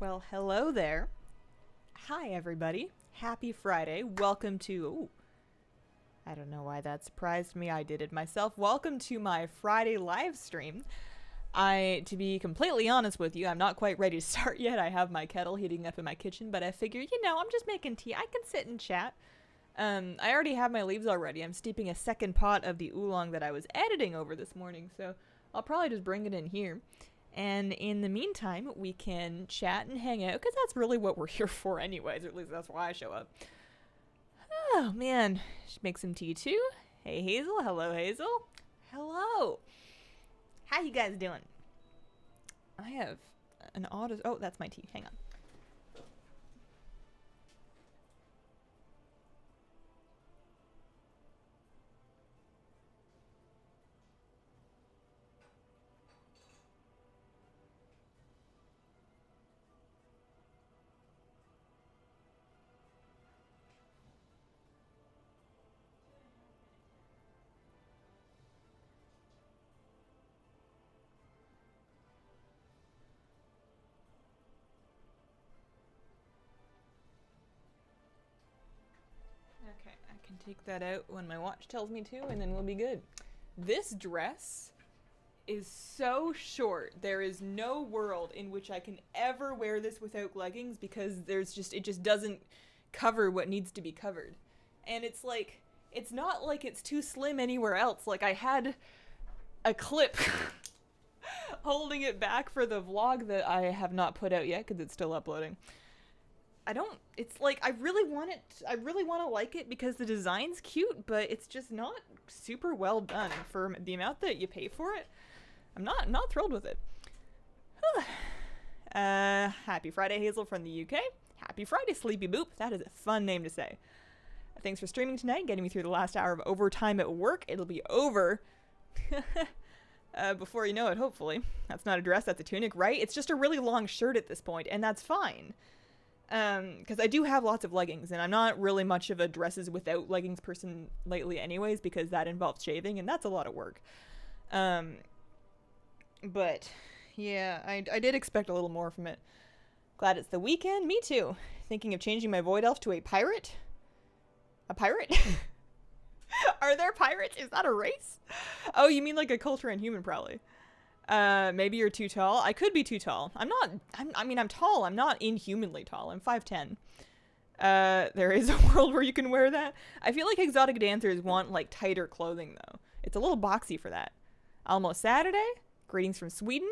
Well, hello there. Hi, everybody. Happy Friday. Welcome to... Ooh, I don't know why that surprised me. I did it myself. Welcome to my Friday live stream. To be completely honest with you, I'm not quite ready to start yet. I have my kettle heating up in my kitchen, but I figure, I'm just making tea. I can sit and chat. I already have my leaves already. I'm steeping a second pot of the oolong that I was editing over this morning, so I'll probably just bring it in here. And in the meantime, we can chat and hang out, because that's really what we're here for anyways, or at least that's why I show up. Oh, man. Should make some tea, too. Hey, Hazel. Hello, Hazel. Hello. How you guys doing? I have an auto... Oh, that's my tea. Hang on. Okay, I can take that out when my watch tells me to, and then we'll be good. This dress is so short. There is no world in which I can ever wear this without leggings because it just doesn't cover what needs to be covered. And it's like, it's not like it's too slim anywhere else. Like, I had a clip holding it back for the vlog that I have not put out yet because it's still uploading. It's like, I really want to like it because the design's cute, but it's just not super well done for the amount that you pay for it. I'm not thrilled with it. Happy Friday, Hazel from the UK. Happy Friday, Sleepy Boop. That is a fun name to say. Thanks for streaming tonight, getting me through the last hour of overtime at work. It'll be over before you know it, hopefully. That's not a dress, that's a tunic, right? It's just a really long shirt at this point, and that's fine. Because I do have lots of leggings, and I'm not really much of a dresses without leggings person lately anyways, because that involves shaving, and that's a lot of work. But, yeah, I did expect a little more from it. Glad it's the weekend. Me too. Thinking of changing my Void Elf to a pirate? A pirate? Are there pirates? Is that a race? Oh, you mean like a Kul Tiran human, probably. Maybe you're too tall. I could be too tall. I'm tall. I'm not inhumanly tall. I'm 5'10". There is a world where you can wear that. I feel like exotic dancers want, like, tighter clothing, though. It's a little boxy for that. Almost Saturday. Greetings from Sweden.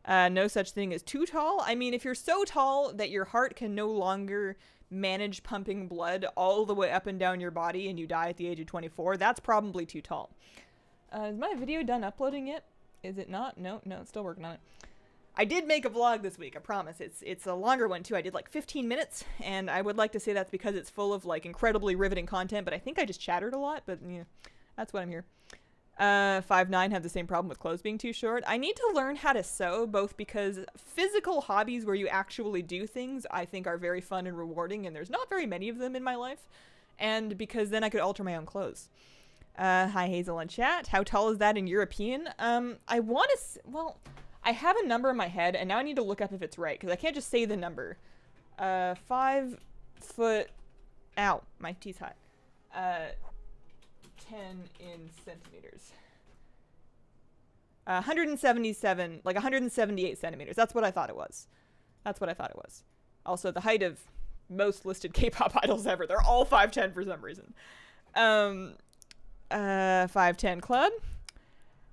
No such thing as too tall. I mean, if you're so tall that your heart can no longer manage pumping blood all the way up and down your body and you die at the age of 24, that's probably too tall. Is my video done uploading yet? Is it not? No, it's still working on it. I did make a vlog this week, I promise. It's a longer one, too. I did, like, 15 minutes, and I would like to say that's because it's full of, like, incredibly riveting content, but I think I just chattered a lot, but, yeah, that's what I'm here. 5'9" have the same problem with clothes being too short. I need to learn how to sew, both because physical hobbies where you actually do things I think are very fun and rewarding, and there's not very many of them in my life, and because then I could alter my own clothes. Hi Hazel in chat. How tall is that in European? I want to... Well, I have a number in my head, and now I need to look up if it's right, because I can't just say the number. 5 foot... Ow, my tea's hot. 10 in centimeters. 177, like 178 centimeters. That's what I thought it was. Also, the height of most listed K-pop idols ever. They're all 5'10" for some reason. 5'10" club.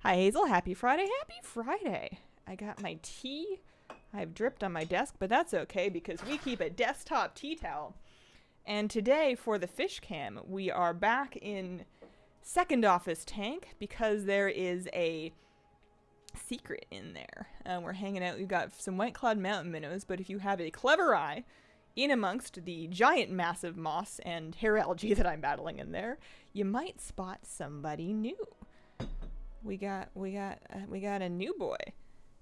Hi Hazel, happy Friday. I got my tea. I've dripped on my desk, but that's okay because we keep a desktop tea towel. And today for the fish cam, we are back in second office tank because there is a secret in there. We're hanging out. We've got some white cloud mountain minnows, but if you have a clever eye in amongst the giant massive moss and hair algae that I'm battling in there, you might spot somebody new. We got a new boy,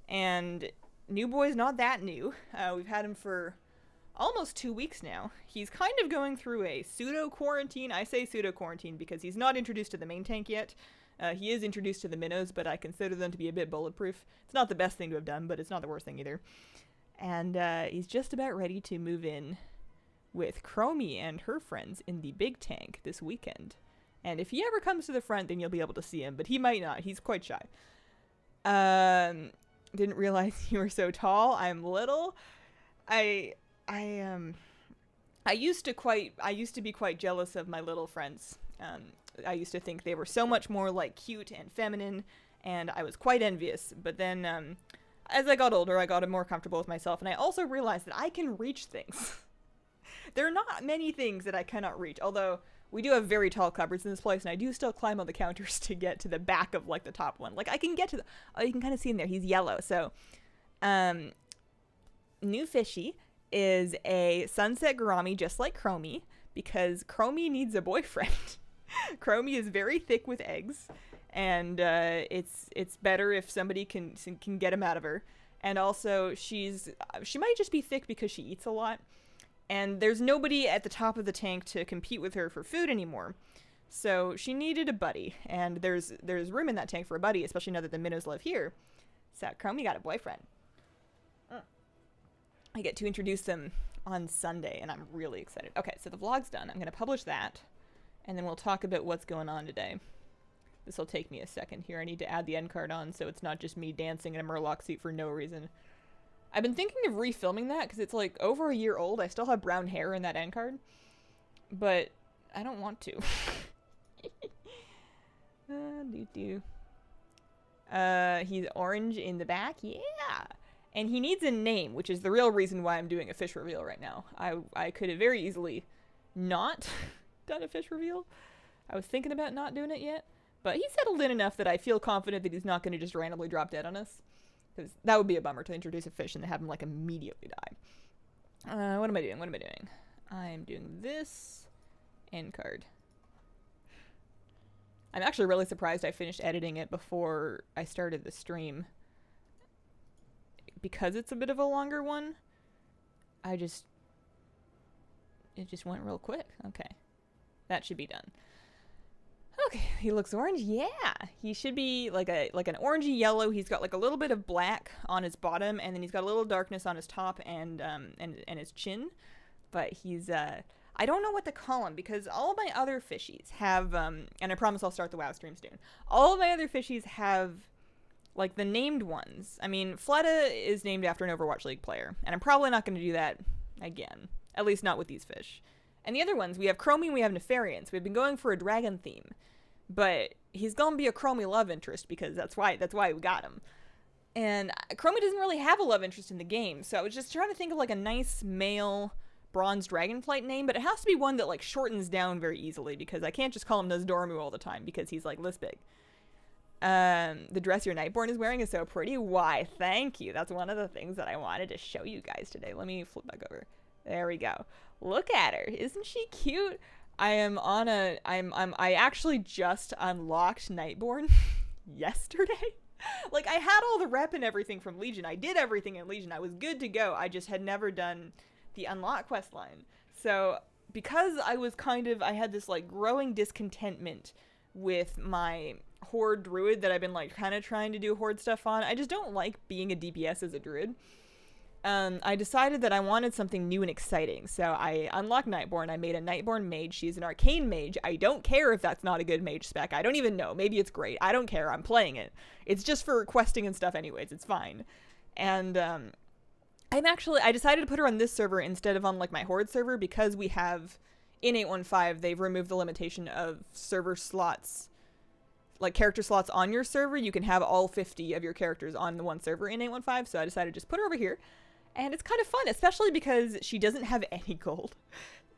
and new boy's not that new. We've had him for almost 2 weeks now. He's kind of going through a pseudo quarantine. I say pseudo quarantine because he's not introduced to the main tank yet. He is introduced to the minnows, but I consider them to be a bit bulletproof. It's not the best thing to have done, but it's not the worst thing either. And he's just about ready to move in with Chromie and her friends in the big tank this weekend. And if he ever comes to the front, then you'll be able to see him, but he might not. He's quite shy. Didn't realize you were so tall. I'm little. I used to be quite jealous of my little friends. I used to think they were so much more like cute and feminine, and I was quite envious. But then, as I got older, I got more comfortable with myself, and I also realized that I can reach things. There are not many things that I cannot reach, although we do have very tall cupboards in this place, and I do still climb on the counters to get to the back of, like, the top one. Like, I can get to you can kind of see him there. He's yellow. So, new fishy is a sunset gourami, just like Chromie, because Chromie needs a boyfriend. Chromie is very thick with eggs, and it's better if somebody can get him out of her. And also, she might just be thick because she eats a lot. And there's nobody at the top of the tank to compete with her for food anymore. So she needed a buddy. And there's room in that tank for a buddy, especially now that the minnows live here. So Chromie got a boyfriend. I get to introduce them on Sunday, and I'm really excited. Okay, so the vlog's done. I'm going to publish that, and then we'll talk about what's going on today. This will take me a second here. I need to add the end card on so it's not just me dancing in a Murloc suit for no reason. I've been thinking of refilming that because it's like over a year old. I still have brown hair in that end card, but I don't want to. He's orange in the back. Yeah. And he needs a name, which is the real reason why I'm doing a fish reveal right now. I could have very easily not done a fish reveal. I was thinking about not doing it yet, but he settled in enough that I feel confident that he's not going to just randomly drop dead on us. Because that would be a bummer to introduce a fish and then have him, like, immediately die. What am I doing? I'm doing this end card. I'm actually really surprised I finished editing it before I started the stream. Because it's a bit of a longer one, it just went real quick. Okay. That should be done. Okay, he looks orange. Yeah, he should be like an orangey yellow. He's got like a little bit of black on his bottom, and then he's got a little darkness on his top and his chin. But he's I don't know what to call him because all of my other fishies have and I promise I'll start the WoW stream soon. All of my other fishies have like the named ones. I mean, Fleta is named after an Overwatch League player, and I'm probably not going to do that again. At least not with these fish. And the other ones, we have Chromie and we have Nefarians. We've been going for a dragon theme. But he's going to be a Chromie love interest because that's why we got him. And Chromie doesn't really have a love interest in the game, so I was just trying to think of like a nice male bronze dragonflight name, but it has to be one that like shortens down very easily because I can't just call him Nosdormu all the time because he's like this big. The dress your Nightborne is wearing is so pretty. Why, thank you. That's one of the things that I wanted to show you guys today. Let me flip back over. There we go. Look at her. Isn't she cute? I actually just unlocked Nightborne yesterday. Like, I had all the rep and everything from Legion. I did everything in Legion. I was good to go. I just had never done the unlock quest line. So, because I had this, like, growing discontentment with my Horde Druid that I've been, like, kind of trying to do Horde stuff on. I just don't like being a DPS as a Druid. I decided that I wanted something new and exciting, so I unlocked Nightborne. I made a Nightborne mage. She's an arcane mage. I don't care if that's not a good mage spec. I don't even know. Maybe it's great. I don't care. I'm playing it. It's just for questing and stuff anyways. It's fine. And I decided to put her on this server instead of on like my Horde server because we have, in 8.15, they've removed the limitation of server slots, like character slots on your server. You can have all 50 of your characters on the one server in 8.15, so I decided to just put her over here. And it's kind of fun, especially because she doesn't have any gold.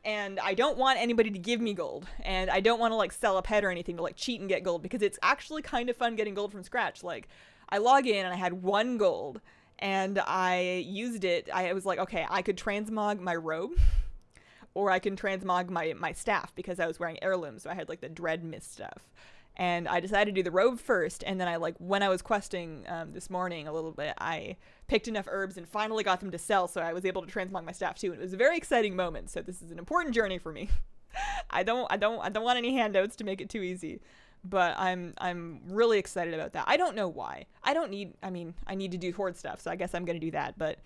And I don't want anybody to give me gold. And I don't want to, like, sell a pet or anything to, like, cheat and get gold. Because it's actually kind of fun getting gold from scratch. Like, I log in and I had 1 gold. And I used it. I was like, okay, I could transmog my robe. Or I can transmog my staff. Because I was wearing heirlooms. So I had, like, the Dread Mist stuff. And I decided to do the robe first, and then when I was questing this morning a little bit, I picked enough herbs and finally got them to sell, so I was able to transmog my staff too. And it was a very exciting moment, so this is an important journey for me. I don't want any handouts to make it too easy, but I'm really excited about that. I don't know why. I need to do Horde stuff, so I guess I'm gonna do that, but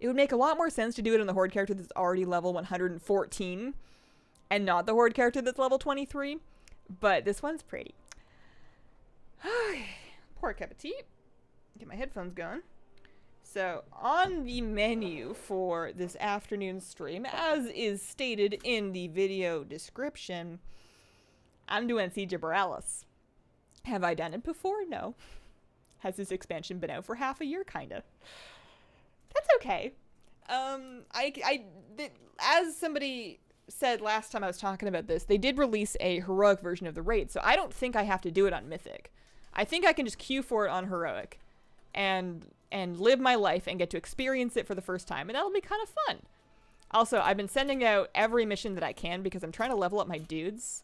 It would make a lot more sense to do it on the Horde character that's already level 114 and not the Horde character that's level 23. But this one's pretty. Pour a cup of tea. Get my headphones going. So, on the menu for this afternoon stream, as is stated in the video description, I'm doing Siege of Boralus. Have I done it before? No. Has this expansion been out for half a year? Kinda. That's okay. As somebody said last time I was talking about this, they did release a heroic version of the raid, so I don't think I have to do it on Mythic. I think I can just queue for it on heroic and live my life and get to experience it for the first time, and that'll be kind of fun. Also, I've been sending out every mission that I can because I'm trying to level up my dudes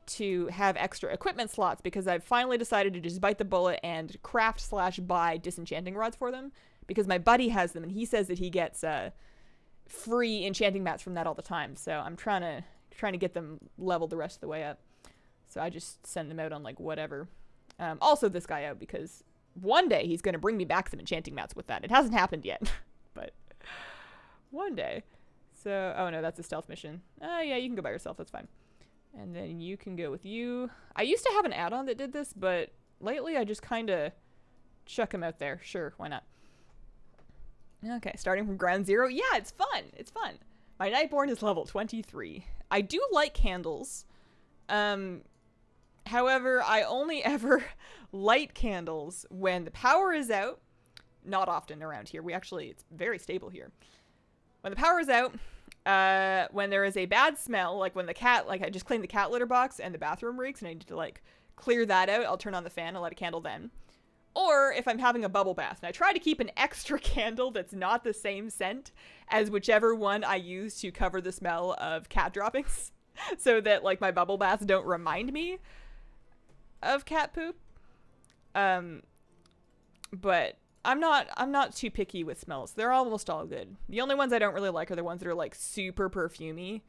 to have extra equipment slots, because I've finally decided to just bite the bullet and craft/buy disenchanting rods for them, because my buddy has them and he says that he gets free enchanting mats from that all the time. So I'm trying to get them leveled the rest of the way up. So I just send them out on like whatever. Also this guy out, because one day he's going to bring me back some enchanting mats with that. It hasn't happened yet, but one day. So, oh no, that's a stealth mission. Yeah, you can go by yourself. That's fine. And then you can go with you. I used to have an add-on that did this, but lately I just kind of chuck him out there. Sure, why not? Okay, starting from ground zero. Yeah, it's fun. It's fun. My Nightborne is level 23. I do like candles. However, I only ever light candles when the power is out. Not often around here. It's very stable here. When the power is out, when there is a bad smell, like when the cat, like I just cleaned the cat litter box and the bathroom reeks and I need to like clear that out, I'll turn on the fan and light a candle then. Or if I'm having a bubble bath, and I try to keep an extra candle that's not the same scent as whichever one I use to cover the smell of cat droppings, so that like my bubble baths don't remind me of cat poop. But I'm not too picky with smells. They're almost all good. The only ones I don't really like are the ones that are like super perfumey,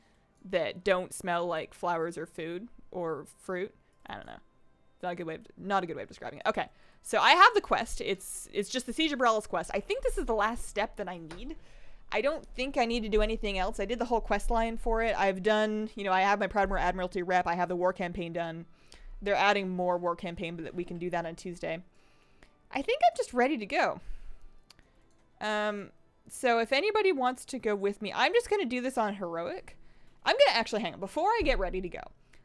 that don't smell like flowers or food or fruit. I don't know. Not a good way of describing it. Okay. So I have the quest. It's just the Siege of Boralus quest. I think this is the last step that I need. I don't think I need to do anything else. I did the whole quest line for it. I've done, I have my Proudmoore Admiralty rep. I have the war campaign done. They're adding more war campaign, but we can do that on Tuesday. I think I'm just ready to go. So if anybody wants to go with me, I'm just going to do this on heroic. I'm going to actually hang on. Before I get ready to go,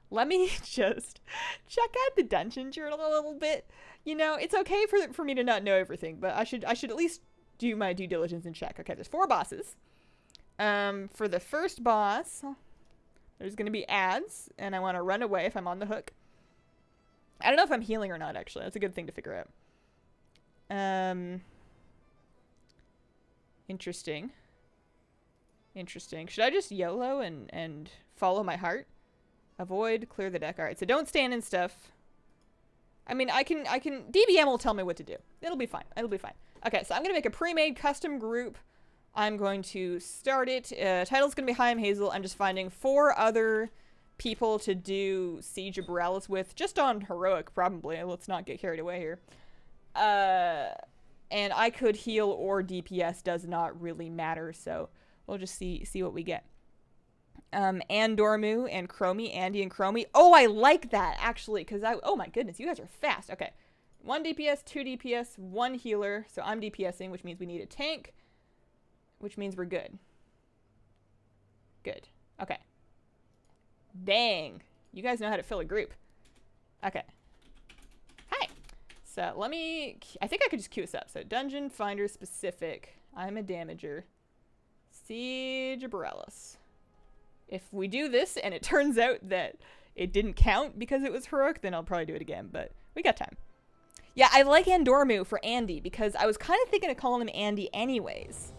let me just check out the dungeon journal a little bit. It's okay for me to not know everything, but I should at least do my due diligence and check. Okay, there's 4 bosses. For the first boss, there's going to be ads, and I want to run away if I'm on the hook. I don't know if I'm healing or not, actually. That's a good thing to figure out. Interesting. Should I just YOLO and follow my heart? Avoid, clear the deck. All right, so don't stand in stuff. I mean, I can, DBM will tell me what to do. It'll be fine. Okay, so I'm going to make a pre-made custom group. I'm going to start it. Title's going to be Hi, I'm Hazel. I'm just finding 4 other people to do Siege of Boralus with, just on heroic, probably. Let's not get carried away here. And I could heal or DPS, does not really matter, so we'll just see what we get. Andormu and Chromie, Andy and Chromie. Oh, I like that, actually, because oh my goodness, you guys are fast. Okay, 1 DPS, 2 DPS, 1 healer, so I'm DPSing, which means we need a tank, which means we're good. Good. Okay. Dang. You guys know how to fill a group. Okay. Hi. So I think I could just queue us up. So Dungeon Finder specific. I'm a damager. Siege of Boralus. If we do this and it turns out that it didn't count because it was heroic, then I'll probably do it again, but we got time. Yeah, I like Andormu for Andy because I was kind of thinking of calling him Andy anyways.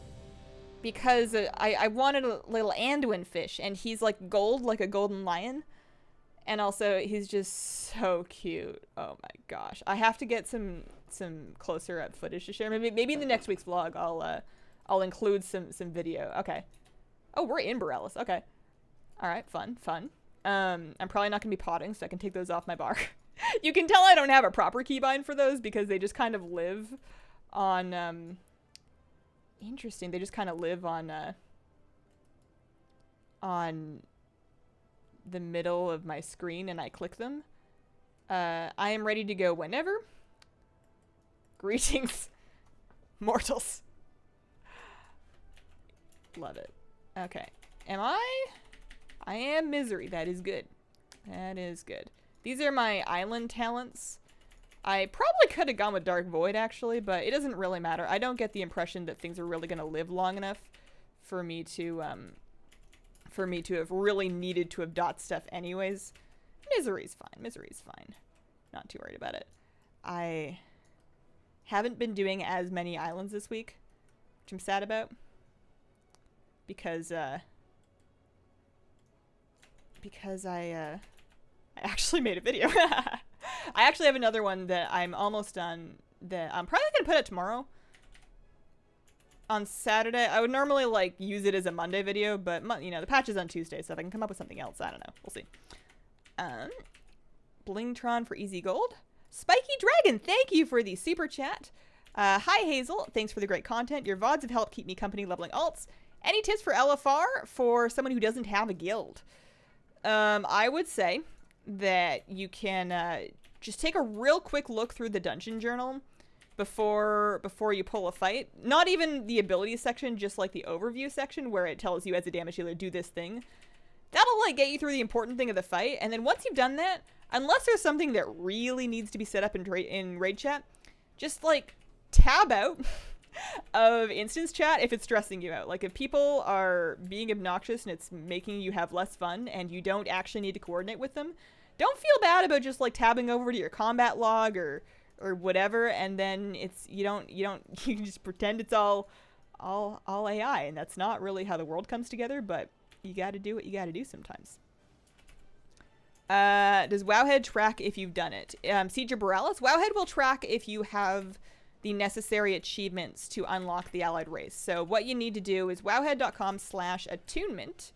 Because I wanted a little Anduin fish, and he's like gold, like a golden lion. And also, he's just so cute. Oh my gosh. I have to get some closer up footage to share. Maybe in the next week's vlog, I'll include some video. Okay. Oh, we're in Boralus. Okay. All right, fun. I'm probably not gonna be potting, so I can take those off my bar. You can tell I don't have a proper keybind for those because they just kind of live on Interesting. They just kind of live on the middle of my screen and I click them. I am ready to go whenever. Greetings, mortals. Love it. Okay. Am I? I am Misery. That is good. That is good. These are my island talents. I probably could have gone with Dark Void, actually, but it doesn't really matter. I don't get the impression that things are really going to live long enough for me to have really needed to have dot stuff anyways. Misery's fine. Misery's fine. Not too worried about it. I haven't been doing as many islands this week, which I'm sad about. Because I actually made a video. I actually have another one that I'm almost done that I'm probably going to put out tomorrow. On Saturday. I would normally, like, use it as a Monday video, but, you know, the patch is on Tuesday, so if I can come up with something else, I don't know. We'll see. Blingtron for easy gold. Spiky Dragon, thank you for the super chat. Hi, Hazel. Thanks for the great content. Your VoDs have helped keep me company leveling alts. Any tips for LFR for someone who doesn't have a guild? I would say that you can just take a real quick look through the dungeon journal before you pull a fight. Not even the abilities section, just like the overview section where it tells you as a damage dealer, do this thing. That'll like get you through the important thing of the fight. And then once you've done that, unless there's something that really needs to be set up in raid chat, just like tab out of instance chat if it's stressing you out. Like if people are being obnoxious and it's making you have less fun and you don't actually need to coordinate with them, don't feel bad about just like tabbing over to your combat log or whatever, and then it's you just pretend it's all AI, and that's not really how the world comes together, but you got to do what you got to do sometimes. Does Wowhead track if you've done it? Siege of Boralus? Wowhead will track if you have the necessary achievements to unlock the allied race. So what you need to do is wowhead.com/attunement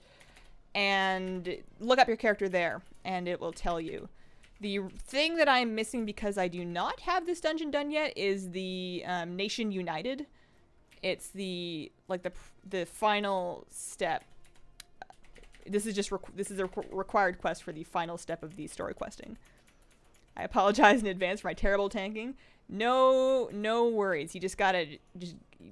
and look up your character there, and it will tell you. The thing that I'm missing because I do not have this dungeon done yet is the Nation United. It's the final step. This is a required quest for the final step of the story questing. I apologize in advance for my terrible tanking. No worries. You just gotta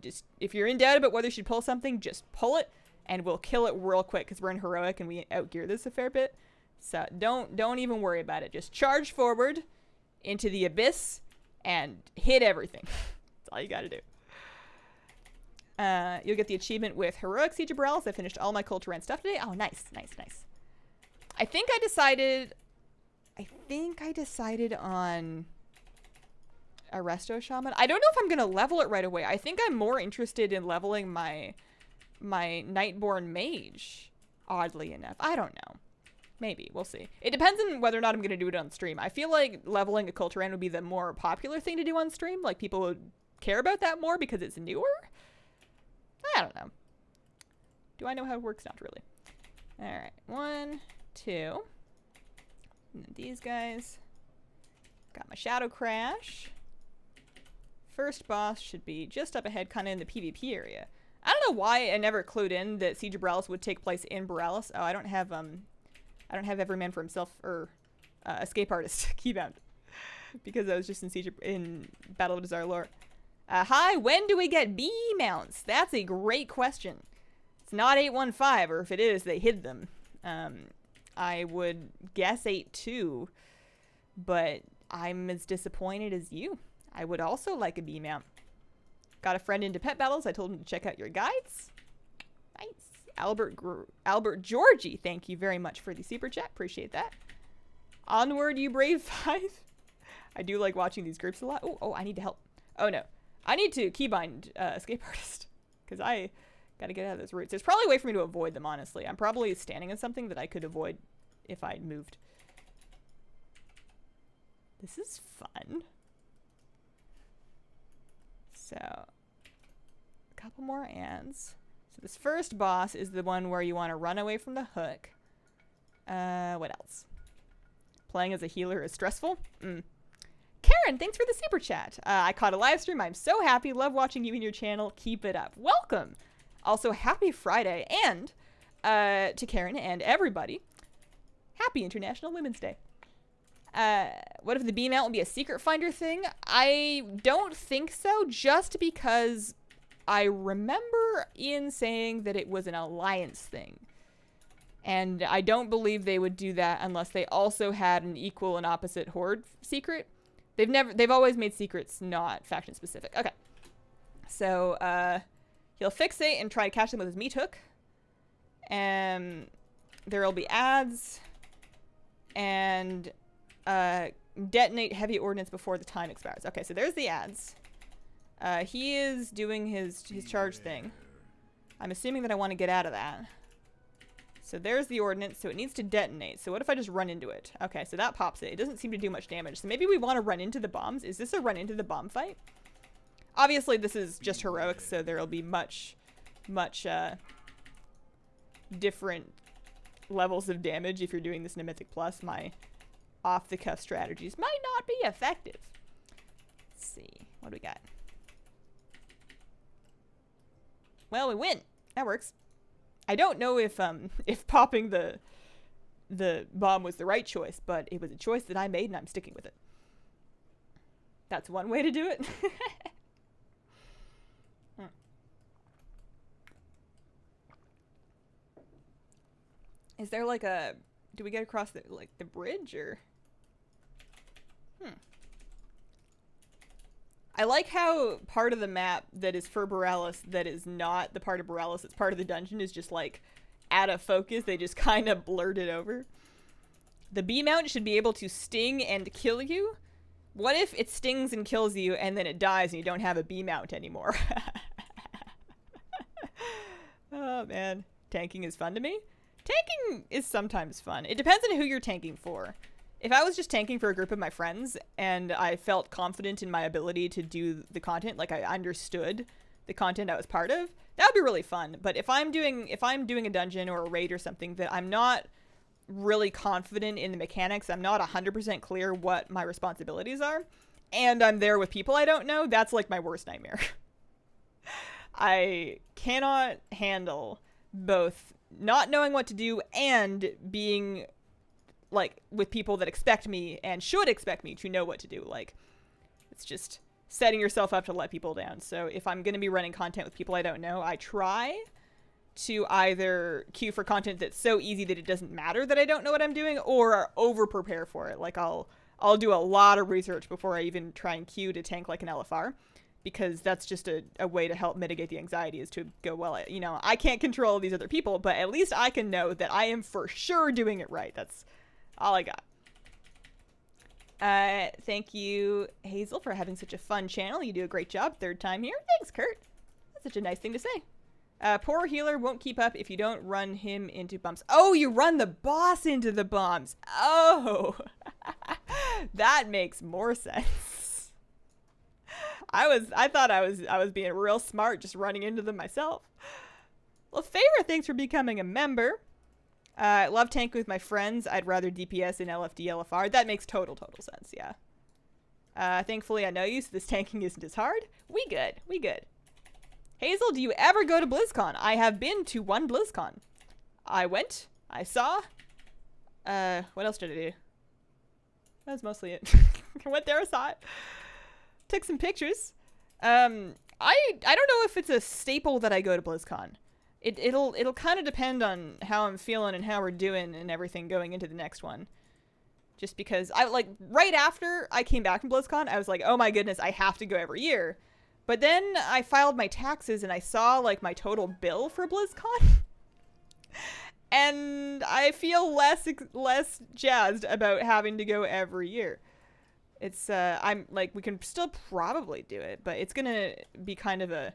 just if you're in doubt about whether you should pull something, just pull it, and we'll kill it real quick because we're in heroic and we outgear this a fair bit. So don't even worry about it. Just charge forward into the abyss and hit everything. That's all you gotta do. You'll get the achievement with Heroic Siege of Boralus. I finished all my Kul Tiran stuff today. Oh, nice. I think I decided on a Resto Shaman. I don't know if I'm gonna level it right away. I think I'm more interested in leveling my Nightborne Mage, oddly enough. I don't know. Maybe. We'll see. It depends on whether or not I'm going to do it on stream. I feel like leveling a Kul Tiran would be the more popular thing to do on stream. Like, people would care about that more because it's newer? I don't know. Do I know how it works? Not really. Alright. 1, 2. And then these guys. Got my Shadow Crash. First boss should be just up ahead, kind of in the PvP area. I don't know why I never clued in that Siege of Boralus would take place in Boralus. Oh, I don't have Every Man for Himself or Escape Artist keybound because I was just in Battle of Desire lore. Hi, when do we get B mounts? That's a great question. It's not 815, or if it is, they hid them. I would guess 8.2, but I'm as disappointed as you. I would also like a B mount. Got a friend into pet battles. I told him to check out your guides. Nice. Albert Georgie, thank you very much for the super chat. Appreciate that. Onward, you brave 5. I do like watching these groups a lot. Oh, I need to help. Oh, no. I need to keybind Escape Artist because I got to get out of those roots. There's probably a way for me to avoid them, honestly. I'm probably standing in something that I could avoid if I moved. This is fun. So, a couple more ands. So this first boss is the one where you want to run away from the hook. What else? Playing as a healer is stressful? Karen, thanks for the super chat. I caught a live stream. I'm so happy. Love watching you and your channel. Keep it up. Welcome. Also, happy Friday. And to Karen and everybody, happy International Women's Day. What if the beam out will be a secret finder thing? I don't think so, just because I remember Ian saying that it was an alliance thing. And I don't believe they would do that unless they also had an equal and opposite horde secret. They've always made secrets not faction specific. Okay. So, he'll fixate and try to catch them with his meat hook. And there'll be ads. And, detonate heavy ordnance before the time expires. Okay, so there's the ads. He is doing his charge thing. I'm assuming that I want to get out of that. So there's the ordnance, so it needs to detonate. So what if I just run into it? Okay, so that pops it. It doesn't seem to do much damage. So maybe we want to run into the bombs. Is this a run into the bomb fight? Obviously, this is just heroics, so there'll be much different levels of damage if you're doing this in a Mythic Plus. My off-the-cuff strategies might not be effective. Let's see. What do we got? Well, we win. That works. I don't know if popping the bomb was the right choice, but it was a choice that I made and I'm sticking with it. That's one way to do it. Is there like a... Do we get across the bridge or... I like how part of the map that is for Boralus that is not the part of Boralus that's part of the dungeon is just like out of focus. They just kind of blurred it over. The bee mount should be able to sting and kill you. What if it stings and kills you and then it dies and you don't have a bee mount anymore? Oh man, tanking is fun to me. Tanking is sometimes fun. It depends on who you're tanking for. If I was just tanking for a group of my friends and I felt confident in my ability to do the content, like I understood the content I was part of, that would be really fun. But if I'm doing a dungeon or a raid or something that I'm not really confident in the mechanics, I'm not 100% clear what my responsibilities are, and I'm there with people I don't know, that's like my worst nightmare. I cannot handle both not knowing what to do and being like with people that expect me and should expect me to know what to do. Like, it's just setting yourself up to let people down. So if I'm going to be running content with people I don't know, I try to either queue for content that's so easy that it doesn't matter that I don't know what I'm doing, or over prepare for it. Like I'll do a lot of research before I even try and queue to tank like an LFR, because that's just a way to help mitigate the anxiety, is to go, well, you know, I can't control these other people, but at least I can know that I am for sure doing it right. That's all I got. Thank you, Hazel, for having such a fun channel. You do a great job. Third time here. Thanks, Kurt. That's such a nice thing to say. Poor healer won't keep up if you don't run him into bumps. Oh, you run the boss into the bombs. Oh, that makes more sense. I thought I was being real smart just running into them myself. Well, Favor, thanks for becoming a member. I love tanking with my friends. I'd rather DPS in LFD, LFR. That makes total sense, yeah. Thankfully, I know you, so this tanking isn't as hard. We good. Hazel, do you ever go to Blizzcon? I have been to one Blizzcon. I went. I saw. What else did I do? That was mostly it. I went there, I saw it. Took some pictures. I don't know if it's a staple that I go to Blizzcon. It'll kind of depend on how I'm feeling and how we're doing and everything going into the next one. Just because right after I came back from Blizzcon, I was like, oh my goodness, I have to go every year. But then I filed my taxes and I saw like my total bill for BlizzCon. And I feel less jazzed about having to go every year. It's I'm like, we can still probably do it, but it's gonna be kind of a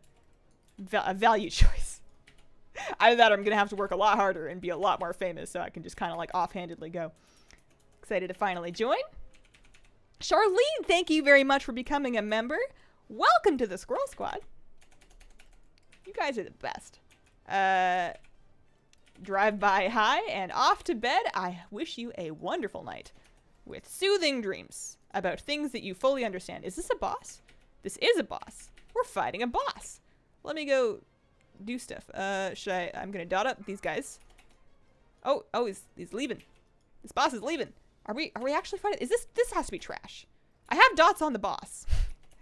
value choice. Either that or I'm gonna have to work a lot harder and be a lot more famous, so I can just kind of like offhandedly go. Excited to finally join. Charlene, thank you very much for becoming a member. Welcome to the Squirrel Squad. You guys are the best. Drive by high and off to bed. I wish you a wonderful night with soothing dreams. about things that you fully understand. Is this a boss? This is a boss. We're fighting a boss. Let me go do stuff. I'm gonna dot up these guys. Oh, he's leaving. This boss is leaving. Are we actually fighting? This has to be trash. I have dots on the boss.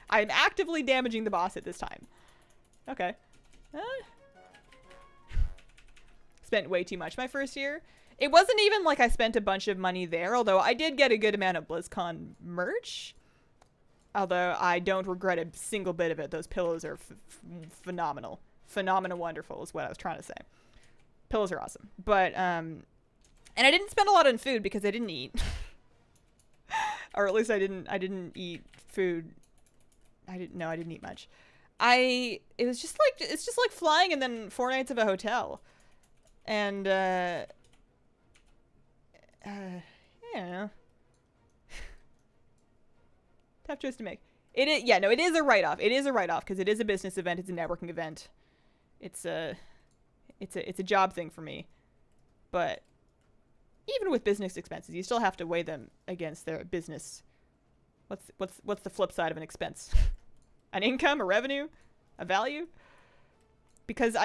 I am actively damaging the boss at this time. Okay. Spent way too much my first year. It wasn't even like I spent a bunch of money there, although I did get a good amount of Blizzcon merch. Although I don't regret a single bit of it. Those pillows are phenomenal. Phenomenal wonderful is what I was trying to say. Pillows are awesome. But, and I didn't spend a lot on food because I didn't eat. Or at least I didn't eat food. I didn't eat much. It's just like flying and then 4 nights of a hotel. And, yeah. Tough choice to make. It is a write-off. It is a write-off because it is a business event. It's a networking event. It's a job thing for me. But even with business expenses, you still have to weigh them against their business. What's the flip side of an expense? An income, a revenue, a value? Because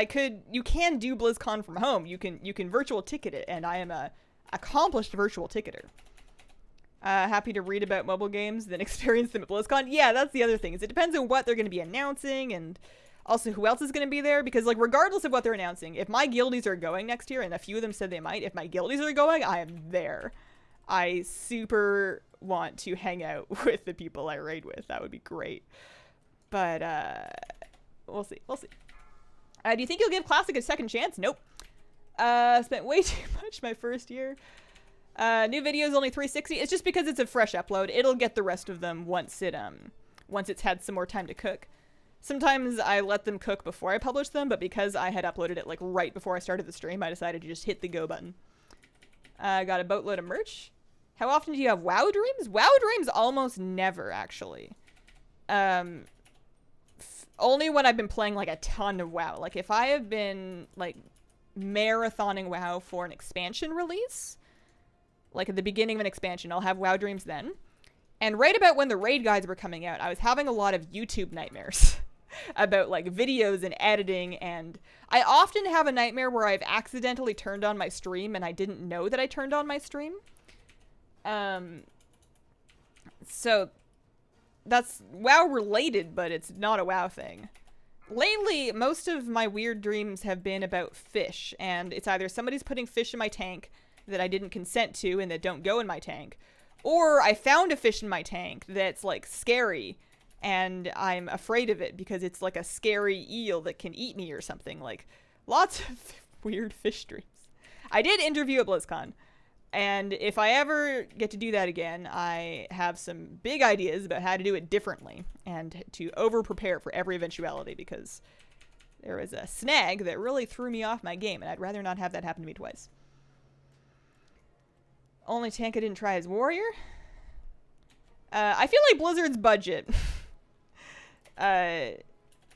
you can do BlizzCon from home. You can virtual ticket it, and I am a accomplished virtual ticketer. Happy to read about mobile games, then experience them at BlizzCon. Yeah, that's the other thing. Is it depends on what they're going to be announcing, and also who else is going to be there. Because like regardless of what they're announcing, if my guildies are going next year, and a few of them said they might, if my guildies are going, I am there. I super want to hang out with the people I raid with. That would be great. But we'll see. We'll see. Do you think you'll give Classic a second chance? Nope. Spent way too much my first year. New videos only 360. It's just because it's a fresh upload. It'll get the rest of them once it's had some more time to cook. Sometimes I let them cook before I publish them, but because I had uploaded it like right before I started the stream, I decided to just hit the go button. Got a boatload of merch. How often do you have WoW dreams? WoW dreams almost never, actually. Only when I've been playing like a ton of WoW. Like if I have been like marathoning WoW for an expansion release, like at the beginning of an expansion, I'll have WoW dreams then. And right about when the raid guides were coming out, I was having a lot of YouTube nightmares about like videos and editing. And I often have a nightmare where I've accidentally turned on my stream and I didn't know that I turned on my stream. So that's WoW related, but it's not a WoW thing. Lately, most of my weird dreams have been about fish, and it's either somebody's putting fish in my tank that I didn't consent to and that don't go in my tank, or I found a fish in my tank that's like scary and I'm afraid of it because it's like a scary eel that can eat me or something. Like lots of weird fish dreams. I did interview at BlizzCon. And if I ever get to do that again, I have some big ideas about how to do it differently and to over-prepare for every eventuality because there was a snag that really threw me off my game, and I'd rather not have that happen to me twice. Only tank I didn't try is Warrior. I feel like Blizzard's budget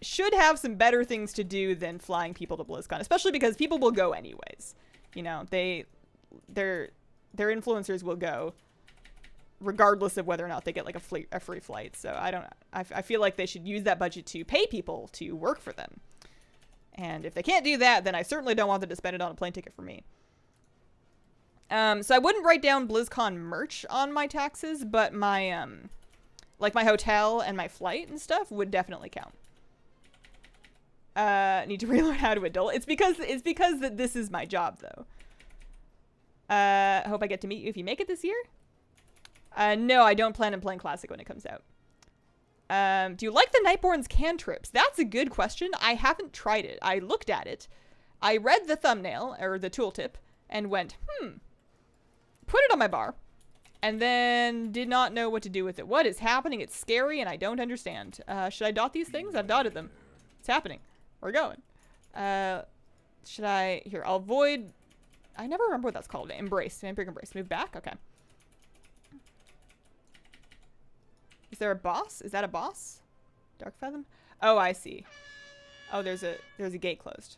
should have some better things to do than flying people to BlizzCon, especially because people will go anyways. You know, their influencers will go regardless of whether or not they get like a free flight. So I feel like they should use that budget to pay people to work for them. And if they can't do that, then I certainly don't want them to spend it on a plane ticket for me. So I wouldn't write down BlizzCon merch on my taxes, but my, like my hotel and my flight and stuff would definitely count. Need to relearn how to adult. It's because that this is my job though. Hope I get to meet you if you make it this year. No, I don't plan on playing Classic when it comes out. Do you like the Nightborne's cantrips? That's a good question. I haven't tried it. I looked at it. I read the thumbnail, or the tooltip, and went, put it on my bar, and then did not know what to do with it. What is happening? It's scary, and I don't understand. Should I dot these things? I've dotted them. It's happening. We're going. Should I... Here, I'll void... I never remember what that's called. Embrace. Vampiric Embrace. Move back? Okay. Is there a boss? Is that a boss? Dark Fathom? Oh, I see. Oh, there's a gate closed.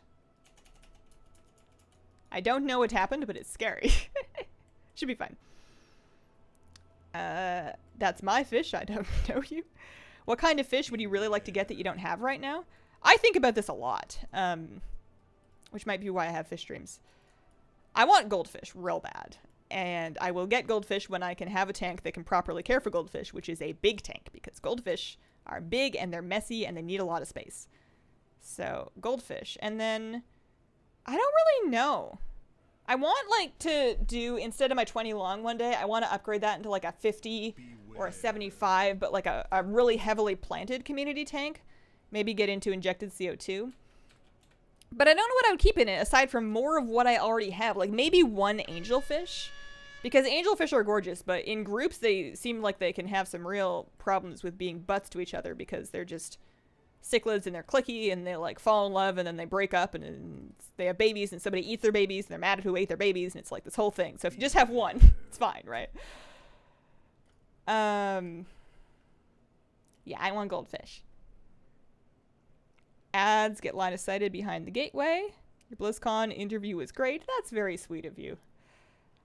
I don't know what happened, but it's scary. Should be fine. That's my fish. I don't know you. What kind of fish would you really like to get that you don't have right now? I think about this a lot, which might be why I have fish dreams. I want goldfish real bad, and I will get goldfish when I can have a tank that can properly care for goldfish, which is a big tank, because goldfish are big and they're messy and they need a lot of space. So goldfish, and then I don't really know. I want like to do, instead of my 20 long one day, I want to upgrade that into like a 50 or a 75, but like a really heavily planted community tank. Maybe get into injected CO2. But I don't know what I would keep in it aside from more of what I already have. Like maybe one angelfish, because angelfish are gorgeous, but in groups they seem like they can have some real problems with being butts to each other because they're just cichlids and they're cliquey and they like fall in love and then they break up and then they have babies and somebody eats their babies and they're mad at who ate their babies and it's like this whole thing. So if you just have one, it's fine, right? Yeah, I want goldfish. Ads get line of sighted behind the gateway. Your BlizzCon interview was great. That's very sweet of you.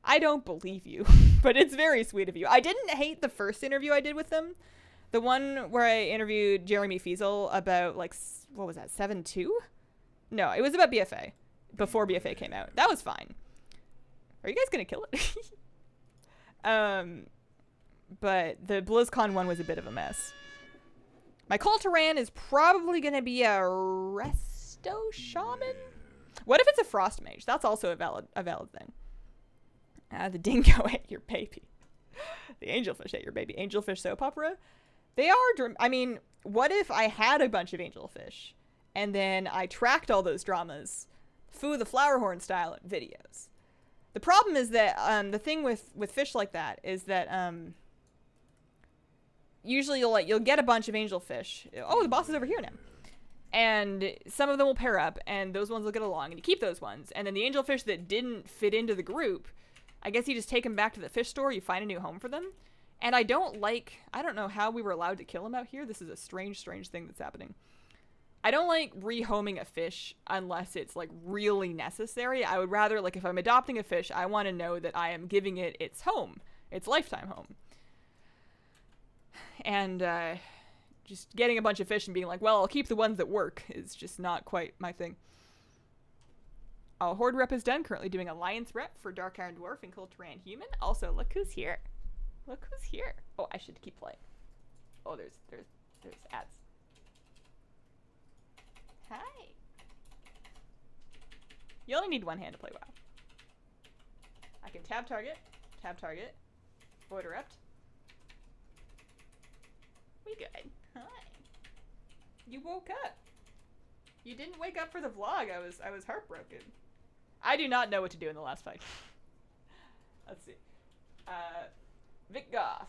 I don't believe you, but it's very sweet of you. I didn't hate the first interview I did with them. The one where I interviewed Jeremy Fiesel about, like, what was that, 7.2? No, it was about BFA, before BFA came out. That was fine. Are you guys going to kill it? But the BlizzCon one was a bit of a mess. My Kul Tiran is probably going to be a Resto Shaman? What if it's a Frost Mage? That's also a valid thing. The dingo ate your baby. The angelfish ate your baby. Angelfish soap opera? They are, I mean, what if I had a bunch of angelfish and then I tracked all those dramas, Foo the Flowerhorn style videos? The problem is that the thing with fish like that is that usually you'll get a bunch of angelfish. Oh, the boss is over here now. And some of them will pair up and those ones will get along and you keep those ones. And then the angelfish that didn't fit into the group, I guess you just take them back to the fish store, you find a new home for them. And I don't know how we were allowed to kill them out here. This is a strange thing that's happening. I don't like rehoming a fish unless it's like really necessary. I would rather, like, if I'm adopting a fish, I want to know that I am giving it its home, its lifetime home. And just getting a bunch of fish and being like, well, I'll keep the ones that work is just not quite my thing. Oh, Horde rep is done. Currently doing Alliance rep for Dark Iron Dwarf and Kul Tiran Human. Also, look who's here. Look who's here. Oh, I should keep playing. Oh, there's ads. Hi. You only need one hand to play WoW. I can tab target, void erupt. We good. Hi. You woke up. You didn't wake up for the vlog. I was heartbroken. I do not know what to do in the last fight. Let's see. Vic Goth.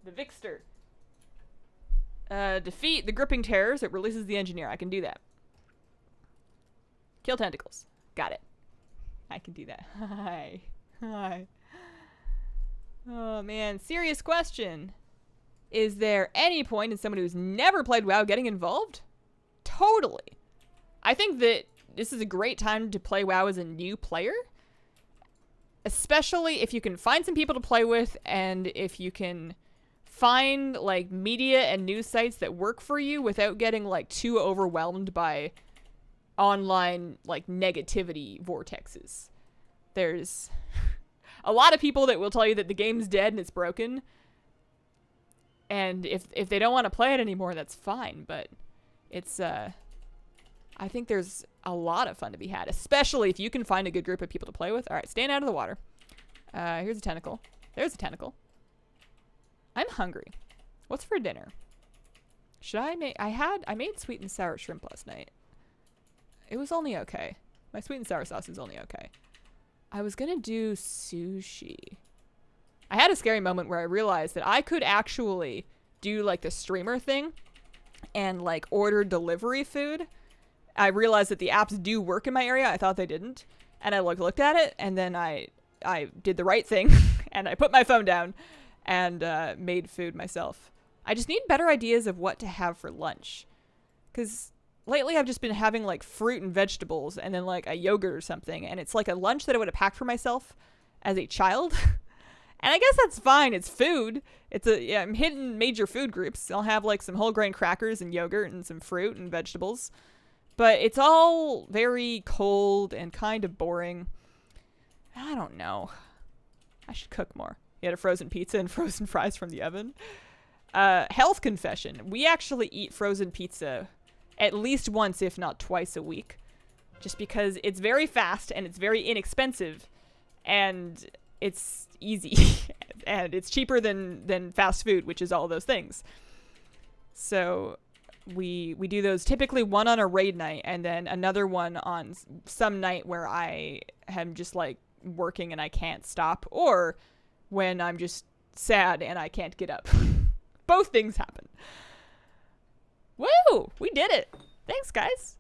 The Vicster. Defeat the gripping terrors. It releases the engineer. I can do that. Kill tentacles. Got it. I can do that. Hi. Oh man, serious question. Is there any point in someone who's never played WoW getting involved? Totally. I think that this is a great time to play WoW as a new player. Especially if you can find some people to play with and if you can find like media and news sites that work for you without getting like too overwhelmed by online like negativity vortexes. There's a lot of people that will tell you that the game's dead and it's broken. And if they don't want to play it anymore, that's fine. But it's, I think there's a lot of fun to be had, especially if you can find a good group of people to play with. All right, stand out of the water. Here's a tentacle. There's a tentacle. I'm hungry. What's for dinner? Should I make, I made sweet and sour shrimp last night. It was only okay. My sweet and sour sauce is only okay. I was gonna do sushi. I had a scary moment where I realized that I could actually do like the streamer thing and like order delivery food. I realized that the apps do work in my area. I thought they didn't. And I looked at it and then I did the right thing and I put my phone down and made food myself. I just need better ideas of what to have for lunch. Because lately I've just been having like fruit and vegetables and then like a yogurt or something. And it's like a lunch that I would have packed for myself as a child. And I guess that's fine. It's food. I'm hitting major food groups. I'll have like some whole grain crackers and yogurt and some fruit and vegetables. But it's all very cold and kind of boring. I don't know. I should cook more. You had a frozen pizza and frozen fries from the oven. Health confession. We actually eat frozen pizza at least once, if not twice a week. Just because it's very fast and it's very inexpensive. And it's easy. And it's cheaper than fast food, which is all those things. So we do those typically one on a raid night and then another one on some night where I am just like working and I can't stop, or when I'm just sad and I can't get up. Both things happen. Woo! We did it. Thanks, guys.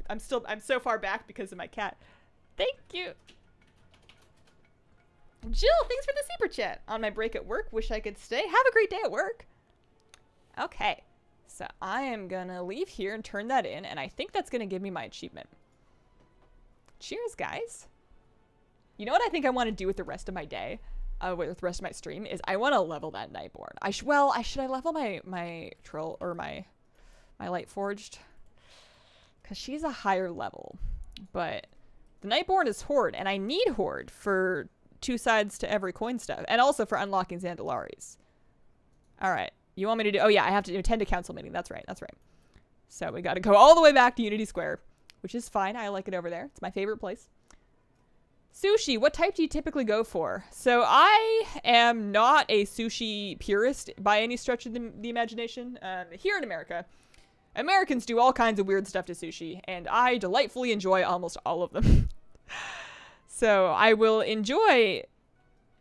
I'm so far back because of my cat. Thank you. Jill, thanks for the super chat. On my break at work, wish I could stay. Have a great day at work. Okay. So I am gonna leave here and turn that in, and I think that's gonna give me my achievement. Cheers, guys. You know what I think I want to do with the rest of my day, with the rest of my stream, is I want to level that Nightborne. Should I level my troll or my Lightforged? Because she's a higher level, but the Nightborne is Horde, and I need Horde for 2 sides to every coin stuff, and also for unlocking Zandalaris. All right. You want me to do... Oh, yeah, I have to attend a council meeting. That's right. So we got to go all the way back to Unity Square, which is fine. I like it over there. It's my favorite place. Sushi. What type do you typically go for? So I am not a sushi purist by any stretch of the imagination. Here in America, Americans do all kinds of weird stuff to sushi, and I delightfully enjoy almost all of them. So I will enjoy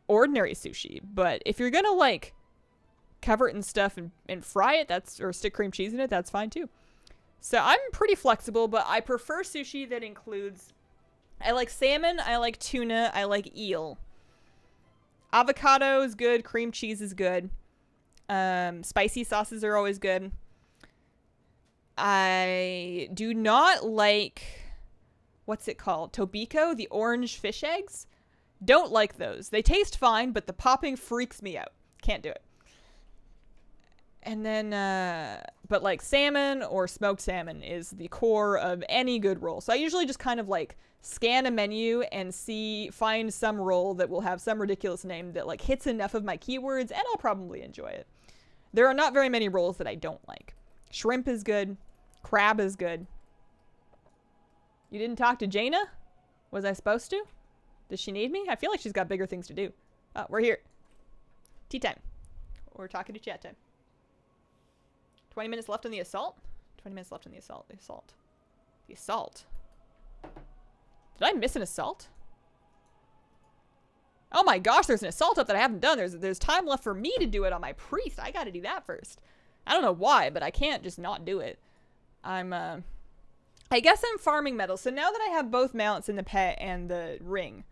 ordinary sushi, but if you're going to, like, cover it in stuff and fry it, or stick cream cheese in it, that's fine too. So I'm pretty flexible, but I prefer sushi that includes, I like salmon, I like tuna, I like eel. Avocado is good, cream cheese is good. Spicy sauces are always good. I do not like, what's it called? Tobiko, the orange fish eggs. Don't like those. They taste fine, but the popping freaks me out. Can't do it. And then, but like salmon or smoked salmon is the core of any good roll. So I usually just kind of like scan a menu and find some roll that will have some ridiculous name that like hits enough of my keywords, and I'll probably enjoy it. There are not very many rolls that I don't like. Shrimp is good. Crab is good. You didn't talk to Jaina? Was I supposed to? Does she need me? I feel like she's got bigger things to do. Oh, we're here. Tea time. We're talking to chat time. 20 minutes left on the assault? 20 minutes left on the assault. The assault. Did I miss an assault? Oh my gosh, there's an assault up that I haven't done. There's time left for me to do it on my priest. I gotta do that first. I don't know why, but I can't just not do it. I guess I'm farming metals. So now that I have both mounts and the pet and the ring,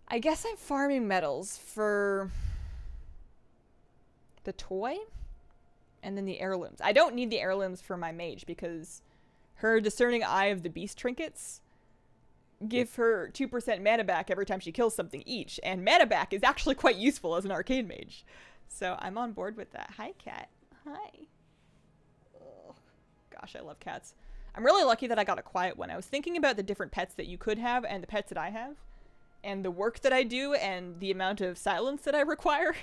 I guess I'm farming metals for the toy and then the heirlooms. I don't need the heirlooms for my mage because her discerning eye of the beast trinkets give her 2% mana back every time she kills something each. And mana back is actually quite useful as an arcane mage. So I'm on board with that. Hi, cat. Hi. Oh, gosh, I love cats. I'm really lucky that I got a quiet one. I was thinking about the different pets that you could have and the pets that I have, and the work that I do and the amount of silence that I require.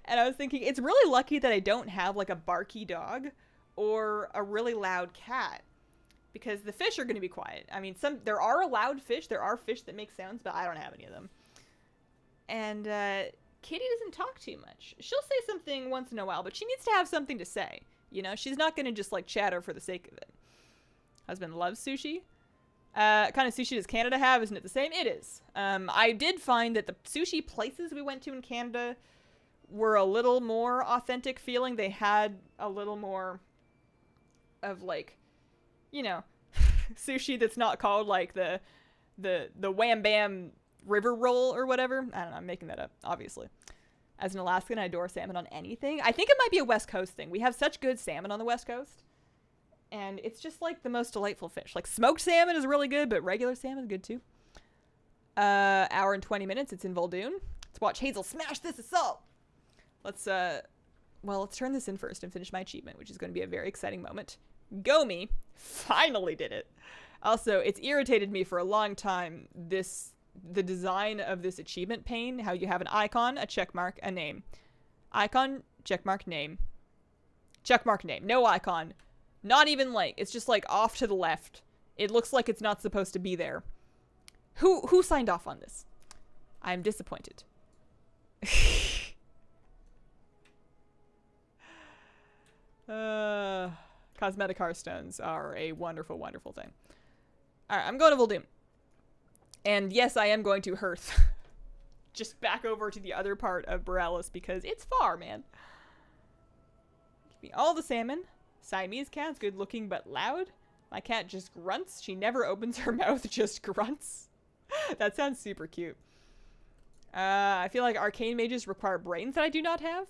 And I was thinking, it's really lucky that I don't have like a barky dog or a really loud cat, because the fish are going to be quiet. I mean, there are loud fish. There are fish that make sounds, but I don't have any of them. And Kitty doesn't talk too much. She'll say something once in a while, but she needs to have something to say. You know, she's not going to just like chatter for the sake of it. Husband loves sushi. Kind of sushi does Canada have? Isn't it the same? It is. I did find that the sushi places we went to in Canada were a little more authentic feeling. They had a little more of like, you know, sushi that's not called like the Wham Bam river roll or whatever. I don't know. I'm making that up, obviously. As an Alaskan, I adore salmon on anything. I think it might be a West Coast thing. We have such good salmon on the West Coast. And it's just like the most delightful fish. Like smoked salmon is really good, but regular salmon is good too. Hour and 20 minutes. It's in Voldoon. Let's watch Hazel smash this assault. Let's turn this in first and finish my achievement, which is going to be a very exciting moment. Go me. Finally did it. Also, it's irritated me for a long time, the design of this achievement pane, how you have an icon, a checkmark, a name. Icon, checkmark, name. Checkmark, name. No icon. Not even like, it's just like off to the left. It looks like it's not supposed to be there. Who signed off on this? I'm disappointed. Cosmetic hearthstones are a wonderful, wonderful thing. Alright, I'm going to Voldoon. And yes, I am going to Hearth. Just back over to the other part of Boralus because it's far, man. Give me all the salmon. Siamese cat's good looking but loud. My cat just grunts. She never opens her mouth, just grunts. That sounds super cute. I feel like arcane mages require brains that I do not have.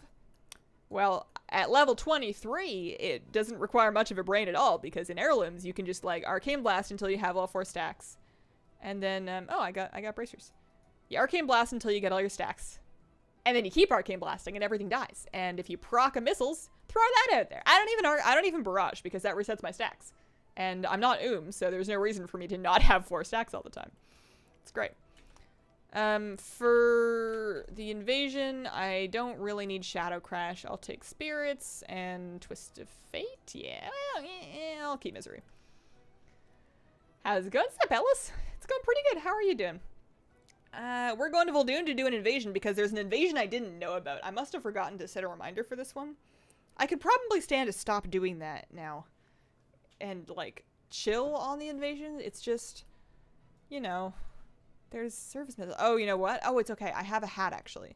Well, at level 23, it doesn't require much of a brain at all, because in heirlooms, you can just, like, arcane blast until you have all 4 stacks. And then, oh, I got bracers. You arcane blast until you get all your stacks. And then you keep arcane blasting and everything dies. And if you proc a missiles, throw that out there. I don't even barrage, because that resets my stacks. And I'm not so there's no reason for me to not have 4 stacks all the time. It's great. For the invasion, I don't really need Shadow Crash. I'll take Spirits and Twist of Fate. Yeah, well, yeah, I'll keep Misery. How's it going, Ellis? It's going pretty good. How are you doing? We're going to Voldoon to do an invasion because there's an invasion I didn't know about. I must have forgotten to set a reminder for this one. I could probably stand to stop doing that now and, like, chill on the invasion. It's just, you know... There's service missiles. Oh, you know what? Oh, it's okay. I have a hat, actually.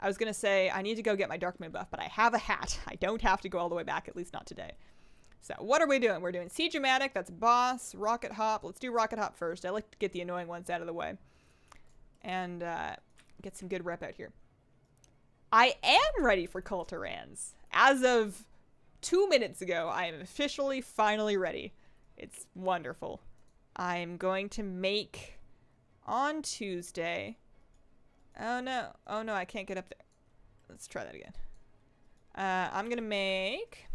I was going to say I need to go get my Dark Moon buff, but I have a hat. I don't have to go all the way back, at least not today. So what are we doing? We're doing Siege-O-Matic. That's boss. Rocket Hop. Let's do Rocket Hop first. I like to get the annoying ones out of the way. And get some good rep out here. I am ready for Kul Tirans. As of 2 minutes ago, I am officially, finally ready. It's wonderful. I'm going to make... On Tuesday. Oh no, I can't get up there. Let's try that again. I'm gonna make...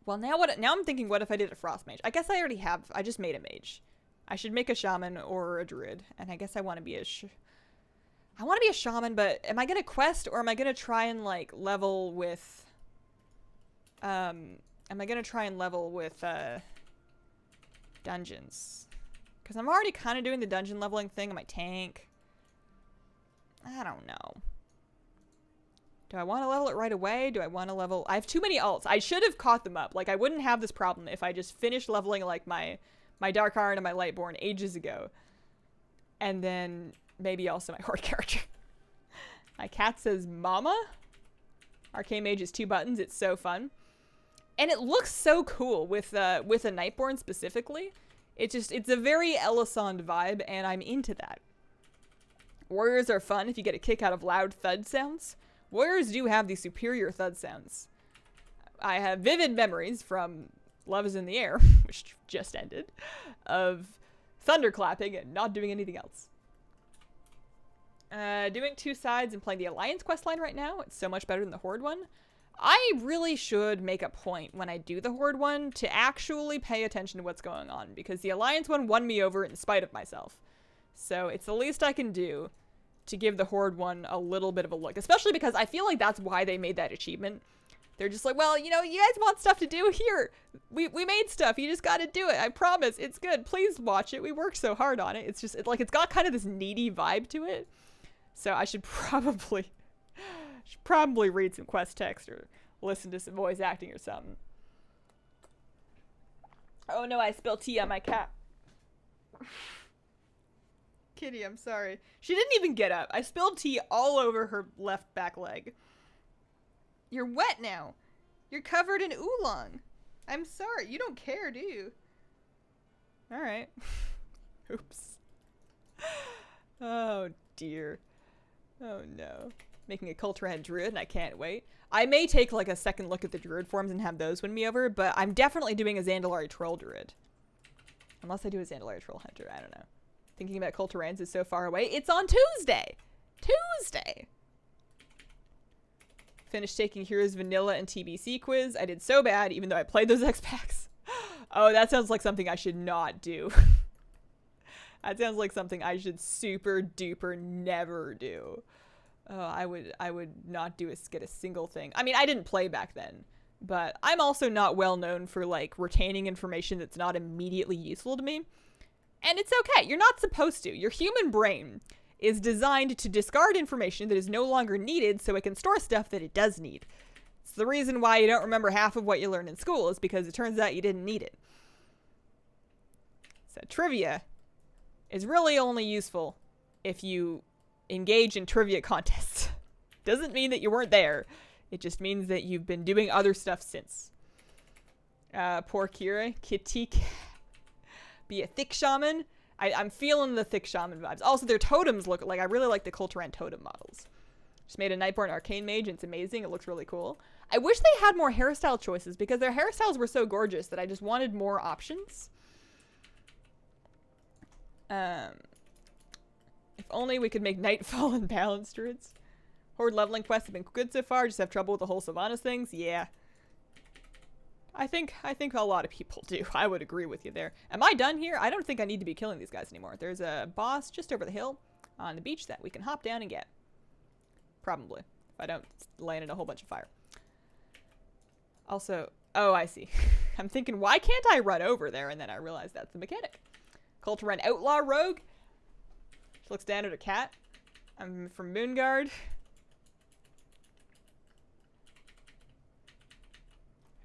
Well, now I'm thinking, what if I did a Frost Mage? I guess I already have, I just made a Mage. I should make a Shaman or a Druid, and I guess I want to be a I want to be a Shaman, but am I gonna quest, or am I gonna try and, like, level with... am I gonna try and level with, dungeons? Because I'm already kind of doing the dungeon leveling thing on my tank. I don't know. Do I want to level it right away? Do I want to level... I have too many alts. I should have caught them up. Like, I wouldn't have this problem if I just finished leveling, like, my Dark Iron and my Lightborne ages ago. And then maybe also my Horde character. My cat says, Mama? Arcane Mage is 2 buttons. It's so fun. And it looks so cool with a Nightborne specifically. It's a very Elisand vibe, and I'm into that. Warriors are fun if you get a kick out of loud thud sounds. Warriors do have the superior thud sounds. I have vivid memories from Love is in the Air, which just ended, of thunderclapping and not doing anything else. Doing 2 sides and playing the Alliance questline right now. It's so much better than the Horde one. I really should make a point when I do the Horde one to actually pay attention to what's going on, because the Alliance one won me over in spite of myself. So it's the least I can do to give the Horde one a little bit of a look, especially because I feel like that's why they made that achievement. They're just like, well, you know, you guys want stuff to do? Here, we made stuff. You just got to do it. I promise. It's good. Please watch it. We worked so hard on it. It's just, it's got kind of this needy vibe to it. So I should probably read some quest text or listen to some voice acting or something. Oh no, I spilled tea on my cat. Kitty, I'm sorry. She didn't even get up. I spilled tea all over her left back leg. You're wet now. You're covered in oolong. I'm sorry. You don't care, do you? Alright. Oops. Oh dear. Oh no. Making a Kul Tiran Druid, and I can't wait. I may take, like, a second look at the Druid forms and have those win me over, but I'm definitely doing a Zandalari Troll Druid. Unless I do a Zandalari Troll Hunter. I don't know. Thinking about Kul Tiran's is so far away. It's on Tuesday! Tuesday! Finished taking Heroes Vanilla and TBC quiz. I did so bad, even though I played those X-Packs. Oh, that sounds like something I should not do. That sounds like something I should super duper never do. Oh, I would not get a single thing. I mean, I didn't play back then, but I'm also not well known for like retaining information that's not immediately useful to me. And it's okay. You're not supposed to. Your human brain is designed to discard information that is no longer needed so it can store stuff that it does need. It's the reason why you don't remember half of what you learned in school is because it turns out you didn't need it. So trivia is really only useful if you engage in trivia contests. Doesn't mean that you weren't there. It just means that you've been doing other stuff since. Poor Kira. Kitik. Be a thick shaman. I'm feeling the thick shaman vibes. Also, their totems look like, I really like the Kul Tiran totem models. Just made a Nightborne Arcane Mage. It's amazing. It looks really cool. I wish they had more hairstyle choices because their hairstyles were so gorgeous that I just wanted more options. If only we could make Nightfall and Balance Druids. Horde leveling quests have been good so far. Just have trouble with the whole Sylvanas things. Yeah. I think a lot of people do. I would agree with you there. Am I done here? I don't think I need to be killing these guys anymore. There's a boss just over the hill on the beach that we can hop down and get. Probably. If I don't land in a whole bunch of fire. Also, oh, I see. I'm thinking, why can't I run over there? And then I realize that's the mechanic. Kul Tiran Outlaw Rogue. She looks down at a cat. I'm from Moonguard.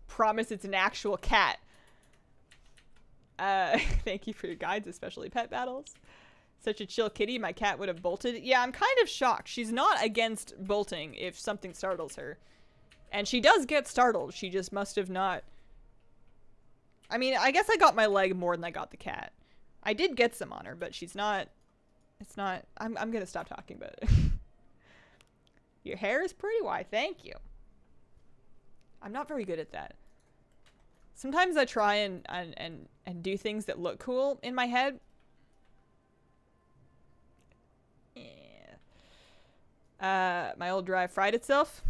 Promise it's an actual cat. Thank you for your guides, especially pet battles. Such a chill kitty, my cat would have bolted. Yeah, I'm kind of shocked. She's not against bolting if something startles her. And she does get startled. She just must have not. I mean, I guess I got my leg more than I got the cat. I did get some on her, but she's not. It's not. I'm gonna stop talking about it. Your hair is pretty. Why? Thank you. I'm not very good at that. Sometimes I try and do things that look cool in my head. Yeah. My old drive fried itself.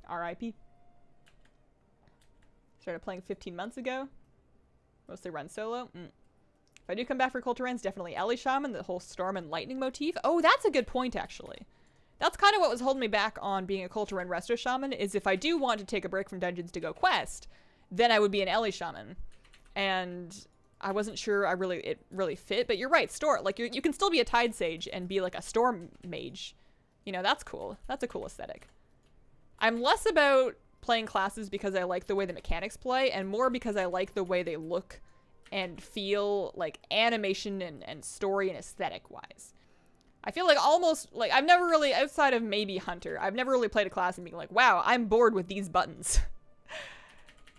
R.I.P. Started playing 15 months ago. Mostly run solo. If I do come back for Kul Tiran's, definitely Ellie Shaman, the whole storm and lightning motif. Oh, that's a good point, actually. That's kind of what was holding me back on being a Kul Tiran Resto Shaman, is if I do want to take a break from dungeons to go quest, then I would be an Ellie Shaman. And I wasn't sure it really fit, but you're right, like you can still be a Tide Sage and be like a Storm Mage. You know, that's cool. That's a cool aesthetic. I'm less about playing classes because I like the way the mechanics play, and more because I like the way they look and feel, like animation and story and aesthetic wise. I feel like almost, like, I've never really, outside of maybe Hunter, I've never really played a class and being like, wow, I'm bored with these buttons.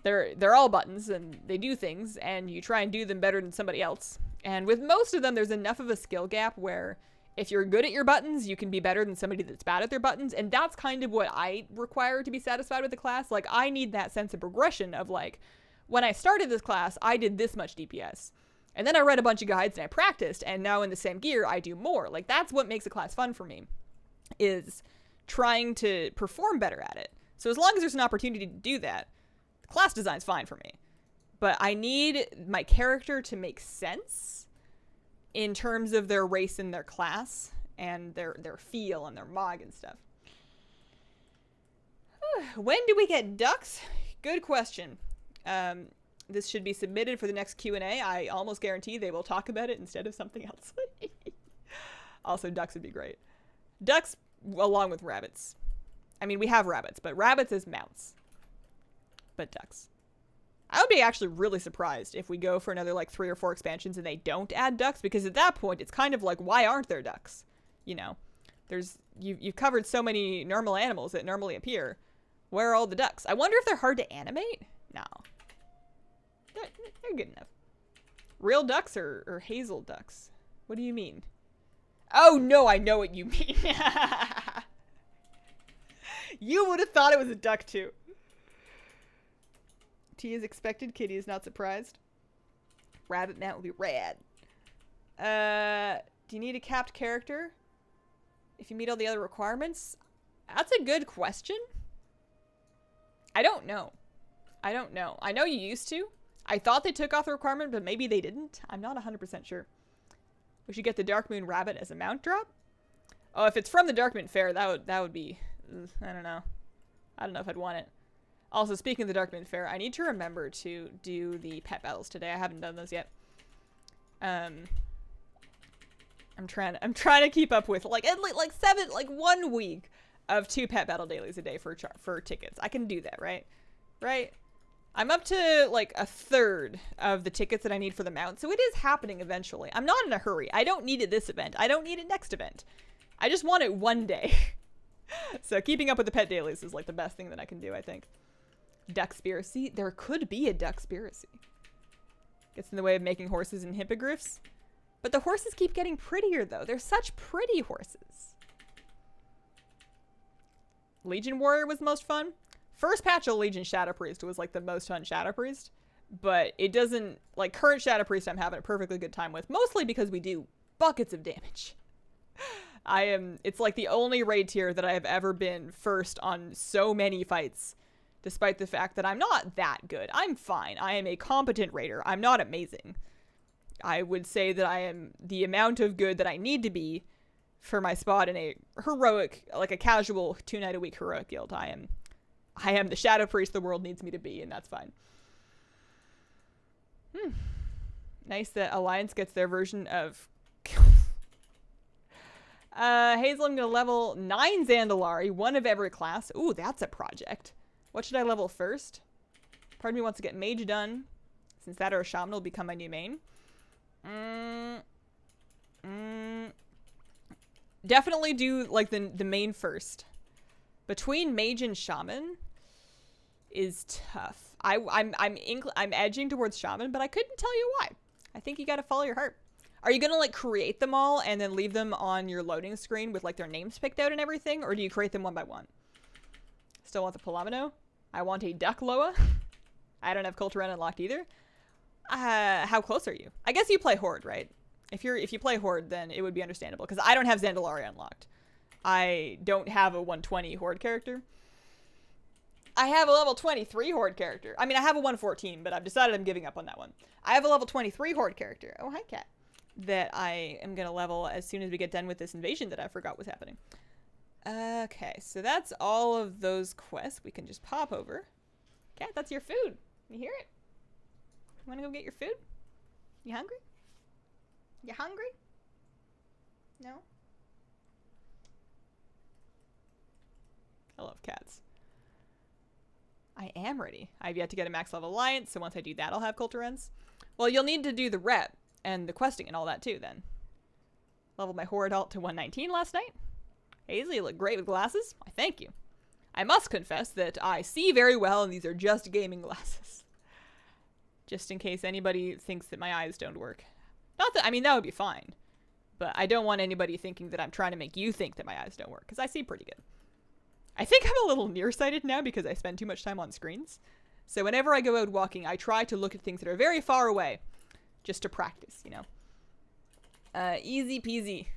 They're all buttons, and they do things, and you try and do them better than somebody else. And with most of them, there's enough of a skill gap where if you're good at your buttons, you can be better than somebody that's bad at their buttons, and that's kind of what I require to be satisfied with the class. Like, I need that sense of progression of, like, when I started this class, I did this much DPS. And then I read a bunch of guides and I practiced, and now in the same gear, I do more. Like, that's what makes a class fun for me, is trying to perform better at it. So as long as there's an opportunity to do that, the class design's fine for me. But I need my character to make sense in terms of their race and their class, and their feel and their mog and stuff. When do we get ducks? Good question. This should be submitted for the next Q&A. I almost guarantee they will talk about it instead of something else. Also, ducks would be great. Ducks along with rabbits. I mean, we have rabbits, but rabbits as mounts. But ducks. I would be actually really surprised if we go for another, like, 3 or 4 expansions and they don't add ducks, because at that point, it's kind of like, why aren't there ducks? You know, you've covered so many normal animals that normally appear. Where are all the ducks? I wonder if they're hard to animate? No. They're good enough. Real ducks or hazel ducks? What do you mean? Oh, no, I know what you mean. You would have thought it was a duck, too. T is expected. Kitty is not surprised. Rabbit mount would be rad. Do you need a capped character if you meet all the other requirements? That's a good question. I don't know. I know you used to. I thought they took off the requirement, but maybe they didn't. I'm not 100% sure. We should get the Dark Moon Rabbit as a mount drop. Oh, if it's from the Dark Moon Fair, that would be... I don't know. I don't know if I'd want it. Also, speaking of the Dark Moon Fair, I need to remember to do the pet battles today. I haven't done those yet. I'm trying to keep up with like 1 week of 2 pet battle dailies a day for tickets. I can do that, right? Right? I'm up to like a third of the tickets that I need for the mount, so it is happening eventually. I'm not in a hurry. I don't need it this event. I don't need it next event. I just want it one day. So keeping up with the pet dailies is like the best thing that I can do, I think. Duckspiracy? There could be a Duckspiracy. Gets in the way of making horses and hippogriffs. But the horses keep getting prettier, though. They're such pretty horses. Legion Warrior was the most fun. First patch of Legion Shadow Priest was like the most fun Shadow Priest. But it doesn't... Like, current Shadow Priest I'm having a perfectly good time with. Mostly because we do buckets of damage. It's like the only raid tier that I have ever been first on so many fights. Despite the fact that I'm not that good. I'm fine. I am a competent raider. I'm not amazing. I would say that I am the amount of good that I need to be for my spot in a heroic, like a casual 2-night-a-week heroic guild. I am the Shadow Priest the world needs me to be, and that's fine. Nice that Alliance gets their version of... Hazel, I'm going to level 9 Zandalari, 1 of every class. Ooh, that's a project. What should I level first? Part of me wants to get Mage done, since that or a Shaman will become my new main. Definitely do like the main first. Between Mage and Shaman is tough. I'm edging towards Shaman, but I couldn't tell you why. I think you got to follow your heart. Are you gonna like create them all and then leave them on your loading screen with like their names picked out and everything, or do you create them one by one? Still want the Palamino. I want a Duck Loa. I don't have Kul Tiran unlocked either. How close are you? I guess you play Horde, right? If you play Horde, then it would be understandable, because I don't have Zandalari unlocked. I don't have a 120 Horde character. I have a level 23 Horde character. I mean, I have a 114, but I've decided I'm giving up on that one. I have a level 23 Horde character. Oh, hi, Cat. That I am going to level as soon as we get done with this invasion that I forgot was happening. Okay, so that's all of those quests. We can just pop over. Cat, that's your food. You hear it? You want to go get your food? You hungry? You hungry? No? I love cats. I am ready. I've yet to get a max level alliance, so once I do that, I'll have Kul Tirans. Well, you'll need to do the rep and the questing and all that too, then. Leveled my Horde alt to 119 last night. Hazel, you look great with glasses. I thank you. I must confess that I see very well, and these are just gaming glasses. Just in case anybody thinks that my eyes don't work. Not that, I mean, that would be fine. But I don't want anybody thinking that I'm trying to make you think that my eyes don't work, because I see pretty good. I think I'm a little nearsighted now because I spend too much time on screens. So whenever I go out walking, I try to look at things that are very far away, just to practice, you know. Easy peasy.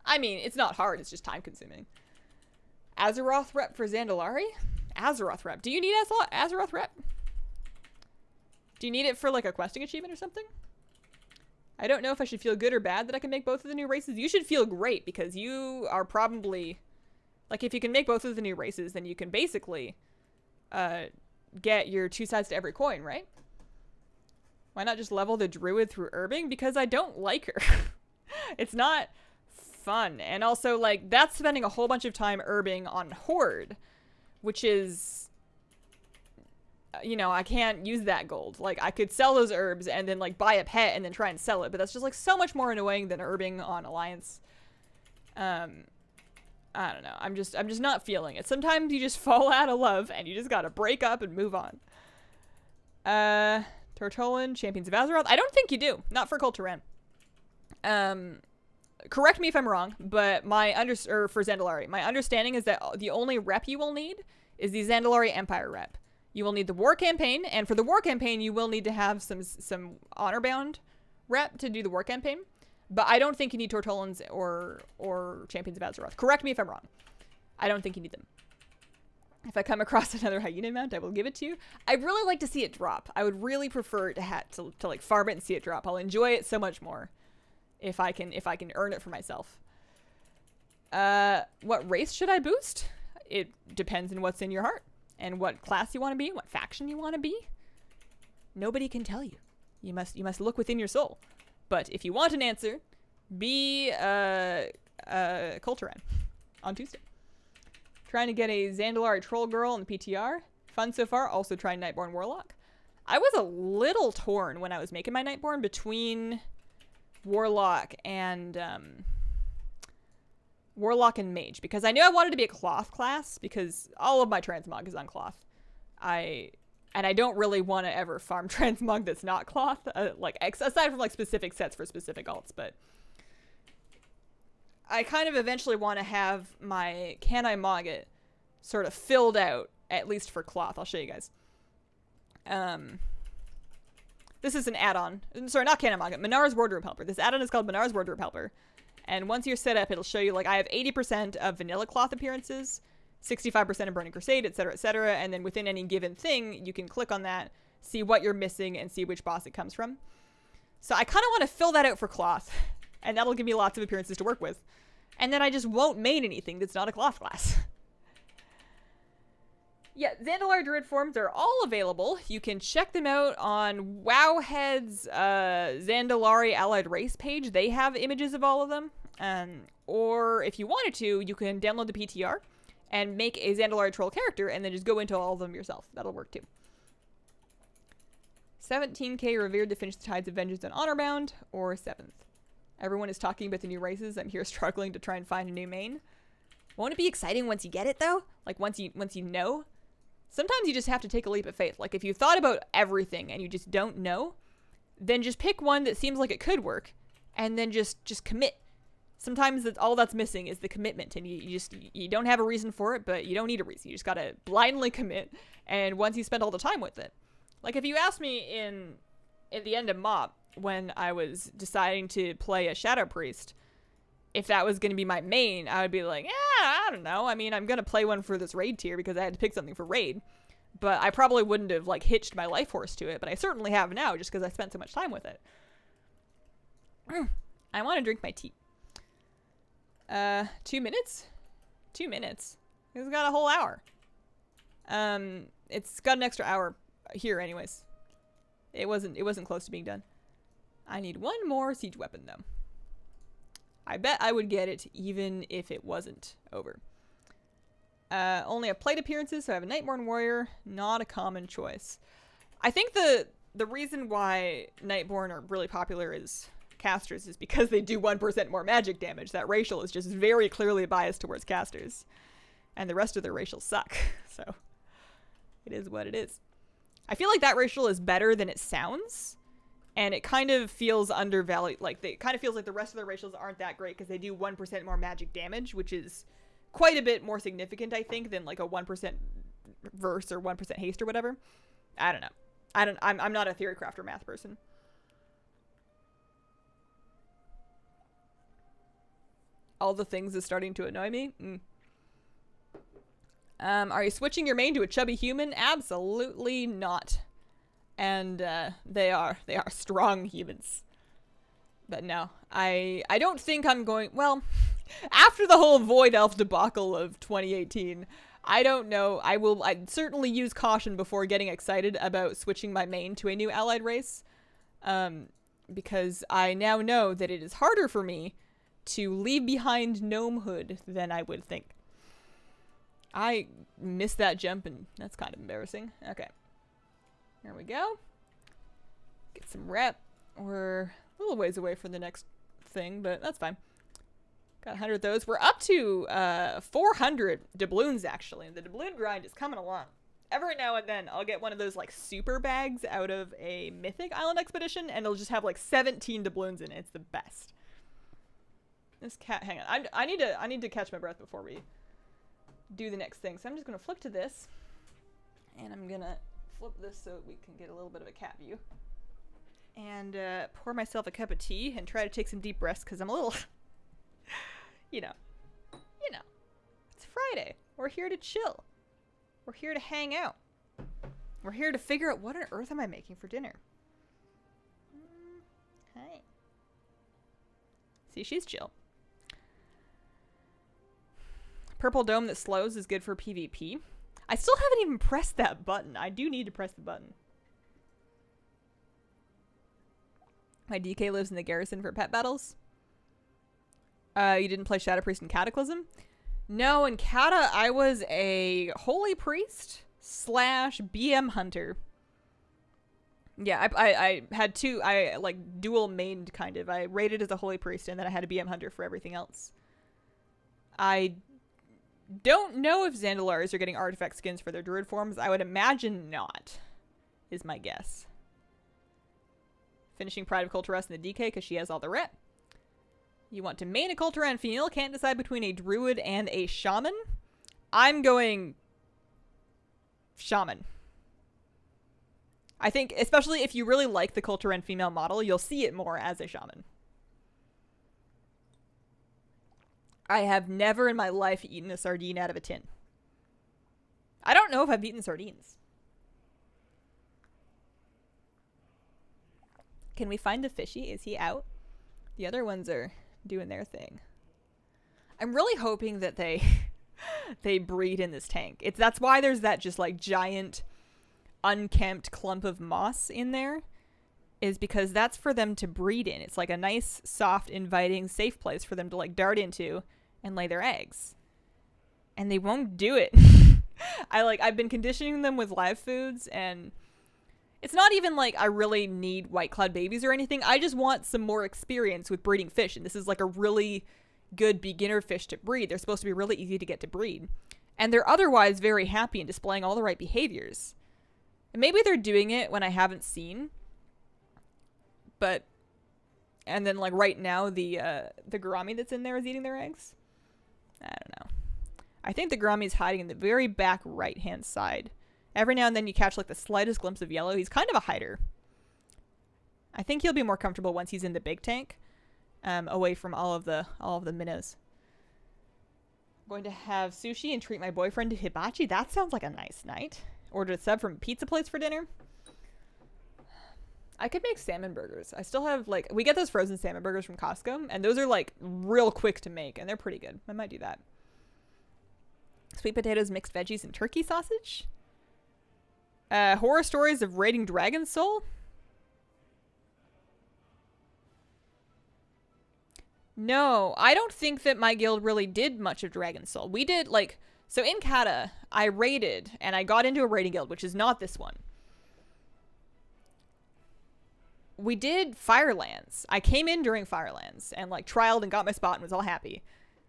I mean, it's not hard, it's just time consuming. Azeroth rep for Zandalari? Azeroth rep. Do you need Azeroth rep? Do you need it for like a questing achievement or something? I don't know if I should feel good or bad that I can make both of the new races. You should feel great because you are probably... Like, if you can make both of the new races, then you can basically get your 2 sides to every coin, right? Why not just level the druid through herbing? Because I don't like her. It's not fun. And also, like, that's spending a whole bunch of time herbing on Horde, which is... You know, I can't use that gold. Like, I could sell those herbs and then, like, buy a pet and then try and sell it. But that's just, like, so much more annoying than herbing on Alliance. I don't know. I'm just not feeling it. Sometimes you just fall out of love and you just gotta break up and move on. Tortolan, Champions of Azeroth. I don't think you do. Not for Kul Tiran. Correct me if I'm wrong, but for Zandalari, my understanding is that the only rep you will need is the Zandalari Empire rep. You will need the war campaign, and for the war campaign, you will need to have some honor-bound rep to do the war campaign. But I don't think you need Tortolans or Champions of Azeroth. Correct me if I'm wrong. I don't think you need them. If I come across another hyena mount, I will give it to you. I'd really like to see it drop. I would really prefer to like farm it and see it drop. I'll enjoy it so much more if I can earn it for myself. What race should I boost? It depends on what's in your heart and what class you want to be, what faction you want to be. Nobody can tell you. You must look within your soul. But if you want an answer, be Kul Tiran on Tuesday. Trying to get a Zandalari Troll Girl in the PTR. Fun so far. Also trying Nightborne Warlock. I was a little torn when I was making my Nightborne between Warlock and Mage, because I knew I wanted to be a cloth class because all of my transmog is on cloth. I don't really want to ever farm transmog that's not cloth, like aside from like specific sets for specific alts, but I kind of eventually want to have my Can I Mog It sort of filled out, at least for cloth. I'll show you guys. This is an add-on. Sorry, not Can I Mog It. Minara's Wardrobe Helper. This add-on is called Minara's Wardrobe Helper. And once you're set up, it'll show you, like, I have 80% of vanilla cloth appearances, 65% of Burning Crusade, etc., etc. And then within any given thing, you can click on that, see what you're missing, and see which boss it comes from. So I kind of want to fill that out for cloth, and that'll give me lots of appearances to work with. And then I just won't main anything that's not a cloth class. Yeah, Zandalari Druid forms are all available. You can check them out on Wowhead's Zandalari Allied Race page. They have images of all of them. Or if you wanted to, you can download the PTR and make a Zandalari Troll character and then just go into all of them yourself. That'll work too. 17k revered to finish the Tides of Vengeance on Honorbound, or 7th. Everyone is talking about the new races. I'm here struggling to try and find a new main. Won't it be exciting once you get it though? Like once you know? Sometimes you just have to take a leap of faith. Like if you thought about everything and you just don't know, then just pick one that seems like it could work and then just commit. Sometimes all that's missing is the commitment, and you don't have a reason for it, but you don't need a reason. You just gotta blindly commit, and once you spend all the time with it. Like if you asked me at the end of MoP, when I was deciding to play a Shadow Priest, if that was going to be my main, I would be like, yeah, I don't know. I mean, I'm going to play one for this raid tier because I had to pick something for raid. But I probably wouldn't have, like, hitched my life horse to it. But I certainly have now just because I spent so much time with it. I want to drink my tea. 2 minutes? 2 minutes. It's got a whole hour. It's got an extra hour here anyways. It wasn't close to being done. I need one more siege weapon, though. I bet I would get it even if it wasn't over. Only have plate appearances, so I have a Nightborne Warrior. Not a common choice. I think the reason why Nightborne are really popular as casters is because they do 1% more magic damage. That racial is just very clearly biased towards casters. And the rest of their racials suck. So, it is what it is. I feel like that racial is better than it sounds. And it kind of feels undervalued. Like, it kind of feels like the rest of their racials aren't that great because they do 1% more magic damage, which is quite a bit more significant, I think, than like a 1% verse or 1% haste or whatever. I don't know. I'm not a theorycraft or math person. All the things is starting to annoy me. Are you switching your main to a chubby human? Absolutely not. And they are strong humans. But no, I don't think I'm going, well, after the whole Void Elf debacle of 2018, I don't know. I'd certainly use caution before getting excited about switching my main to a new allied race. Because I now know that it is harder for me to leave behind gnomehood than I would think. I missed that jump, and that's kind of embarrassing. Okay. There we go. Get some rep. We're a little ways away from the next thing, but that's fine. Got 100 of those. We're up to 400 doubloons, actually. The doubloon grind is coming along. Every now and then, I'll get one of those, like, super bags out of a Mythic Island expedition, and it'll just have, like, 17 doubloons in it. It's the best. This cat, hang on. I need to catch my breath before we do the next thing. So I'm just going to flip to this. And I'm gonna flip this so we can get a little bit of a cat view. And pour myself a cup of tea and try to take some deep breaths because I'm a little, you know, it's Friday. We're here to chill. We're here to hang out. We're here to figure out what on earth am I making for dinner. Hi. See, she's chill. Purple dome that slows is good for PvP. I still haven't even pressed that button. I do need to press the button. My DK lives in the garrison for pet battles. You didn't play Shadow Priest in Cataclysm? No, in Cata, I was a Holy Priest / BM Hunter. Yeah, I had two, like dual mained kind of. I raided as a Holy Priest and then I had a BM Hunter for everything else. I don't know if Zandalars are getting artifact skins for their druid forms. I would imagine not, is my guess. Finishing Pride of Kul Tiran in the DK because she has all the rep. You want to main a Kul Tiran female, can't decide between a druid and a shaman. I'm going shaman. I think, especially if you really like the Kul Tiran female model, you'll see it more as a shaman. I have never in my life eaten a sardine out of a tin. I don't know if I've eaten sardines. Can we find the fishy? Is he out? The other ones are doing their thing. I'm really hoping that they they breed in this tank. That's why there's that just like giant unkempt clump of moss in there, is because that's for them to breed in. It's like a nice, soft, inviting, safe place for them to like dart into and lay their eggs. And they won't do it. I've been conditioning them with live foods, and it's not even like I really need white cloud babies or anything. I just want some more experience with breeding fish. And this is like a really good beginner fish to breed. They're supposed to be really easy to get to breed. And they're otherwise very happy and displaying all the right behaviors. And maybe they're doing it when I haven't seen. But, and then like right now the gourami that's in there is eating their eggs. I don't know. I think the gourami is hiding in the very back right hand side. Every now and then you catch like the slightest glimpse of yellow. He's kind of a hider. I think he'll be more comfortable once he's in the big tank, away from all of the minnows. I'm going to have sushi and treat my boyfriend to hibachi. That sounds like a nice night. Order a sub from a pizza place for dinner. I could make salmon burgers. I still have like, we get those frozen salmon burgers from Costco, and those are like real quick to make, and they're pretty good. I might do that. Sweet potatoes, mixed veggies, and turkey sausage. Horror stories of raiding Dragon's Soul. No, I don't think that my guild really did much of Dragon's Soul. We did like, so in Cata, I raided and I got into a raiding guild, which is not this one. We did Firelands. I came in during Firelands and like trialed and got my spot and was all happy.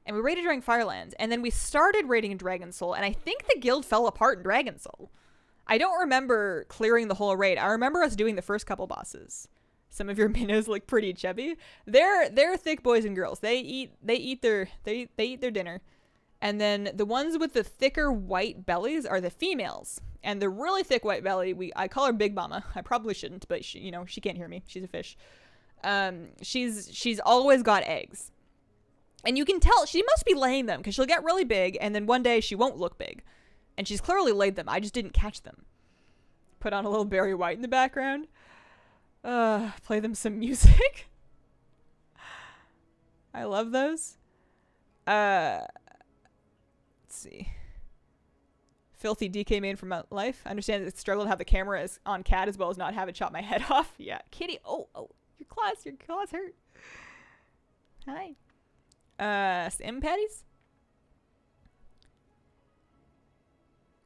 And we raided during Firelands, and then we started raiding in Dragon's Soul, and I think the guild fell apart in Dragon's Soul. I don't remember clearing the whole raid. I remember us doing the first couple bosses. Some of your minnows look pretty chubby. They're thick boys and girls. They eat their dinner. And then the ones with the thicker white bellies are the females. And the really thick white belly, I call her Big Mama. I probably shouldn't, but she can't hear me. She's a fish. She's always got eggs. And you can tell she must be laying them because she'll get really big and then one day she won't look big. And she's clearly laid them. I just didn't catch them. Put on a little Barry White in the background. Play them some music. I love those. Let's see. Filthy DK main from life. I understand that it's struggle to have the camera on cat as well as not have it chop my head off. Yeah. Kitty. Oh, your claws hurt. Hi. Sim patties.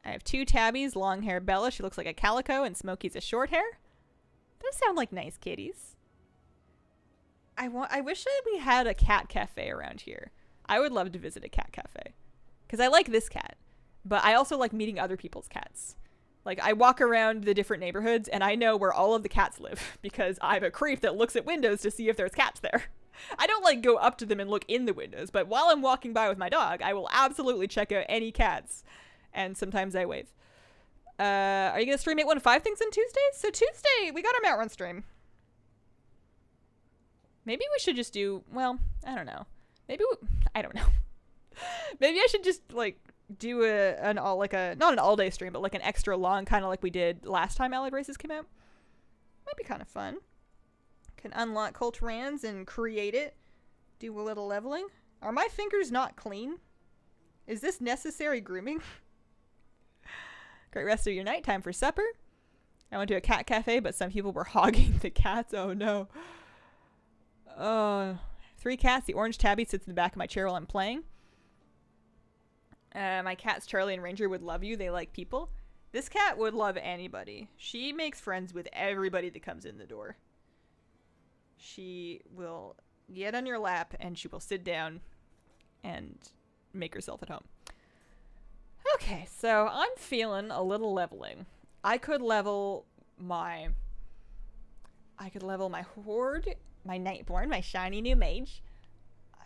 I have two tabbies, long hair Bella. She looks like a calico, and Smokey's a short hair. Those sound like nice kitties. I wish that we had a cat cafe around here. I would love to visit a cat cafe. Because I like this cat. But I also like meeting other people's cats. Like, I walk around the different neighborhoods, and I know where all of the cats live. Because I'm a creep that looks at windows to see if there's cats there. I don't, like, go up to them and look in the windows. But while I'm walking by with my dog, I will absolutely check out any cats. And sometimes I wave. Are you going to stream 815 things on Tuesday? So Tuesday, we got our Mount Run stream. Maybe we should just do, well, I don't know. I don't know. Maybe I should just, like, do not an all-day stream, but like an extra long, kind of like we did last time Allied Races came out. Might be kind of fun. Can unlock Kul Tirans and create it. Do a little leveling. Are my fingers not clean? Is this necessary grooming? Great rest of your night. Time for supper. I went to a cat cafe, but some people were hogging the cats. Oh no. 3 cats. The orange tabby sits in the back of my chair while I'm playing. My cats Charlie and Ranger would love you. They like people. This cat would love anybody. She makes friends with everybody that comes in the door. She will get on your lap and she will sit down and make herself at home. Okay, so I'm feeling a little leveling. I could level my horde, my Nightborne, my shiny new mage.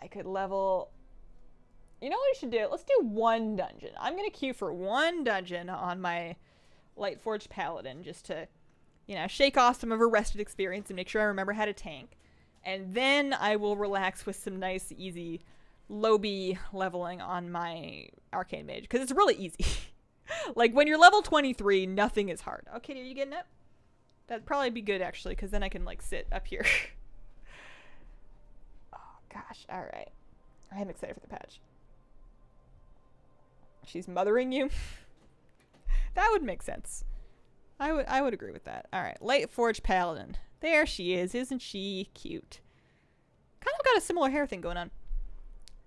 I could level... You know what we should do? Let's do 1 dungeon. I'm going to queue for 1 dungeon on my Lightforged Paladin just to, shake off some of her rested experience and make sure I remember how to tank. And then I will relax with some nice, easy, low-B leveling on my Arcane Mage. Because it's really easy. Like, when you're level 23, nothing is hard. Okay, are you getting up? That'd probably be good, actually, because then I can, like, sit up here. Oh, gosh. All right. I am excited for the patch. She's mothering you. That would make sense. I would agree with that. All right, Lightforged Paladin. There she is. Isn't she cute? Kind of got a similar hair thing going on.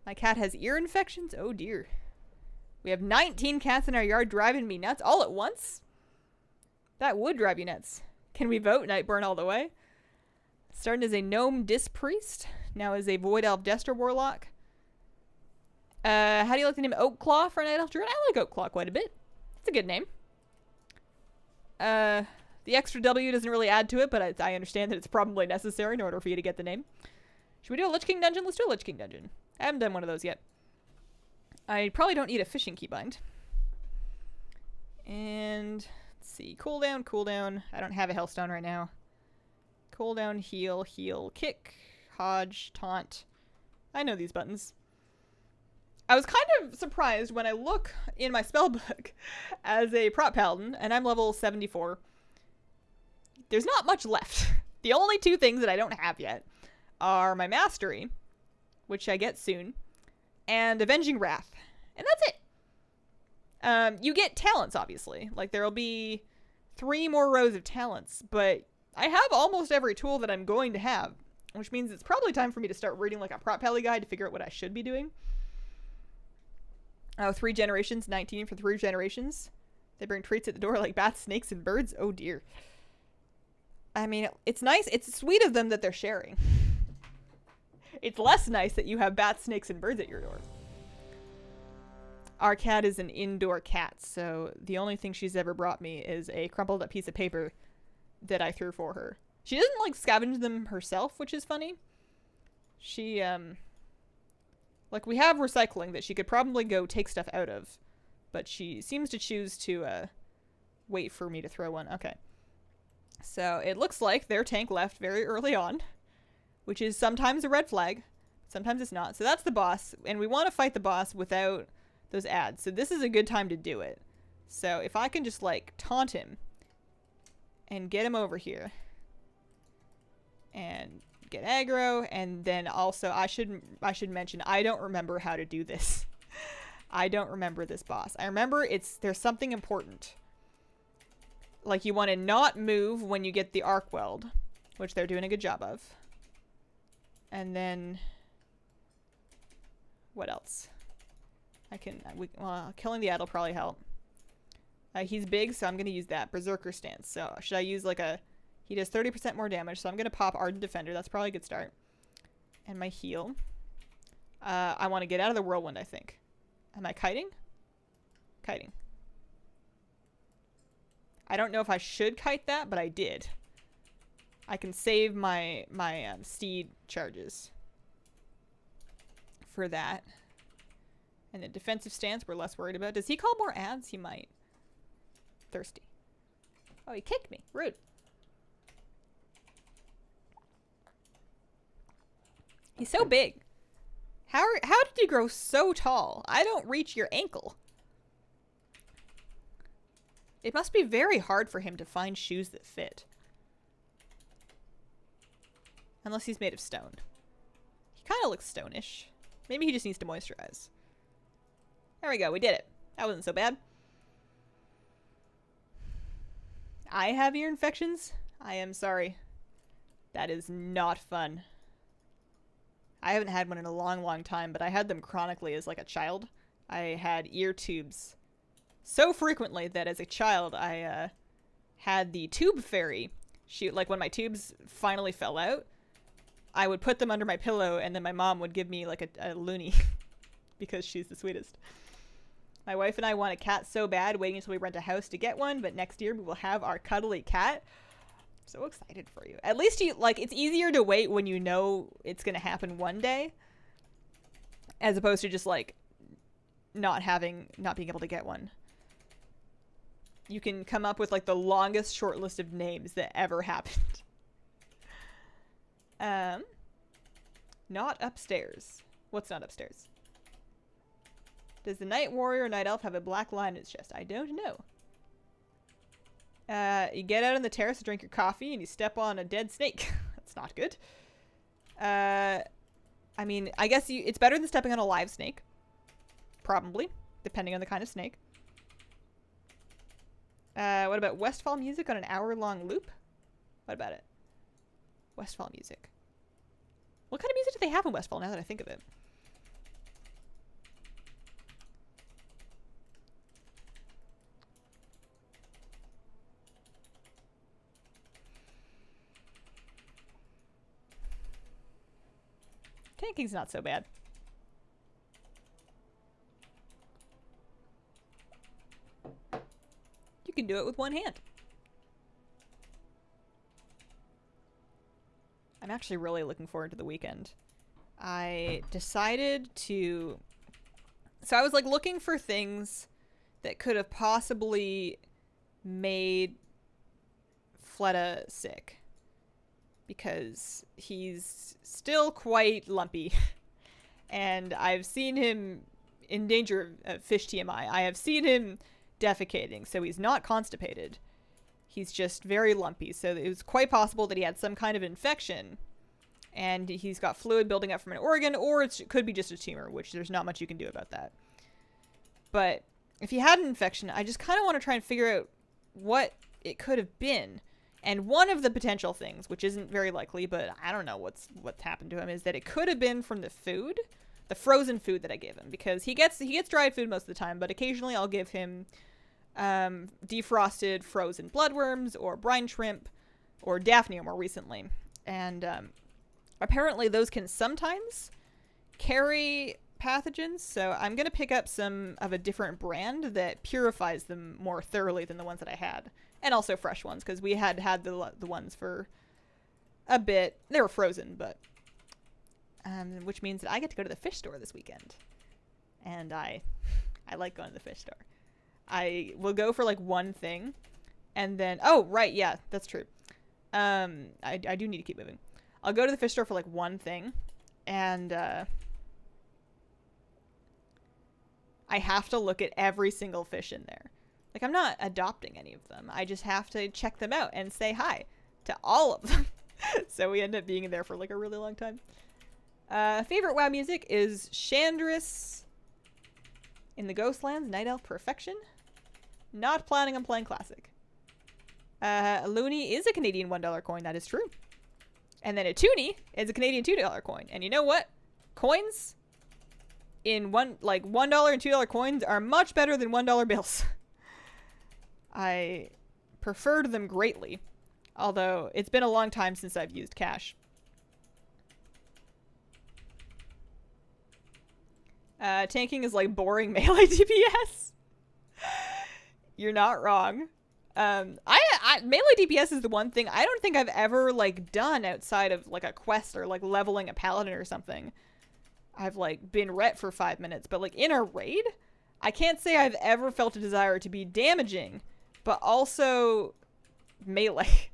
My cat has ear infections. Oh dear. We have 19 cats in our yard driving me nuts all at once. That would drive you nuts. Can we vote Nightborne all the way? Starting as a gnome disc priest, now as a void elf Destro warlock. How do you like the name Oakclaw for a Night Elf Druid? I like Oakclaw quite a bit. It's a good name. The extra W doesn't really add to it, but I understand that it's probably necessary in order for you to get the name. Should we do a Lich King dungeon? Let's do a Lich King dungeon. I haven't done one of those yet. I probably don't need a fishing keybind. And let's see. Cooldown. I don't have a Hellstone right now. Cooldown, heal, kick, hodge, taunt. I know these buttons. I was kind of surprised when I look in my spellbook as a prop paladin, and I'm level 74. There's not much left. The only 2 things that I don't have yet are my mastery, which I get soon, and Avenging Wrath. And that's it. You get talents, obviously. Like, there'll be 3 more rows of talents, but I have almost every tool that I'm going to have, which means it's probably time for me to start reading, like, a prop pally guide to figure out what I should be doing. Oh, 3 generations, 19 for 3 generations. They bring treats at the door like bats, snakes, and birds. Oh, dear. I mean, it's nice. It's sweet of them that they're sharing. It's less nice that you have bats, snakes, and birds at your door. Our cat is an indoor cat, so the only thing she's ever brought me is a crumpled up piece of paper that I threw for her. She doesn't, like, scavenge them herself, which is funny. She, like, we have recycling that she could probably go take stuff out of, but she seems to choose to wait for me to throw one. Okay. So it looks like their tank left very early on, which is sometimes a red flag. Sometimes it's not. So that's the boss, and we want to fight the boss without those ads. So this is a good time to do it. So if I can just, like, taunt him and get him over here and get aggro, and then also I should mention I don't remember how to do this. I don't remember this boss. I remember there's something important. Like, you want to not move when you get the arc weld, which they're doing a good job of. And then what else? Killing the ad will probably help. He's big, so I'm going to use that Berserker stance. So should I use like he does 30% more damage, so I'm going to pop Ardent Defender. That's probably a good start. And my heal. I want to get out of the whirlwind, I think. Am I kiting? Kiting. I don't know if I should kite that, but I did. I can save my steed charges for that. And the defensive stance we're less worried about. Does he call more ads? He might. Thirsty. Oh, he kicked me. Rude. He's so big. How did you grow so tall? I don't reach your ankle. It must be very hard for him to find shoes that fit. Unless he's made of stone. He kind of looks stonish. Maybe he just needs to moisturize. There we go. We did it. That wasn't so bad. I have ear infections. I am sorry. That is not fun. I haven't had one in a long, long time, but I had them chronically as like a child. I had ear tubes so frequently that as a child I had the tube fairy shoot. Like when my tubes finally fell out, I would put them under my pillow and then my mom would give me like a loonie because she's the sweetest. My wife and I want a cat so bad, waiting until we rent a house to get one, but next year we will have our cuddly cat. So excited for you. At least you like it's easier to wait when you know it's gonna happen one day, as opposed to just like not being able to get one. You can come up with like the longest short list of names that ever happened. Not upstairs. What's not upstairs? Does the night warrior or night elf have a black line in his chest? I don't know. You get out on the terrace to drink your coffee and you step on a dead snake. That's not good. I mean, I guess it's better than stepping on a live snake. Probably, depending on the kind of snake. What about Westfall music on an hour-long loop? What about it? Westfall music. What kind of music do they have in Westfall now that I think of it? Tanking's not so bad. You can do it with one hand. I'm actually really looking forward to the weekend. I decided to... So I was like looking for things that could have possibly made Fleta sick. Because he's still quite lumpy. And I've seen him in danger of fish TMI. I have seen him defecating, so he's not constipated. He's just very lumpy, so it was quite possible that he had some kind of infection. And he's got fluid building up from an organ, or it could be just a tumor, which there's not much you can do about that. But if he had an infection, I just kind of want to try and figure out what it could have been. And one of the potential things, which isn't very likely, but I don't know what's happened to him, is that it could have been from the food, the frozen food that I gave him, because he gets dried food most of the time, but occasionally I'll give him defrosted frozen bloodworms or brine shrimp or Daphnia more recently, and apparently those can sometimes carry pathogens. So I'm gonna pick up some of a different brand that purifies them more thoroughly than the ones that I had. And also fresh ones, because we had the ones for a bit. They were frozen, but... which means that I get to go to the fish store this weekend. And I like going to the fish store. I will go for, like, one thing. And then... Oh, right, yeah, that's true. I do need to keep moving. I'll go to the fish store for, like, one thing. And, I have to look at every single fish in there. Like, I'm not adopting any of them. I just have to check them out and say hi to all of them. So we end up being in there for, like, a really long time. Favorite WoW music is Chandris in the Ghostlands, Night Elf Perfection. Not planning on playing Classic. A loonie is a Canadian $1 coin. That is true. And then a toonie is a Canadian $2 coin. And you know what? Coins in $1 and $2 coins are much better than $1 bills. I preferred them greatly, although it's been a long time since I've used cash. Tanking is like boring melee DPS. You're not wrong. Melee DPS is the one thing I don't think I've ever like done outside of like a quest or like leveling a paladin or something. I've like been ret for 5 minutes, but like in a raid, I can't say I've ever felt a desire to be damaging, but also melee.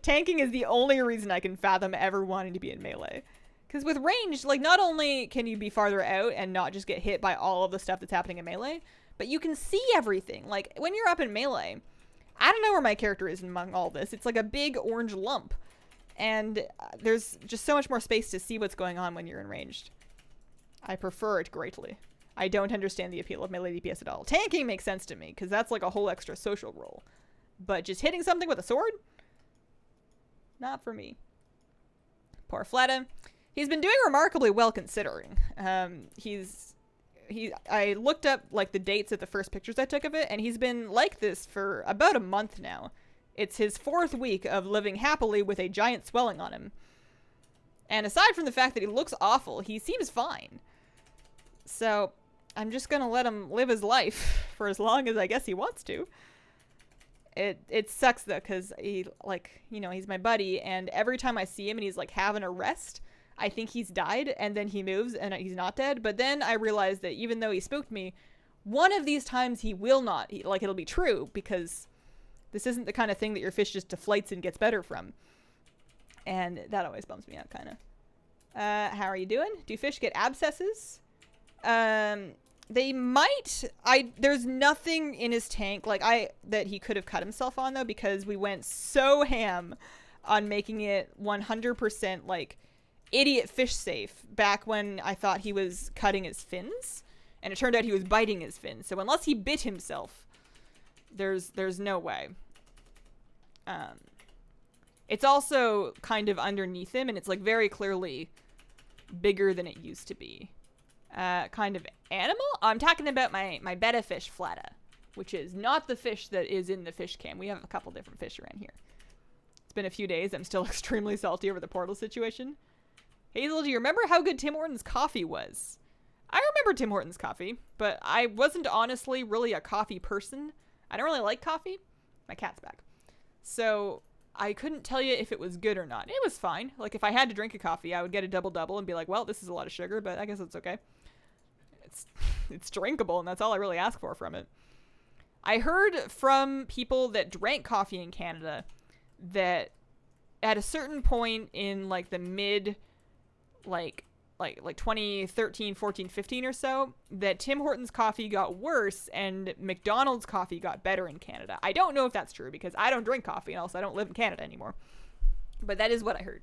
Tanking is the only reason I can fathom ever wanting to be in melee. Because with ranged, like, not only can you be farther out and not just get hit by all of the stuff that's happening in melee, but you can see everything. Like, when you're up in melee, I don't know where my character is among all this. It's like a big orange lump. And there's just so much more space to see what's going on when you're in ranged. I prefer it greatly. I don't understand the appeal of melee DPS at all. Tanking makes sense to me, because that's like a whole extra social role. But just hitting something with a sword? Not for me. Poor Fleta. He's been doing remarkably well considering. I looked up like the dates of the first pictures I took of it, and he's been like this for about a month now. It's his 4th week of living happily with a giant swelling on him. And aside from the fact that he looks awful, he seems fine. So I'm just gonna let him live his life for as long as I guess he wants to. It sucks though, because he, like, you know, he's my buddy, and every time I see him and he's like having a rest, I think he's died, and then he moves and he's not dead. But then I realize that even though he spooked me, one of these times he will not, like, it'll be true, because this isn't the kind of thing that your fish just deflates and gets better from. And that always bums me out, kind of. How are you doing? Do fish get abscesses? They might. There's nothing in his tank that he could have cut himself on, though, because we went so ham on making it 100% like idiot fish safe back when I thought he was cutting his fins, and it turned out he was biting his fins. So unless he bit himself, there's no way. It's also kind of underneath him, and it's like very clearly bigger than it used to be. Kind of animal? I'm talking about my betta fish Fleta, which is not the fish that is in the fish cam. We have a couple different fish around here. It's been a few days. I'm still extremely salty over the portal situation. Hazel, do you remember how good Tim Hortons coffee was? I remember Tim Hortons coffee, but I wasn't honestly really a coffee person. I don't really like coffee. My cat's back. So I couldn't tell you if it was good or not. It was fine. Like, if I had to drink a coffee, I would get a double-double and be like, well, this is a lot of sugar, but I guess it's okay. It's drinkable, and that's all I really ask for from it. I heard from people that drank coffee in Canada that at a certain point in, like, the mid, like 2013, 14, 15 or so, that Tim Hortons coffee got worse and McDonald's coffee got better in Canada. I don't know if that's true, because I don't drink coffee, and also I don't live in Canada anymore. But that is what I heard.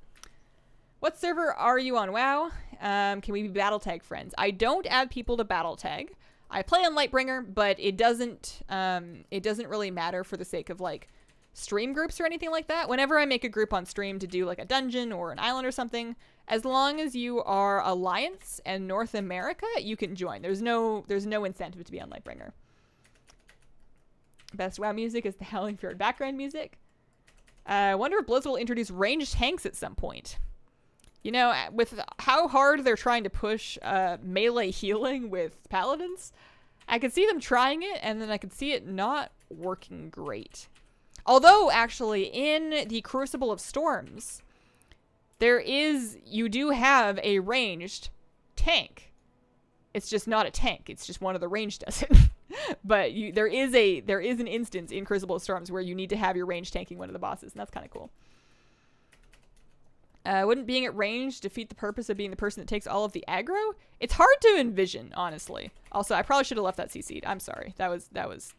What server are you on WoW? Can we be battle tag friends? I don't add people to battle tag. I play on Lightbringer, but it doesn't really matter for the sake of, like, stream groups or anything like that. Whenever I make a group on stream to do, like, a dungeon or an island or something, as long as you are Alliance and North America, you can join. There's no incentive to be on Lightbringer. Best WoW music is the Howling Fjord background music. I wonder if Blizz will introduce ranged tanks at some point. You know, with how hard they're trying to push melee healing with Paladins, I could see them trying it, and then I could see it not working great. Although, actually, in the Crucible of Storms, you do have a ranged tank. It's just not a tank. It's just one of the ranged does it. But there is an instance in Crucible of Storms where you need to have your ranged tanking one of the bosses, and that's kind of cool. Wouldn't being at range defeat the purpose of being the person that takes all of the aggro? It's hard to envision, honestly. Also, I probably should have left that CC'd. I'm sorry. That was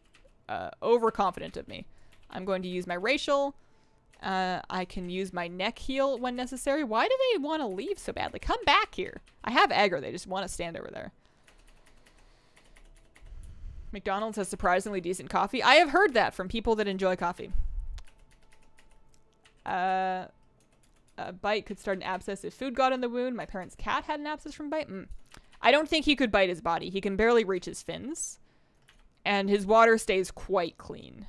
overconfident of me. I'm going to use my racial. I can use my neck heal when necessary. Why do they want to leave so badly? Come back here. I have aggro. They just want to stand over there. McDonald's has surprisingly decent coffee. I have heard that from people that enjoy coffee. A bite could start an abscess if food got in the wound. My parents' cat had an abscess from bite. I don't think he could bite his body. He can barely reach his fins. And his water stays quite clean.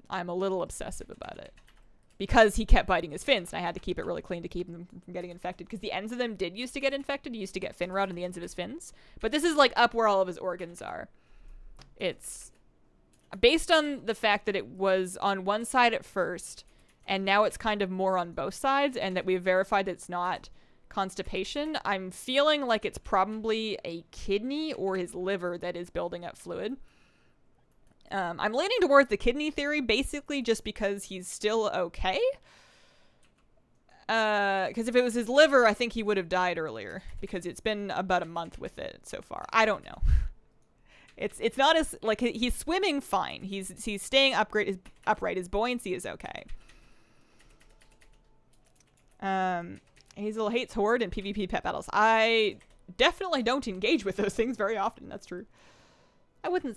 I'm a little obsessive about it. Because he kept biting his fins, and I had to keep it really clean to keep him from getting infected. Because the ends of them did used to get infected. He used to get fin rot on the ends of his fins. But this is like up where all of his organs are. It's based on the fact that it was on one side at first, and now it's kind of more on both sides, and that we've verified that it's not constipation. I'm feeling like it's probably a kidney or his liver that is building up fluid. I'm leaning towards the kidney theory, basically just because he's still okay. Because if it was his liver, I think he would have died earlier, because it's been about a month with it so far. I don't know. It's not as, like, he's swimming fine. He's staying upright. His buoyancy is okay. Hazel hates Horde and PvP pet battles. I definitely don't engage with those things very often. That's true.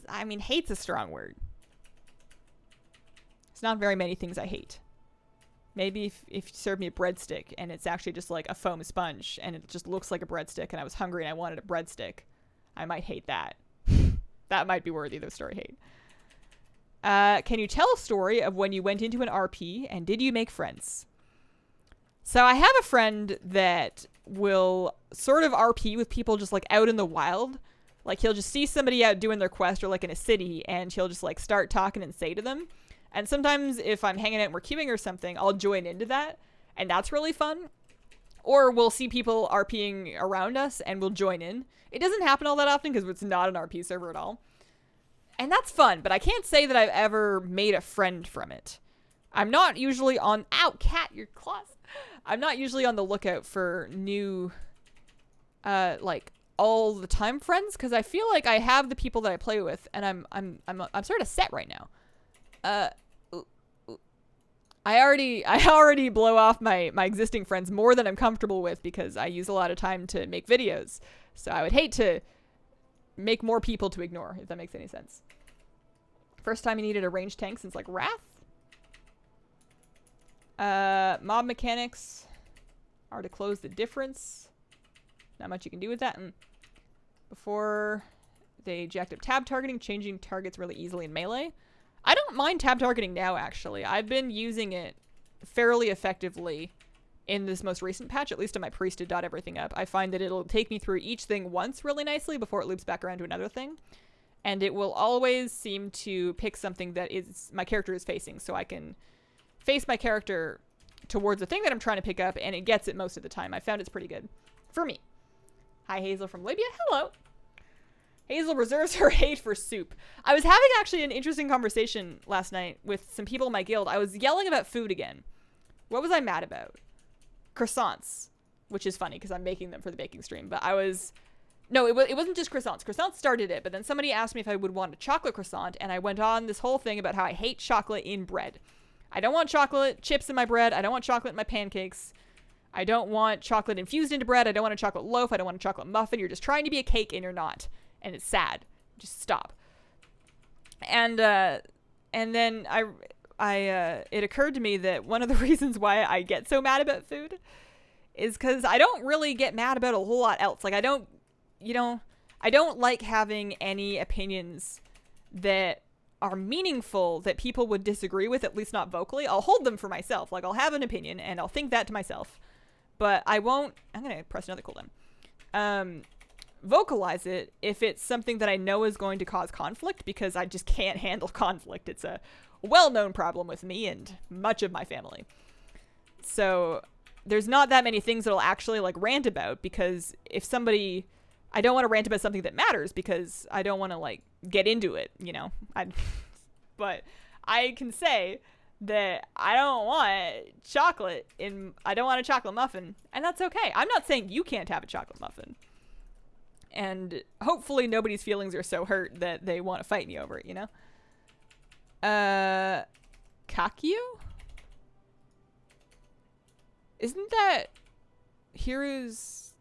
I mean, hate's a strong word. It's not very many things I hate. Maybe if you serve me a breadstick and it's actually just like a foam sponge and it just looks like a breadstick and I was hungry and I wanted a breadstick, I might hate that. That might be worthy of the story hate. Can you tell a story of when you went into an RP and did you make friends? So I have a friend that will sort of RP with people just like out in the wild. Like he'll just see somebody out doing their quest or like in a city and he'll just like start talking and say to them. And sometimes if I'm hanging out and we're queuing or something, I'll join into that. And that's really fun. Or we'll see people RPing around us and we'll join in. It doesn't happen all that often because it's not an RP server at all. And that's fun, but I can't say that I've ever made a friend from it. I'm not usually on... Ow, cat, your claws. I'm not usually on the lookout for new, like, all the time friends, because I feel like I have the people that I play with, and I'm sort of set right now. I already blow off my existing friends more than I'm comfortable with because I use a lot of time to make videos. So I would hate to make more people to ignore, if that makes any sense. First time you needed a ranged tank since like Wrath. Mob mechanics are to close the difference. Not much you can do with that. And before they jacked up tab targeting, changing targets really easily in melee. I don't mind tab targeting now, actually. I've been using it fairly effectively in this most recent patch, at least in my priest to dot everything up. I find that it'll take me through each thing once really nicely before it loops back around to another thing. And it will always seem to pick something that is my character is facing, so I can face my character towards the thing that I'm trying to pick up, and it gets it most of the time. I found it's pretty good. For me. Hi, Hazel from Libya. Hello. Hazel reserves her hate for soup. I was having actually an interesting conversation last night with some people in my guild. I was yelling about food again. What was I mad about? Croissants. Which is funny because I'm making them for the baking stream. But I was... No, it wasn't just croissants. Croissants started it, but then somebody asked me if I would want a chocolate croissant, and I went on this whole thing about how I hate chocolate in bread. I don't want chocolate chips in my bread. I don't want chocolate in my pancakes. I don't want chocolate infused into bread. I don't want a chocolate loaf. I don't want a chocolate muffin. You're just trying to be a cake and you're not. And it's sad. Just stop. And then it occurred to me that one of the reasons why I get so mad about food is because I don't really get mad about a whole lot else. Like I don't like having any opinions that are meaningful that people would disagree with, at least not vocally. I'll hold them for myself. Like I'll have an opinion and I'll think that to myself, but I won't, I'm going to press another cooldown. Vocalize it if it's something that I know is going to cause conflict, because I just can't handle conflict. It's a well-known problem with me and much of my family. So there's not that many things that I'll actually like rant about, because if somebody, I don't want to rant about something that matters because I don't want to like get into it, you know. But I can say that I don't want chocolate I don't want a chocolate muffin, and that's okay. I'm not saying you can't have a chocolate muffin. And hopefully nobody's feelings are so hurt that they want to fight me over it, you know? Kakyu? Isn't that Hiru's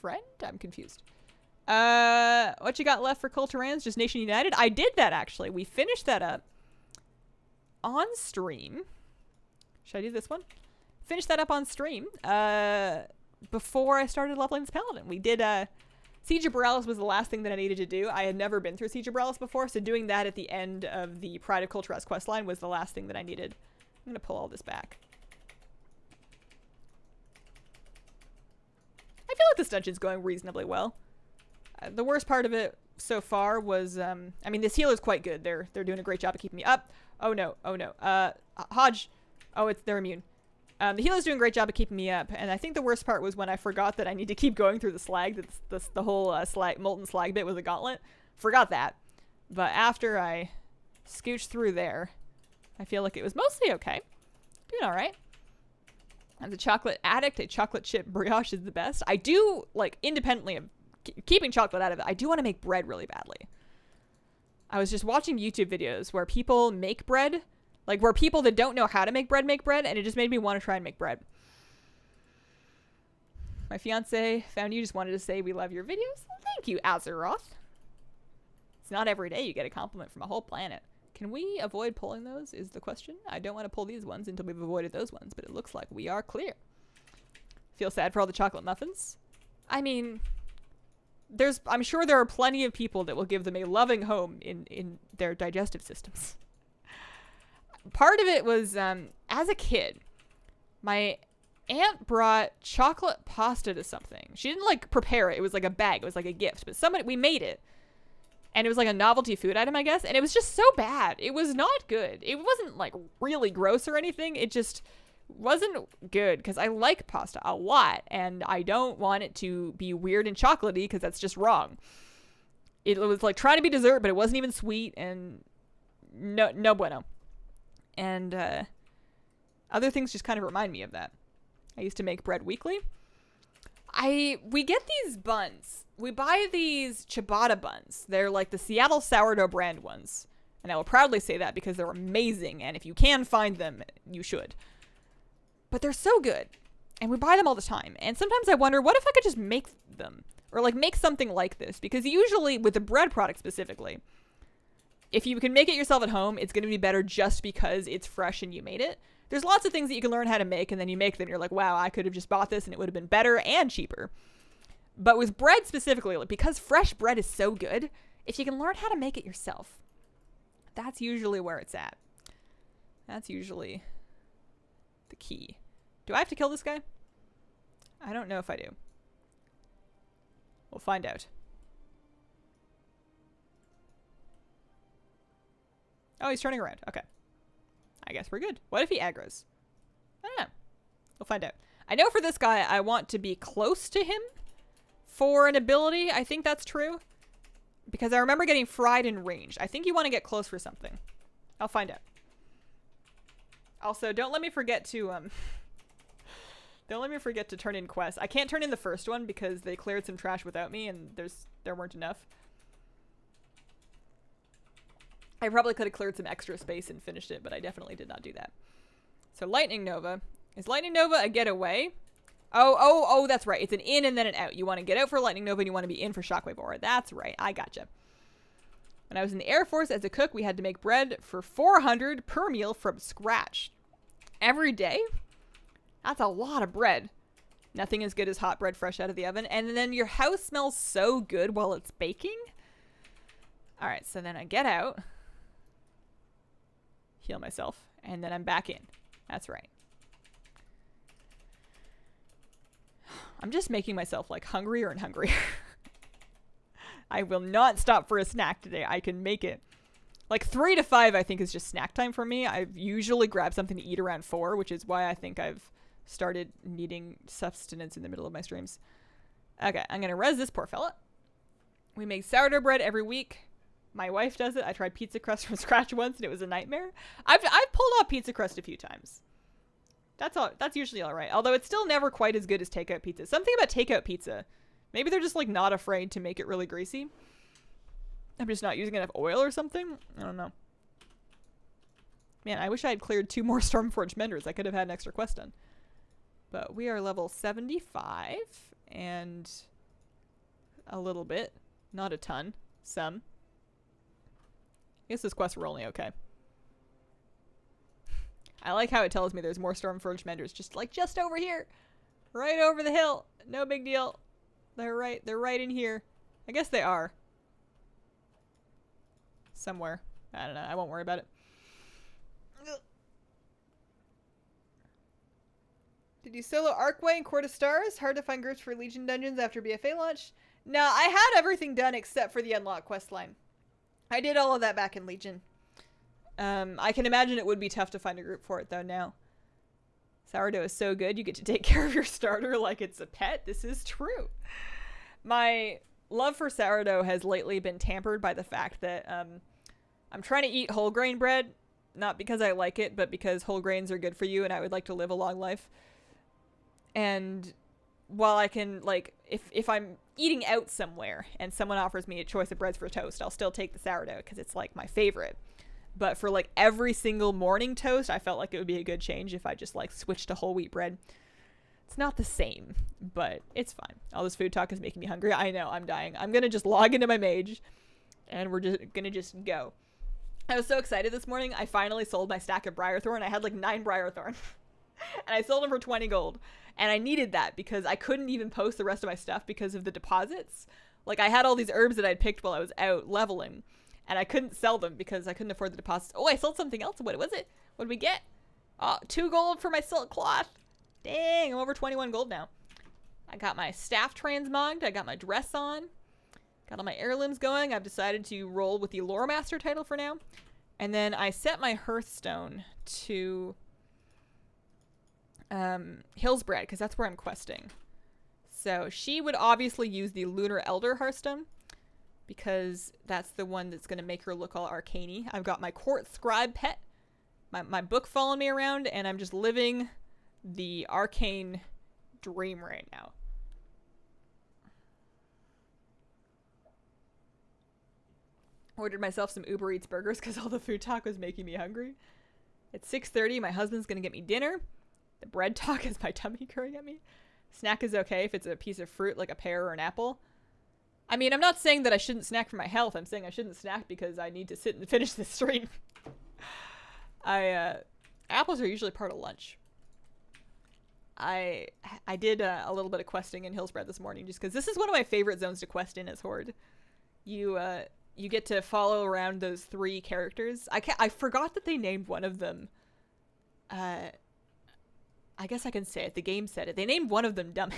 friend? I'm confused. What you got left for Kul Tiran's? Just Nation United? I did that, actually. We finished that up on stream. Should I do this one? Finish that up on stream. Before I started leveling this Paladin. We did, Siege of Boralus was the last thing that I needed to do. I had never been through Siege of Boralus before, so doing that at the end of the Pride of Kul Tiran's questline was the last thing that I needed. I'm gonna pull all this back. I feel like this dungeon's going reasonably well. The worst part of it so far was, I mean, this healer's quite good. They're doing a great job of keeping me up. Oh no, oh no. Hodge. Oh, they're immune. The healer's doing a great job of keeping me up, and I think the worst part was when I forgot that I need to keep going through the slag. The whole molten slag bit with a gauntlet. Forgot that. But after I scooched through there, I feel like it was mostly okay. Doing all right. As a chocolate addict, a chocolate chip brioche is the best. I do, like, independently of keeping chocolate out of it, I do want to make bread really badly. I was just watching YouTube videos where people make bread, like where people that don't know how to make bread, and it just made me want to try and make bread. My fiance found you, just wanted to say we love your videos. Thank you, Azeroth. It's not every day you get a compliment from a whole planet. Can we avoid pulling those is the question. I don't want to pull these ones until we've avoided those ones, but it looks like we are clear. Feel sad for all the chocolate muffins? I mean, I'm sure there are plenty of people that will give them a loving home in their digestive systems. Part of it was, as a kid, my aunt brought chocolate pasta to something. She didn't, like, prepare it. It was like a bag. It was like a gift. But we made it. And it was like a novelty food item, I guess. And it was just so bad. It was not good. It wasn't, like, really gross or anything. It just wasn't good because I like pasta a lot. And I don't want it to be weird and chocolatey because that's just wrong. It was, like, trying to be dessert, but it wasn't even sweet. And no bueno. And other things just kind of remind me of that. I used to make bread weekly. We get these buns. We buy these ciabatta buns. They're like the Seattle sourdough brand ones. And I will proudly say that because they're amazing. And if you can find them, you should. But they're so good. And we buy them all the time. And sometimes I wonder, what if I could just make them? Or like make something like this? Because usually with the bread product specifically, if you can make it yourself at home, it's going to be better just because it's fresh and you made it. There's lots of things that you can learn how to make, and then you make them, and you're like, wow, I could have just bought this, and it would have been better and cheaper. But with bread specifically, like, because fresh bread is so good, if you can learn how to make it yourself, that's usually where it's at. That's usually the key. Do I have to kill this guy? I don't know if I do. We'll find out. Oh, he's turning around. Okay. I guess we're good. What if he aggroes? I don't know. We'll find out. I know for this guy, I want to be close to him for an ability. I think that's true. Because I remember getting fried in range. I think you want to get close for something. I'll find out. Also, don't let me forget to, don't let me forget to turn in quests. I can't turn in the first one because they cleared some trash without me and there weren't enough. I probably could have cleared some extra space and finished it, but I definitely did not do that. So Lightning Nova. Is Lightning Nova a getaway? Oh, that's right. It's an in and then an out. You want to get out for Lightning Nova and you want to be in for Shockwave Aura. That's right. I gotcha. When I was in the Air Force as a cook, we had to make bread for 400 per meal from scratch. Every day? That's a lot of bread. Nothing as good as hot bread fresh out of the oven. And then your house smells so good while it's baking. All right, so then I get out. Heal myself, and then I'm back in. That's right. I'm just making myself like hungrier and hungrier. I will not stop for a snack today. I can make it. Like 3 to 5 I think is just snack time for me. I've usually grabbed something to eat around 4, which is why I think I've started needing sustenance in the middle of my streams. Okay, I'm gonna res this poor fella. We make sourdough bread every week. My wife does it. I tried pizza crust from scratch once and it was a nightmare. I've pulled off pizza crust a few times. That's usually all right. Although it's still never quite as good as takeout pizza. Something about takeout pizza. Maybe they're just like not afraid to make it really greasy. I'm just not using enough oil or something. I don't know. Man, I wish I had cleared 2 more Stormforged Menders. I could have had an extra quest done. But we are level 75 and a little bit. Not a ton. Some. I guess this quests were only okay. I like how it tells me there's more Stormforged Menders just over here. Right over the hill. No big deal. They're right in here. I guess they are. Somewhere. I don't know. I won't worry about it. Did you solo Arcway and Court of Stars? Hard to find groups for Legion dungeons after BFA launch? No, I had everything done except for the unlock quest line. I did all of that back in Legion. I can imagine it would be tough to find a group for it, though, now. Sourdough is so good, you get to take care of your starter like it's a pet. This is true. My love for sourdough has lately been tampered by the fact that I'm trying to eat whole grain bread, not because I like it, but because whole grains are good for you and I would like to live a long life. And while I can, like, if I'm eating out somewhere and someone offers me a choice of breads for toast, I'll still take the sourdough because it's, like, my favorite. But for, like, every single morning toast, I felt like it would be a good change if I just, like, switched to whole wheat bread. It's not the same, but it's fine. All this food talk is making me hungry. I know, I'm dying. I'm going to just log into my mage, and we're just going to just go. I was so excited this morning. I finally sold my stack of Briarthorn. I had, like, 9 Briarthorn. And I sold them for 20 gold. And I needed that because I couldn't even post the rest of my stuff because of the deposits. Like, I had all these herbs that I'd picked while I was out leveling, and I couldn't sell them because I couldn't afford the deposits. Oh, I sold something else. What was it? What did we get? Oh, 2 gold for my silk cloth. Dang, I'm over 21 gold now. I got my staff transmogged. I got my dress on. Got all my heirlooms going. I've decided to roll with the Lore Master title for now. And then I set my Hearthstone to Hillsbrad because that's where I'm questing. So she would obviously use the Lunar Elder Hearthstone because that's the one that's going to make her look all arcane-y. I've got my Court Scribe pet, my book following me around, and I'm just living the arcane dream right now. Ordered myself some Uber Eats burgers because all the food talk was making me hungry. It's 6:30. My husband's going to get me dinner. The bread talk is my tummy curling at me. Snack is okay if it's a piece of fruit like a pear or an apple. I mean, I'm not saying that I shouldn't snack for my health. I'm saying I shouldn't snack because I need to sit and finish this stream. Apples are usually part of lunch. I did a little bit of questing in Hillsbrad this morning just because this is one of my favorite zones to quest in as Horde. You get to follow around those 3 characters. I forgot that they named one of them. I guess I can say it. The game said it. They named one of them Dumbass.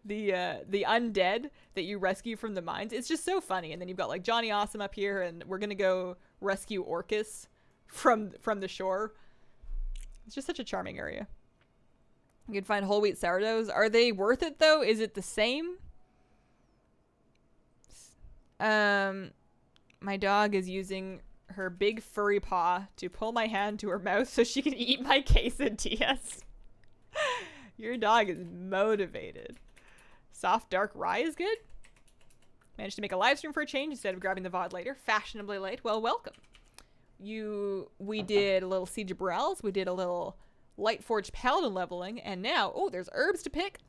The undead that you rescue from the mines. It's just so funny. And then you've got like Johnny Awesome up here, and we're gonna go rescue Orcus from the shore. It's just such a charming area. You can find whole wheat sourdoughs. Are they worth it though? Is it the same? My dog is using her big furry paw to pull my hand to her mouth so she can eat my quesadillas. Your dog is motivated. Soft dark rye is good. Managed to make a live stream for a change instead of grabbing the VoD later. Fashionably late. Well, welcome. We did a little Siege of Boralus. We did a little Lightforged Paladin leveling. And now, oh, there's herbs to pick.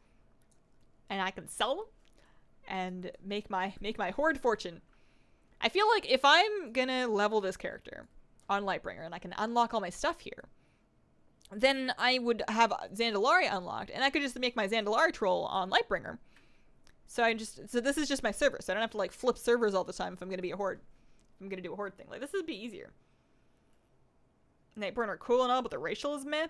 And I can sell them and make my Horde fortune. I feel like if I'm gonna level this character on Lightbringer and I can unlock all my stuff here, then I would have Zandalari unlocked, and I could just make my Zandalari troll on Lightbringer. So this is just my server, so I don't have to like flip servers all the time if I'm gonna be a Horde. If I'm gonna do a Horde thing. Like, this would be easier. Nightborne are cool and all, but the racial is meh.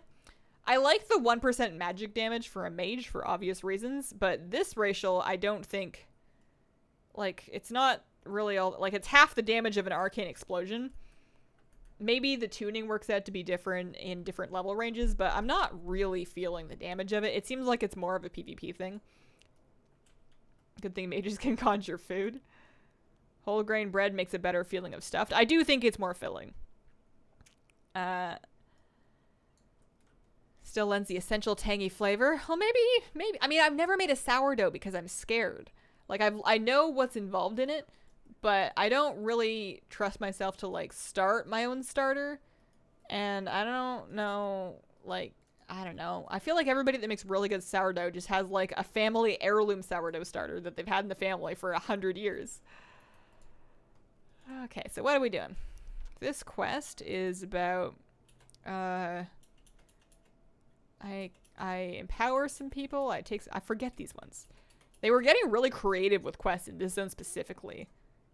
I like the 1% magic damage for a mage for obvious reasons, but this racial, I don't think, like, it's not really all, like, it's half the damage of an arcane explosion. Maybe the tuning works out to be different in different level ranges, but I'm not really feeling the damage of it. It seems like it's more of a PvP thing. Good thing mages can conjure food. Whole grain bread makes a better feeling of stuffed. I do think it's more filling. Still lends the essential tangy flavor. Well, maybe. I mean, I've never made a sourdough because I'm scared. Like, I know what's involved in it, but I don't really trust myself to, like, start my own starter. And I don't know, like, I don't know. I feel like everybody that makes really good sourdough just has, like, a family heirloom sourdough starter that they've had in the family for 100 years. Okay, so what are we doing? This quest is about, I empower some people. I forget these ones. They were getting really creative with quests in this zone specifically.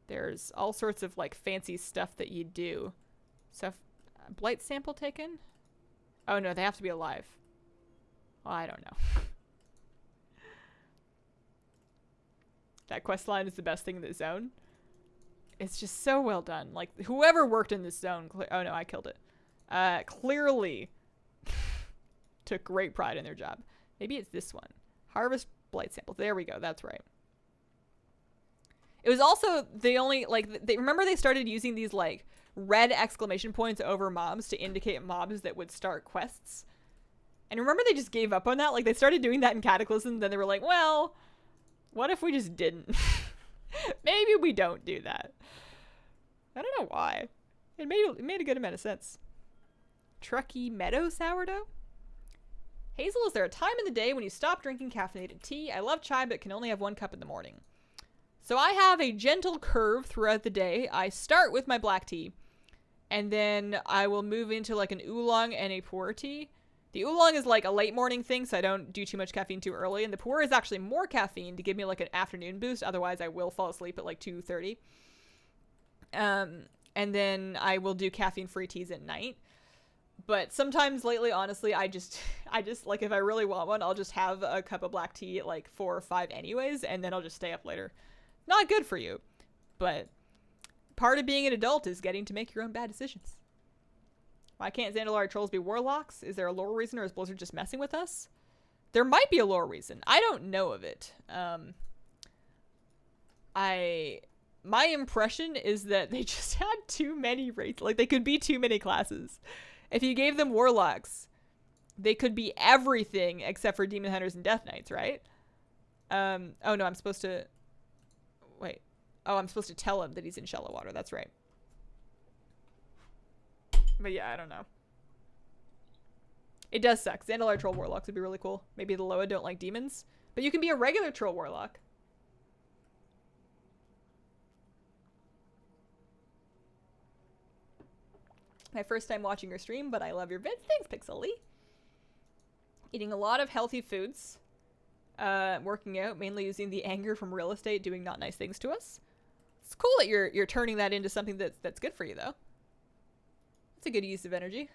There's all sorts of like fancy stuff that you do. So, blight sample taken? Oh no, they have to be alive. Well, I don't know. That quest line is the best thing in the zone. It's just so well done. Like, whoever worked in this zone, oh no, I killed it. Clearly took great pride in their job. Maybe it's this one. Harvest blight samples. There we go. That's right. It was also the only, like, they remember they started using these, like, red exclamation points over mobs to indicate mobs that would start quests. And remember they just gave up on that? Like, they started doing that in Cataclysm, then they were like, well, what if we just didn't? Maybe we don't do that. I don't know why. It made a good amount of sense. Truckee Meadow Sourdough? Hazel, is there a time in the day when you stop drinking caffeinated tea? I love chai, but can only have 1 cup in the morning. So I have a gentle curve throughout the day. I start with my black tea, and then I will move into like an oolong and a pu'er tea. The oolong is like a late morning thing, so I don't do too much caffeine too early, and the pu'er is actually more caffeine to give me like an afternoon boost. Otherwise, I will fall asleep at like 2:30. And then I will do caffeine-free teas at night. But sometimes lately, honestly, I just like, if I really want one, I'll just have a cup of black tea at like 4 or 5 anyways, and then I'll just stay up later. Not good for you, but part of being an adult is getting to make your own bad decisions. Why can't Zandalari trolls be warlocks? Is there a lore reason, or is Blizzard just messing with us? There might be a lore reason. I don't know of it. My impression is that they just had too many races. Like, they could be too many classes. If you gave them warlocks, they could be everything except for demon hunters and death knights, right? Oh no, I'm supposed to... Wait. Oh, I'm supposed to tell him that he's in shallow water. That's right. But yeah, I don't know. It does suck. Zandalar troll warlocks would be really cool. Maybe the Loa don't like demons. But you can be a regular troll warlock. My first time watching your stream, but I love your vids. Thanks, Pixely. Eating a lot of healthy foods. Working out, mainly using the anger from real estate, doing not nice things to us. It's cool that you're turning that into something that's good for you, though. It's a good use of energy.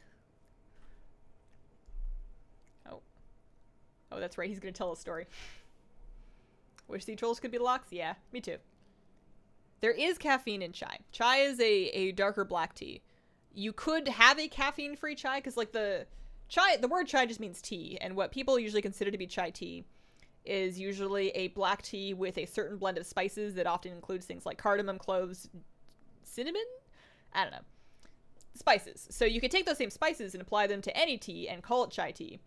Oh, that's right. He's going to tell a story. Wish the trolls could be locks? Yeah, me too. There is caffeine in chai. Chai is a darker black tea. You could have a caffeine-free chai, because like the word chai just means tea, and what people usually consider to be chai tea is usually a black tea with a certain blend of spices that often includes things like cardamom, cloves, cinnamon? I don't know. Spices. So you could take those same spices and apply them to any tea and call it chai tea.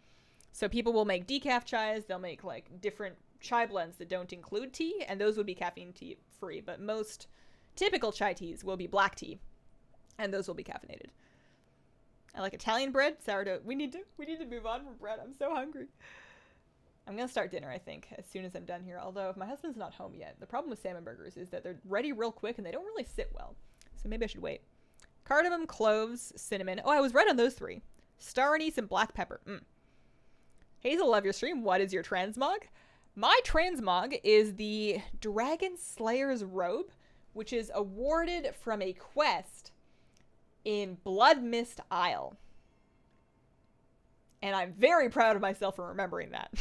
So people will make decaf chais, they'll make like different chai blends that don't include tea, and those would be caffeine tea free, but most typical chai teas will be black tea, and those will be caffeinated. I like Italian bread, sourdough. We need to move on from bread. I'm so hungry. I'm gonna start dinner, I think, as soon as I'm done here. Although if my husband's not home yet, the problem with salmon burgers is that they're ready real quick and they don't really sit well. So maybe I should wait. Cardamom, cloves, cinnamon. Oh, I was right on those 3. Star anise and black pepper. Hazel, love your stream. What is your transmog? My transmog is the Dragon Slayer's robe, which is awarded from a quest in Blood Mist Isle. And I'm very proud of myself for remembering that.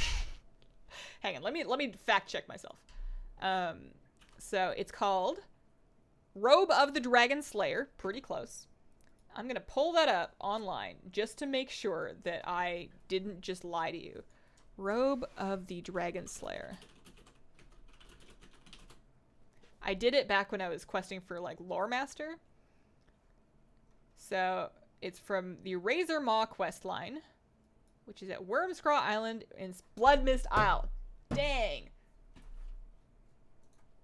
Hang on, let me fact check myself. So it's called Robe of the Dragon Slayer. Pretty close. I'm going to pull that up online just to make sure that I didn't just lie to you. Robe of the Dragon Slayer. I did it back when I was questing for like Lore Master. So it's from the Razor Maw quest line, which is at Wormscraw Island in Blood Mist Isle. Dang.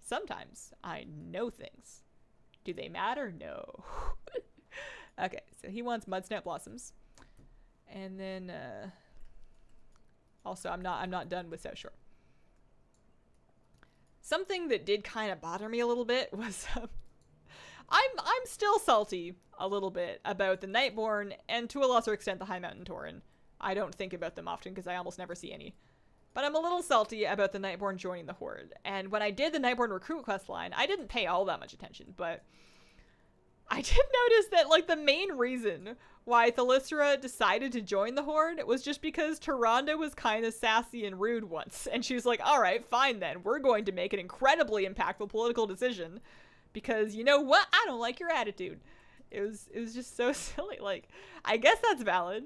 Sometimes I know things. Do they matter? No. Okay, so he wants Mud Snout Blossoms. And then also I'm not done with South Shore. Something that did kind of bother me a little bit was I'm still salty a little bit about the Nightborne and to a lesser extent the High Mountain Tauren. I don't think about them often because I almost never see any. But I'm a little salty about the Nightborne joining the Horde. And when I did the Nightborne recruit quest line, I didn't pay all that much attention, but I did notice that like the main reason why Thalyssra decided to join the Horde was just because Tyrande was kind of sassy and rude once. And she was like, all right, fine then. We're going to make an incredibly impactful political decision because you know what? I don't like your attitude. It was just so silly. Like, I guess that's valid.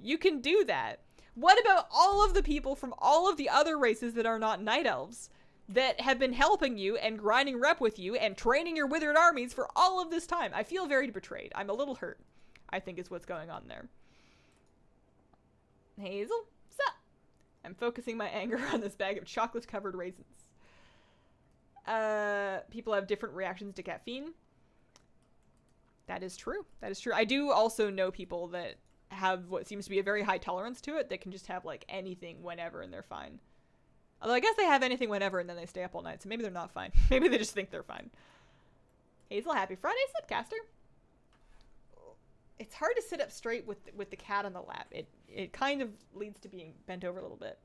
You can do that. What about all of the people from all of the other races that are not night elves that have been helping you and grinding rep with you and training your withered armies for all of this time. I feel very betrayed. I'm a little hurt, I think is what's going on there. Hazel, what's up? I'm focusing my anger on this bag of chocolate-covered raisins. People have different reactions to caffeine. That is true. That is true. I do also know people that have what seems to be a very high tolerance to it that can just have, like, anything whenever and they're fine. Although I guess they have anything whenever and then they stay up all night, so maybe they're not fine. Maybe they just think they're fine. Hazel, happy Friday, Slipcaster. It's hard to sit up straight with the cat on the lap. It kind of leads to being bent over a little bit.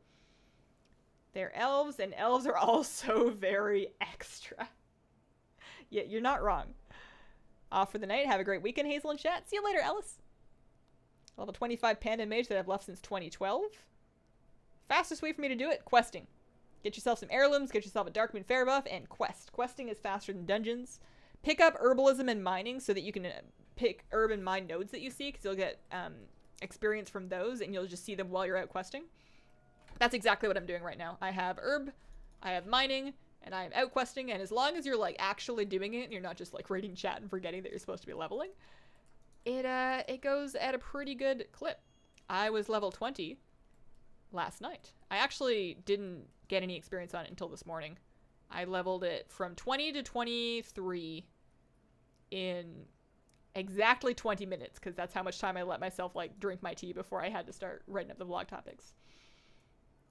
They're elves, and elves are also very extra. Yeah, you're not wrong. Off for the night. Have a great weekend, Hazel and chat. See you later, Ellis. Level 25 Panda Mage that I've left since 2012. Fastest way for me to do it, questing. Get yourself some heirlooms, get yourself a Darkmoon Fair buff, and quest. Questing is faster than dungeons. Pick up herbalism and mining so that you can pick herb and mine nodes that you see, because you'll get experience from those, and you'll just see them while you're out questing. That's exactly what I'm doing right now. I have herb, I have mining, and I am out questing, and as long as you're, like, actually doing it, and you're not just, like, reading chat and forgetting that you're supposed to be leveling, it goes at a pretty good clip. I was level 20 last night. I actually didn't get any experience on it until this morning. I leveled it from 20 to 23 in exactly 20 minutes, because that's how much time I let myself, like, drink my tea before I had to start writing up the vlog topics.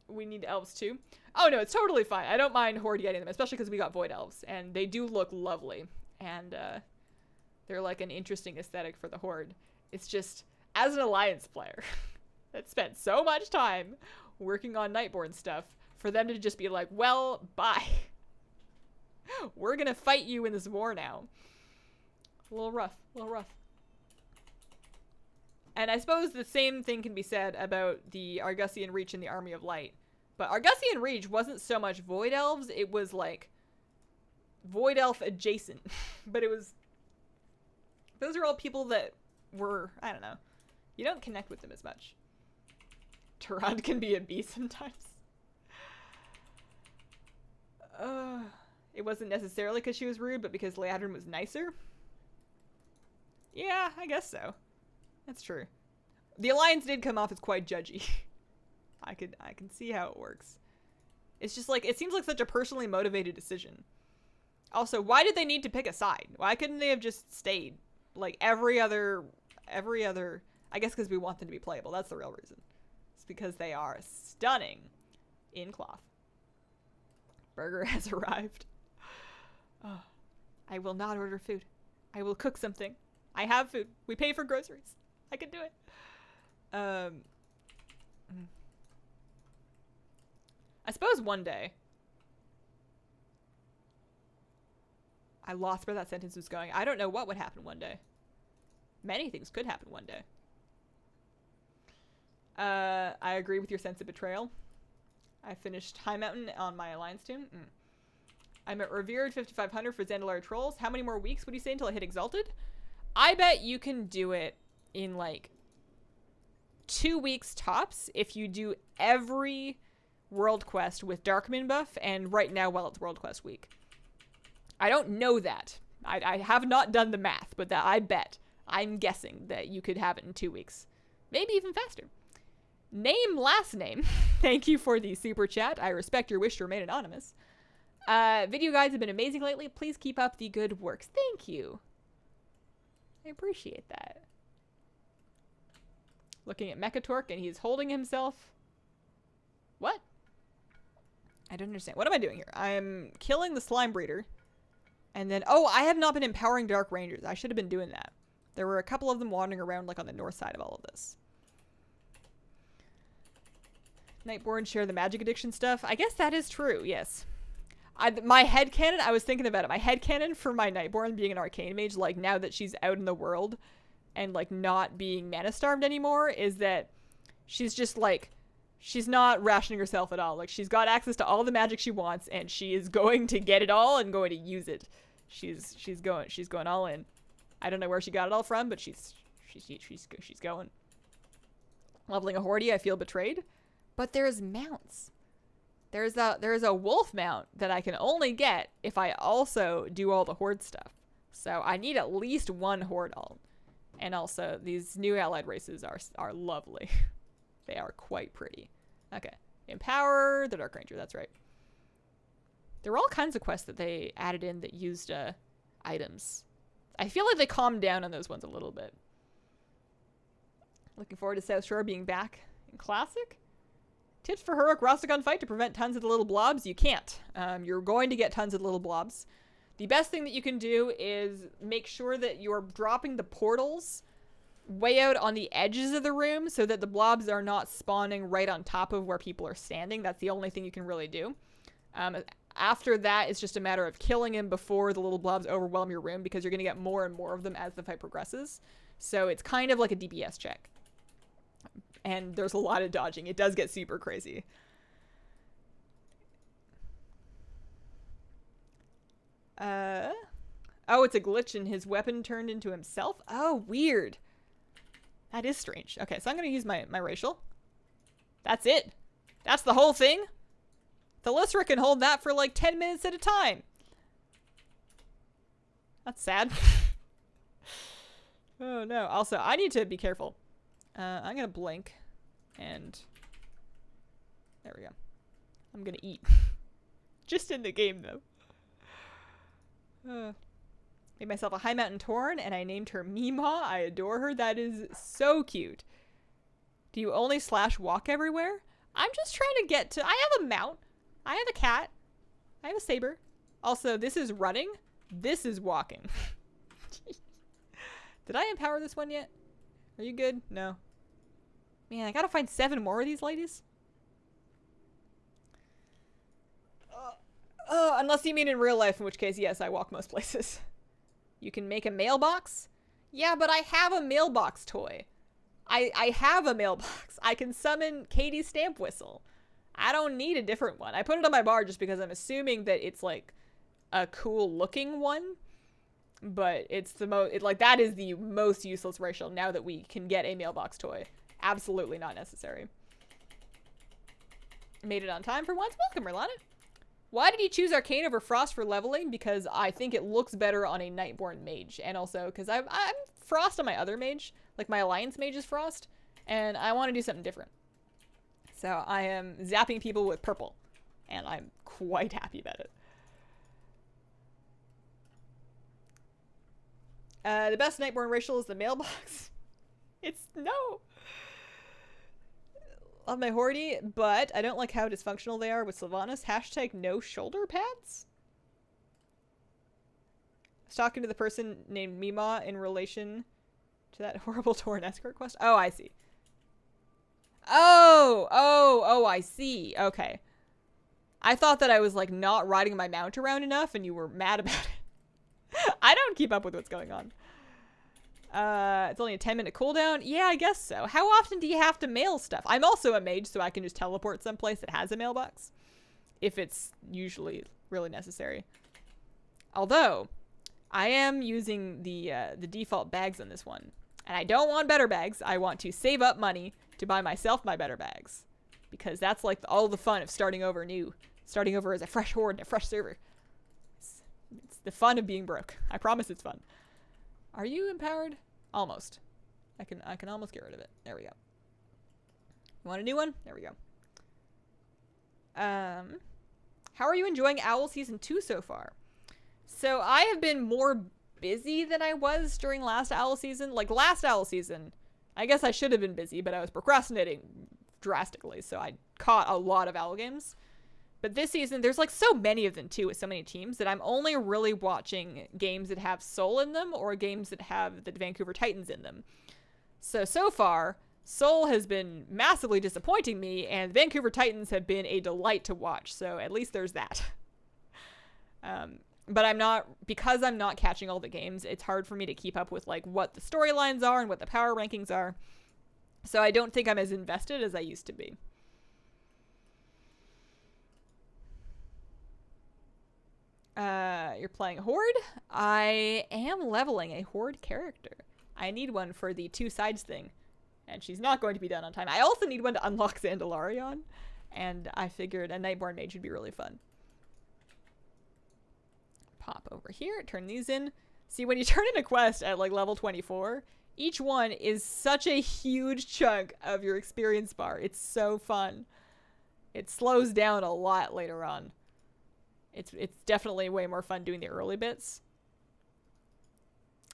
We need elves too. Oh no, it's totally fine. I don't mind Horde getting them, especially because we got Void Elves, and they do look lovely, and they're like an interesting aesthetic for the Horde. It's just, as an Alliance player that spent so much time working on Nightborne stuff, for them to just be like, well, bye. We're gonna fight you in this war now. A little rough, a little rough. And I suppose the same thing can be said about the Argusian Reach and the Army of Light. But Argusian Reach wasn't so much Void Elves, it was like Void Elf adjacent. But it was, those are all people that were, I don't know, you don't connect with them as much. Tiran can be a beast sometimes. It wasn't necessarily because she was rude, but because Leadrin was nicer. Yeah, I guess so. That's true. The Alliance did come off as quite judgy. I can see how it works. It's just like, it seems like such a personally motivated decision. Also, why did they need to pick a side? Why couldn't they have just stayed like every other, I guess because we want them to be playable. That's the real reason. It's because they are stunning in cloth. Burger has arrived. Oh, I will not order food. I will cook something. I have food. We pay for groceries. I can do it. I suppose one day. I lost where that sentence was going. I don't know what would happen one day. Many things could happen one day. I agree with your sense of betrayal. I finished High Mountain on my Alliance tune. I'm at Revered 5500 for Zandalari Trolls. How many more weeks would you say until I hit Exalted? I bet you can do it in like 2 weeks tops if you do every world quest with Darkmoon buff, and right now while it's world quest week. I don't know that. I have not done the math, but that I bet, I'm guessing that you could have it in 2 weeks. Maybe even faster. Name last name. Thank you for the super chat. I respect your wish to remain anonymous. Video guides have been amazing lately. Please keep up the good works. Thank you. I appreciate that. Looking at Mechatork, and he's holding himself. What? I don't understand. What am I doing here? I'm killing the slime breeder. And then, oh, I have not been empowering Dark Rangers. I should have been doing that. There were a couple of them wandering around like on the north side of all of this. Nightborne share the magic addiction stuff. I guess that is true, yes. My headcanon, I was thinking about it. My headcanon for my Nightborne being an arcane mage, like now that she's out in the world and like not being mana starved anymore, is that she's just like, she's not rationing herself at all. Like she's got access to all the magic she wants and she is going to get it all and going to use it. She's going all in. I don't know where she got it all from, but she's going. Leveling a Horde, I feel betrayed. But there's mounts. there's a wolf mount that I can only get if I also do all the horde stuff. So I need at least one horde alt. And also, these new allied races are lovely. They are quite pretty. Okay. Empower the Dark Ranger, that's right. There were all kinds of quests that they added in that used items. I feel like they calmed down on those ones a little bit. Looking forward to South Shore being back in Classic. Tips for heroic Rostagon fight to prevent tons of the little blobs. You can't. You're going to get tons of little blobs. The best thing that you can do is make sure that you're dropping the portals way out on the edges of the room so that the blobs are not spawning right on top of where people are standing. That's the only thing you can really do. After that, it's just a matter of killing him before the little blobs overwhelm your room, because you're going to get more and more of them as the fight progresses. So it's kind of like a DPS check. And there's a lot of dodging. It does get super crazy. Oh, it's a glitch and his weapon turned into himself? Oh, weird. That is strange. Okay, so I'm going to use my racial. That's it. That's the whole thing? The Lysra can hold that for like 10 minutes at a time. That's sad. Oh, no. Also, I need to be careful. I'm going to blink. And there we go. I'm going to eat. Just in the game, though. Made myself a High Mountain Tauren, and I named her Mima. I adore her. That is so cute. Do you only slash walk everywhere? I'm just trying to get to... I have a mount. I have a cat. I have a saber. Also, this is running. This is walking. Did I empower this one yet? Are you good? No. Man, I gotta find 7 more of these ladies. Unless you mean in real life, in which case, yes, I walk most places. You can make a mailbox? Yeah, but I have a mailbox toy. I have a mailbox. I can summon Katie's stamp whistle. I don't need a different one. I put it on my bar just because I'm assuming that it's like a cool looking one. But it's the most, like, that is the most useless racial now that we can get a mailbox toy. Absolutely not necessary. Made it on time for once. Welcome, Merlana. Why did you choose Arcane over Frost for leveling? Because I think it looks better on a Nightborne mage. And also because I'm Frost on my other mage. Like my Alliance mage is Frost. And I want to do something different. So I am zapping people with purple. And I'm quite happy about it. The best Nightborne racial is the mailbox. It's no. Love my Horde, but I don't like how dysfunctional they are with Sylvanas. Hashtag no shoulder pads? I was talking to the person named Mima in relation to that horrible Tauren escort quest. Oh, I see. Oh, I see. Okay. I thought that I was like not riding my mount around enough and you were mad about it. I don't keep up with what's going on. It's only a 10-minute cooldown. Yeah, I guess so. How often do you have to mail stuff? I'm also a mage, so I can just teleport someplace that has a mailbox. If it's usually really necessary. Although, I am using the default bags on this one. And I don't want better bags. I want to save up money to buy myself my better bags. Because that's like all the fun of starting over new. Starting over as a fresh horde in a fresh server. It's the fun of being broke. I promise it's fun. Are you empowered? Almost. I can almost get rid of it. There we go. You want a new one? There we go. How are you enjoying Owl Season 2 so far? So I have been more busy than I was during last Owl Season. Like last Owl Season, I guess I should have been busy, but I was procrastinating drastically. So I caught a lot of Owl games. But this season, there's like so many of them too, with so many teams, that I'm only really watching games that have Soul in them or games that have the Vancouver Titans in them. So far, Soul has been massively disappointing me, and Vancouver Titans have been a delight to watch. So at least there's that. But because I'm not catching all the games, it's hard for me to keep up with like what the storylines are and what the power rankings are. So I don't think I'm as invested as I used to be. You're playing Horde? I am leveling a Horde character. I need one for the 2 sides thing. And she's not going to be done on time. I also need one to unlock Zandalarion. and I figured a Nightborne mage would be really fun. Pop over here, turn these in. See, when you turn in a quest at like level 24, each one is such a huge chunk of your experience bar. It's so fun. It slows down a lot later on. It's definitely way more fun doing the early bits.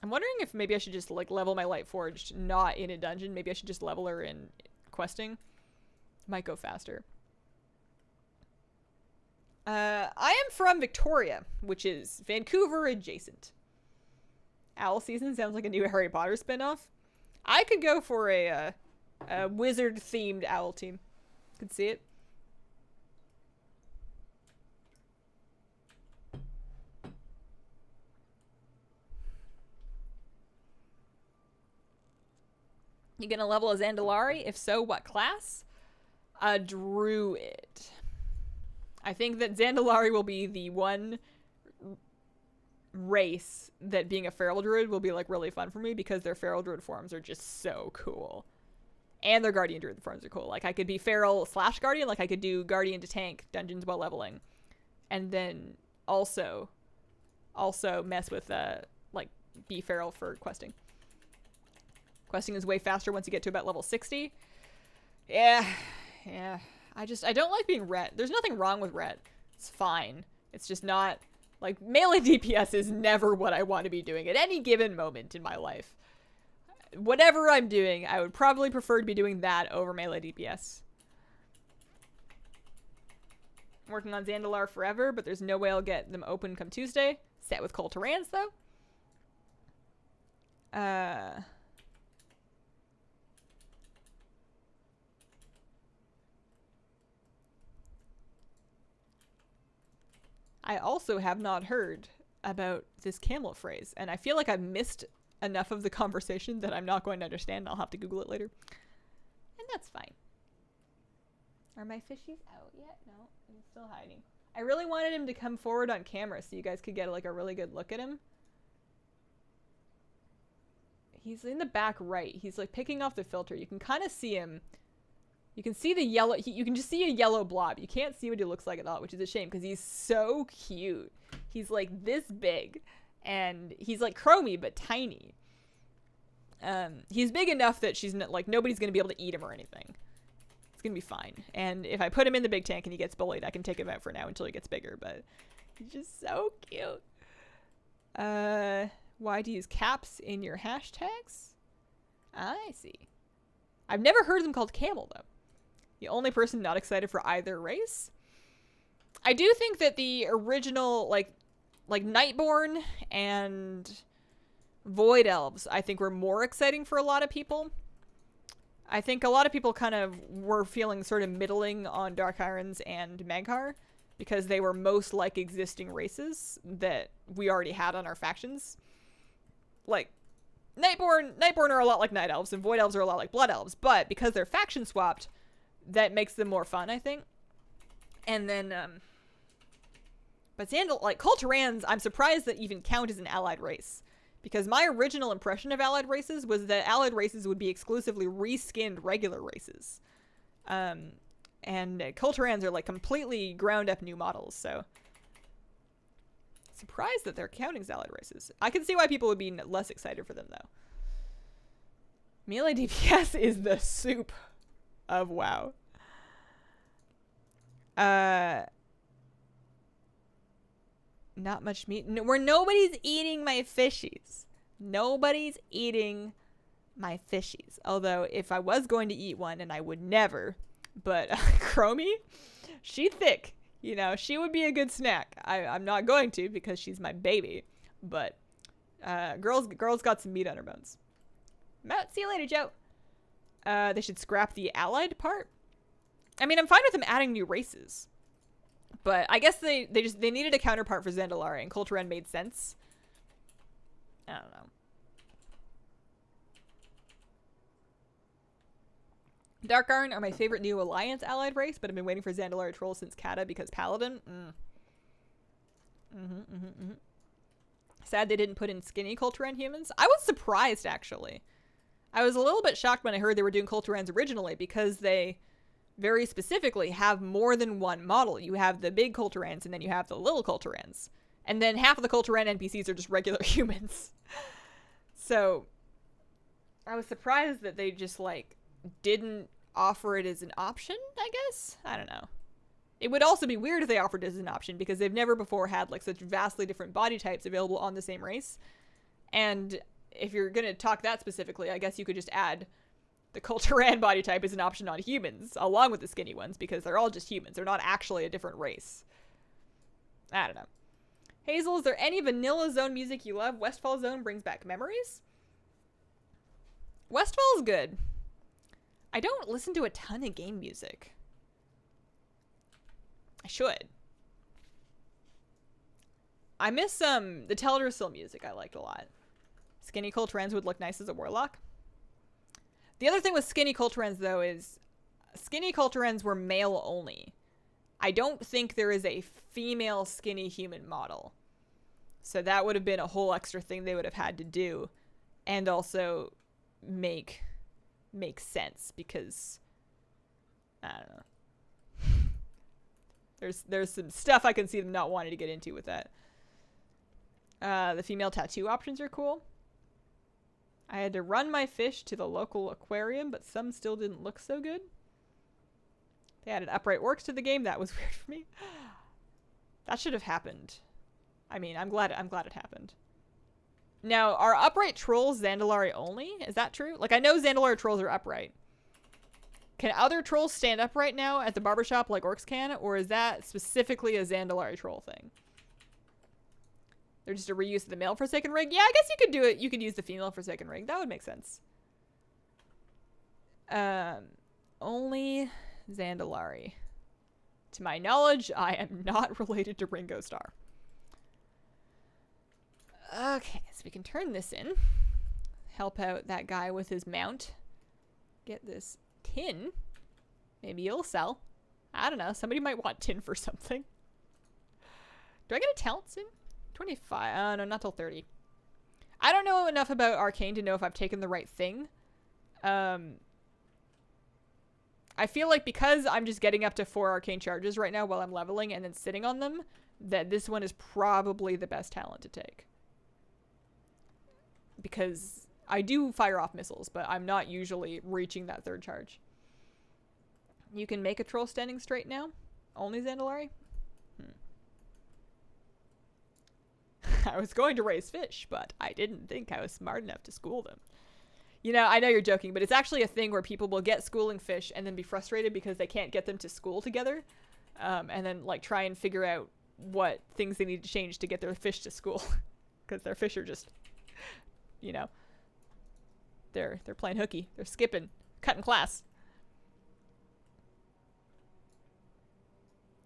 I'm wondering if maybe I should just like level my Lightforged not in a dungeon. Maybe I should just level her in questing. Might go faster. I am from Victoria, which is Vancouver adjacent. Owl Season sounds like a new Harry Potter spinoff. I could go for a wizard-themed owl team. Could see it. You gonna level a Zandalari? If so, what class? A druid. I think that Zandalari will be the one race that being a feral druid will be like really fun for me because their feral druid forms are just so cool. And their guardian druid forms are cool. Like I could be feral / guardian, like I could do guardian to tank dungeons while leveling. And then also mess with like be feral for questing. Questing is way faster once you get to about level 60. Yeah. I don't like being ret. There's nothing wrong with ret. It's fine. It's just not, like, melee DPS is never what I want to be doing at any given moment in my life. Whatever I'm doing, I would probably prefer to be doing that over melee DPS. I'm working on Zandalar forever, but there's no way I'll get them open come Tuesday. Set with Kul Tirans, though. I also have not heard about this camel phrase, and I feel like I've missed enough of the conversation that I'm not going to understand. I'll have to Google it later. And that's fine. Are my fishies out yet? No, he's still hiding. I really wanted him to come forward on camera so you guys could get like a really good look at him. He's in the back right. He's like picking off the filter. You can kind of see him. You can see the yellow, you can just see a yellow blob. You can't see what he looks like at all, which is a shame because he's so cute. He's like this big and he's like Chromie, but tiny. He's big enough that she's not, like nobody's going to be able to eat him or anything. It's going to be fine. And if I put him in the big tank and he gets bullied, I can take him out for now until he gets bigger, but he's just so cute. Why do you use caps in your hashtags? I see. I've never heard them called camel though. The only person not excited for either race. I do think that the original, like Nightborne and Void Elves, I think were more exciting for a lot of people. I think a lot of people kind of were feeling sort of middling on Dark Irons and Maghar because they were most like existing races that we already had on our factions. Like, Nightborne are a lot like Night Elves, and Void Elves are a lot like Blood Elves, but because they're faction swapped, that makes them more fun, I think. And then, but Kul Tirans, I'm surprised that even count as an allied race. Because my original impression of allied races was that allied races would be exclusively reskinned regular races. And Kul Tirans are like completely ground up new models, so. Surprised that they're counting as allied races. I can see why people would be less excited for them, though. Melee DPS is the soup of WoW. Not much meat. No, where nobody's eating my fishies. Nobody's eating my fishies. Although, if I was going to eat one, and I would never, but Chromie, she thick. You know, she would be a good snack. I'm not going to because she's my baby. But girl's got some meat on her bones. See you later, Joe. They should scrap the allied part. I mean, I'm fine with them adding new races. But I guess they needed a counterpart for Zandalari, and Kul Tiran made sense. I don't know. Dark Iron are my favorite new Alliance allied race, but I've been waiting for Zandalari Troll since Kata because Paladin. Sad they didn't put in skinny Kul Tiran humans. I was surprised, actually. I was a little bit shocked when I heard they were doing Kul Tirans originally because they very specifically have more than one model. You have the big Kul Tirans and then you have the little Kul Tirans. And then half of the Kul Tiran NPCs are just regular humans. So I was surprised that they just like didn't offer it as an option, I guess. I don't know. It would also be weird if they offered it as an option because they've never before had like such vastly different body types available on the same race. And if you're going to talk that specifically, I guess you could just add the Kul Tiran body type as an option on humans along with the skinny ones because they're all just humans. They're not actually a different race. I don't know. Hazel, is there any vanilla zone music you love? Westfall Zone brings back memories. Westfall is good. I don't listen to a ton of game music. I should. I miss the Teldrassil music I liked a lot. Skinny Kul Tirans would look nice as a warlock. The other thing with skinny Kul Tirans, though, is skinny Kul Tirans were male only. I don't think there is a female skinny human model. So that would have been a whole extra thing they would have had to do. And also make sense because I don't know. There's some stuff I can see them not wanting to get into with that. The female tattoo options are cool. I had to run my fish to the local aquarium, but some still didn't look so good. They added upright orcs to the game. That was weird for me. That should have happened. I mean, I'm glad it happened. Now, are upright trolls Zandalari only? Is that true? Like, I know Zandalari trolls are upright. Can other trolls stand upright now at the barbershop like orcs can? Or is that specifically a Zandalari troll thing? They're just a reuse of the male Forsaken rig? Yeah, I guess you could do it. You could use the female Forsaken rig. That would make sense. Only Zandalari. To my knowledge, I am not related to Ringo Starr. Okay, so we can turn this in. Help out that guy with his mount. Get this tin. Maybe it'll sell. I don't know. Somebody might want tin for something. Do I get a talent soon? 25. No, not till 30. I don't know enough about Arcane to know if I've taken the right thing. I feel like because I'm just getting up to 4 Arcane charges right now while I'm leveling and then sitting on them, that this one is probably the best talent to take. Because I do fire off missiles, but I'm not usually reaching that 3rd charge. You can make a troll standing straight now? Only Zandalari? I was going to raise fish, but I didn't think I was smart enough to school them. You know, I know you're joking, but it's actually a thing where people will get schooling fish and then be frustrated because they can't get them to school together. And then, like, try and figure out what things they need to change to get their fish to school. Because their fish are just, you know, they're playing hooky. They're skipping, cutting class.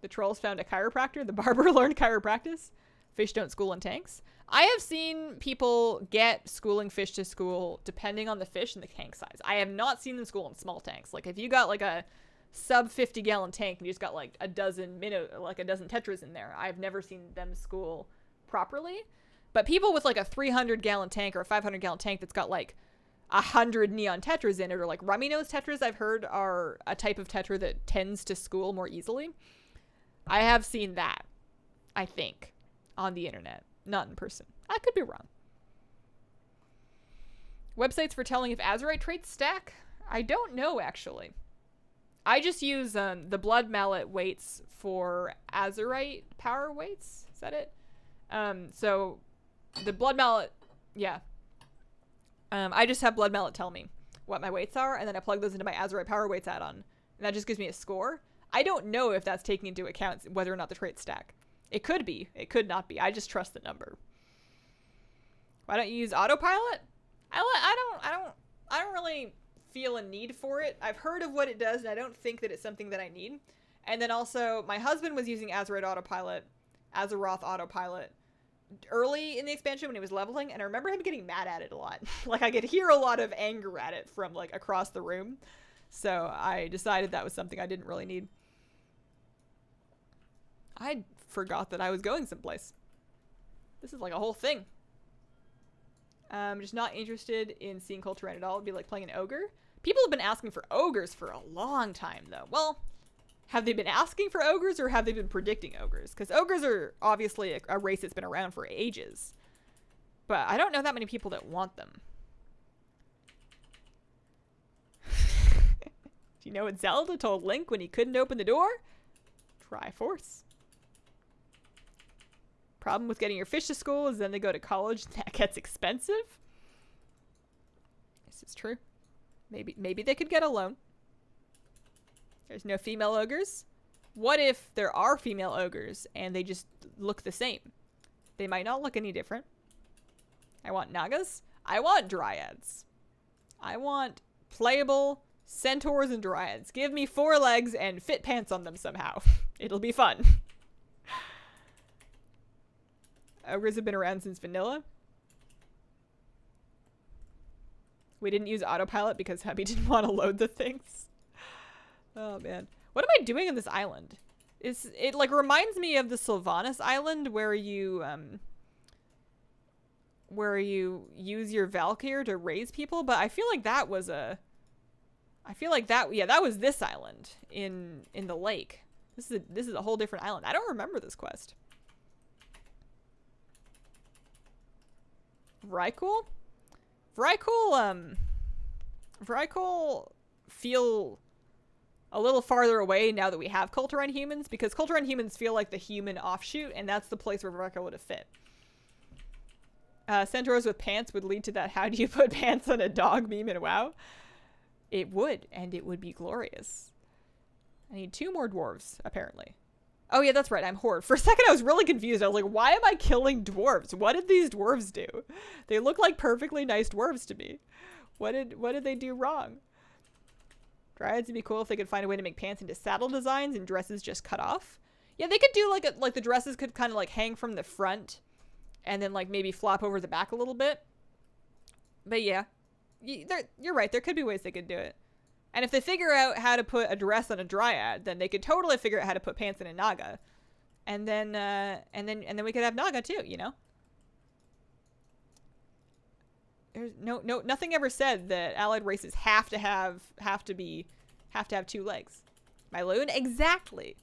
The trolls found a chiropractor. The barber learned chiropractic. Fish don't school in tanks. I have seen people get schooling fish to school depending on the fish and the tank size. I have not seen them school in small tanks. Like if you got like a sub 50 gallon tank and you just got like a dozen tetras in there, I've never seen them school properly. But people with like a 300 gallon tank or a 500 gallon tank that's got like 100 neon tetras in it, or like rummy nose tetras, I've heard are a type of tetra that tends to school more easily. I have seen that, I think, on the internet, not in person. I could be wrong. Websites for telling if Azurite traits stack? I don't know, actually. I just use the Blood Mallet weights for Azurite power weights. Is that it? So the Blood Mallet, yeah. I just have Blood Mallet tell me what my weights are, and then I plug those into my Azurite power weights add-on, and that just gives me a score. I don't know if that's taking into account whether or not the traits stack. It could be. It could not be. I just trust the number. Why don't you use autopilot? I don't really feel a need for it. I've heard of what it does, and I don't think that it's something that I need. And then also, my husband was using Azeroth autopilot early in the expansion when he was leveling, and I remember him getting mad at it a lot. Like, I could hear a lot of anger at it from, like, across the room. So I decided that was something I didn't really need. I forgot that I was going someplace. This is like a whole thing. I'm just not interested in seeing Kul Tiran at all. It'd be like playing an ogre. People have been asking for ogres for a long time, though. Well, have they been asking for ogres, or have they been predicting ogres? Because ogres are obviously a race that's been around for ages. But I don't know that many people that want them. Do you know what Zelda told Link when he couldn't open the door? Try force. Problem with getting your fish to school is then they go to college and that gets expensive. This is true. Maybe they could get a loan. There's no female ogres. What if there are female ogres and they just look the same? They might not look any different. I want Nagas. I want Dryads. I want playable centaurs and Dryads. Give me 4 legs and fit pants on them somehow. It'll be fun. Ogres have been around since vanilla. We didn't use autopilot because hubby didn't want to load the things. Oh man. What am I doing on this island? It like reminds me of the Sylvanas island where you use your Valkyr to raise people, but I feel like that was that was this island in the lake. This is a whole different island. I don't remember this quest. Vrykul feel a little farther away now that we have Kul Tiran humans, because Kul Tiran humans feel like the human offshoot, and that's the place where Vrykul would have fit. Centaurs with pants would lead to that how do you put pants on a dog meme in WoW? It would, and it would be glorious. I need 2 more dwarves, apparently. Oh yeah, that's right, I'm Horde. For a second I was really confused. I was like, why am I killing dwarves? What did these dwarves do? They look like perfectly nice dwarves to me. What did they do wrong? Dryads would be cool if they could find a way to make pants into saddle designs and dresses just cut off. Yeah, they could do like the dresses could kind of like hang from the front and then like maybe flop over the back a little bit. But yeah, you're right. There could be ways they could do it. And if they figure out how to put a dress on a Dryad, then they could totally figure out how to put pants in a Naga. And then we could have Naga too, you know? There's nothing ever said that allied races have to have 2 legs. My loon? Exactly.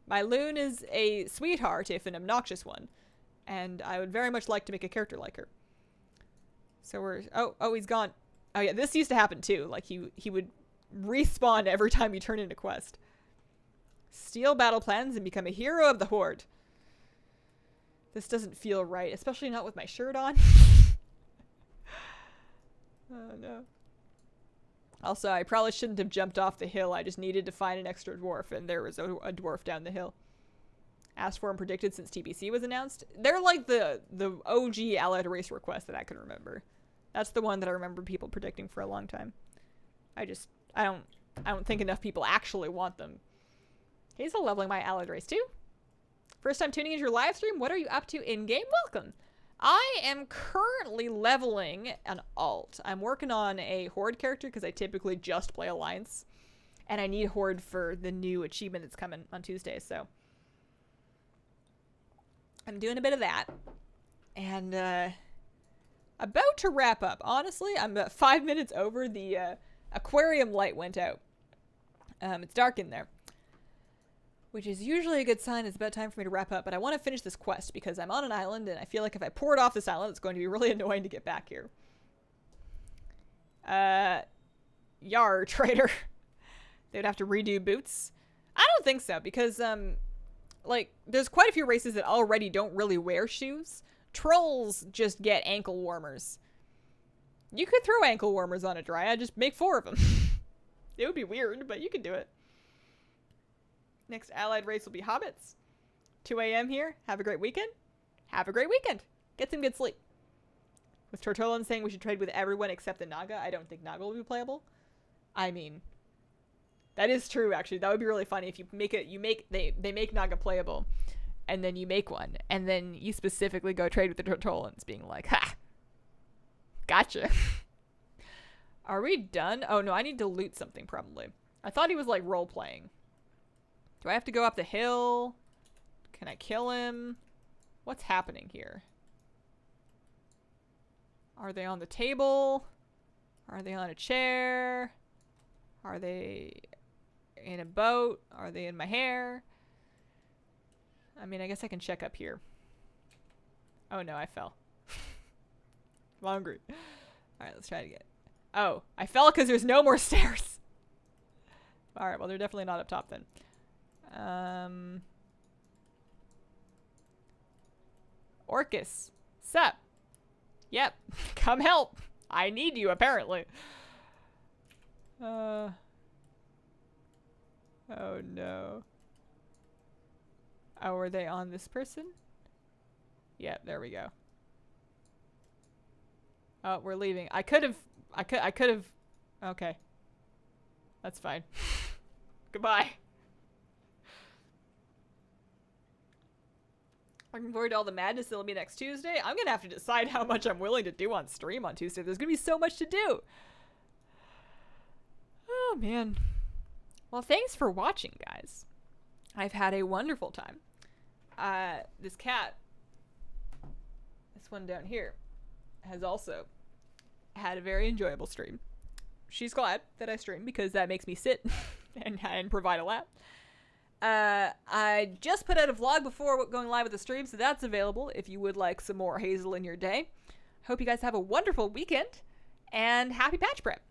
My loon is a sweetheart, if an obnoxious one. And I would very much like to make a character like her. So we're... Oh, he's gone. Oh yeah, this used to happen too. Like he would respawn every time you turn in a quest. Steal battle plans and become a hero of the Horde. This doesn't feel right, especially not with my shirt on. Oh no. Also, I probably shouldn't have jumped off the hill. I just needed to find an extra dwarf, and there was a dwarf down the hill. Asked for and predicted since TBC was announced. They're like the OG allied race request that I can remember. That's the one that I remember people predicting for a long time. I don't think enough people actually want them. Hazel leveling my allied race too. First time tuning into your live stream. What are you up to in game? Welcome. I am currently leveling an alt. I'm working on a Horde character because I typically just play Alliance. And I need Horde for the new achievement that's coming on Tuesday, so. I'm doing a bit of that. And, about to wrap up. Honestly, I'm about 5 minutes over. The, aquarium light went out. It's dark in there. Which is usually a good sign. It's about time for me to wrap up, but I want to finish this quest because I'm on an island and I feel like if I pour it off this island, it's going to be really annoying to get back here. Yar, traitor. They would have to redo boots. I don't think so because, like, there's quite a few races that already don't really wear shoes. Trolls just get ankle warmers. You could throw ankle warmers on a Dryad, just make 4 of them. It would be weird, but you could do it. Next allied race will be hobbits. 2 a.m. here. Have a great weekend. Have a great weekend. Get some good sleep. With Tortolan saying we should trade with everyone except the Naga, I don't think Naga will be playable. I mean, that is true, actually. That would be really funny if you make it, they make Naga playable, and then you make one, and then you specifically go trade with the Tortolans, being like, ha! Gotcha. Are we done? Oh no, I need to loot something probably. I thought he was like role-playing. Do I have to go up the hill? Can I kill him? What's happening here? Are they on the table? Are they on a chair? Are they in a boat? Are they in my hair? I mean, I guess I can check up here. Oh no, I fell. I'm hungry. Alright, let's try it again. Oh, I fell because there's no more stairs. Alright, well, they're definitely not up top then. Orcus. Sup? Yep. Come help. I need you, apparently. Oh no. Oh, are they on this person? Yep, there we go. Oh, we're leaving. I could have. Okay. That's fine. Goodbye. Looking forward to all the madness that'll be next Tuesday. I'm gonna have to decide how much I'm willing to do on stream on Tuesday. There's gonna be so much to do. Oh, man. Well, thanks for watching, guys. I've had a wonderful time. This cat, this one down here, has also had a very enjoyable stream. She's glad that I stream because that makes me sit and provide a laugh. I just put out a vlog before going live with the stream, so that's available if you would like some more Hazel in your day. Hope you guys have a wonderful weekend, and happy patch prep!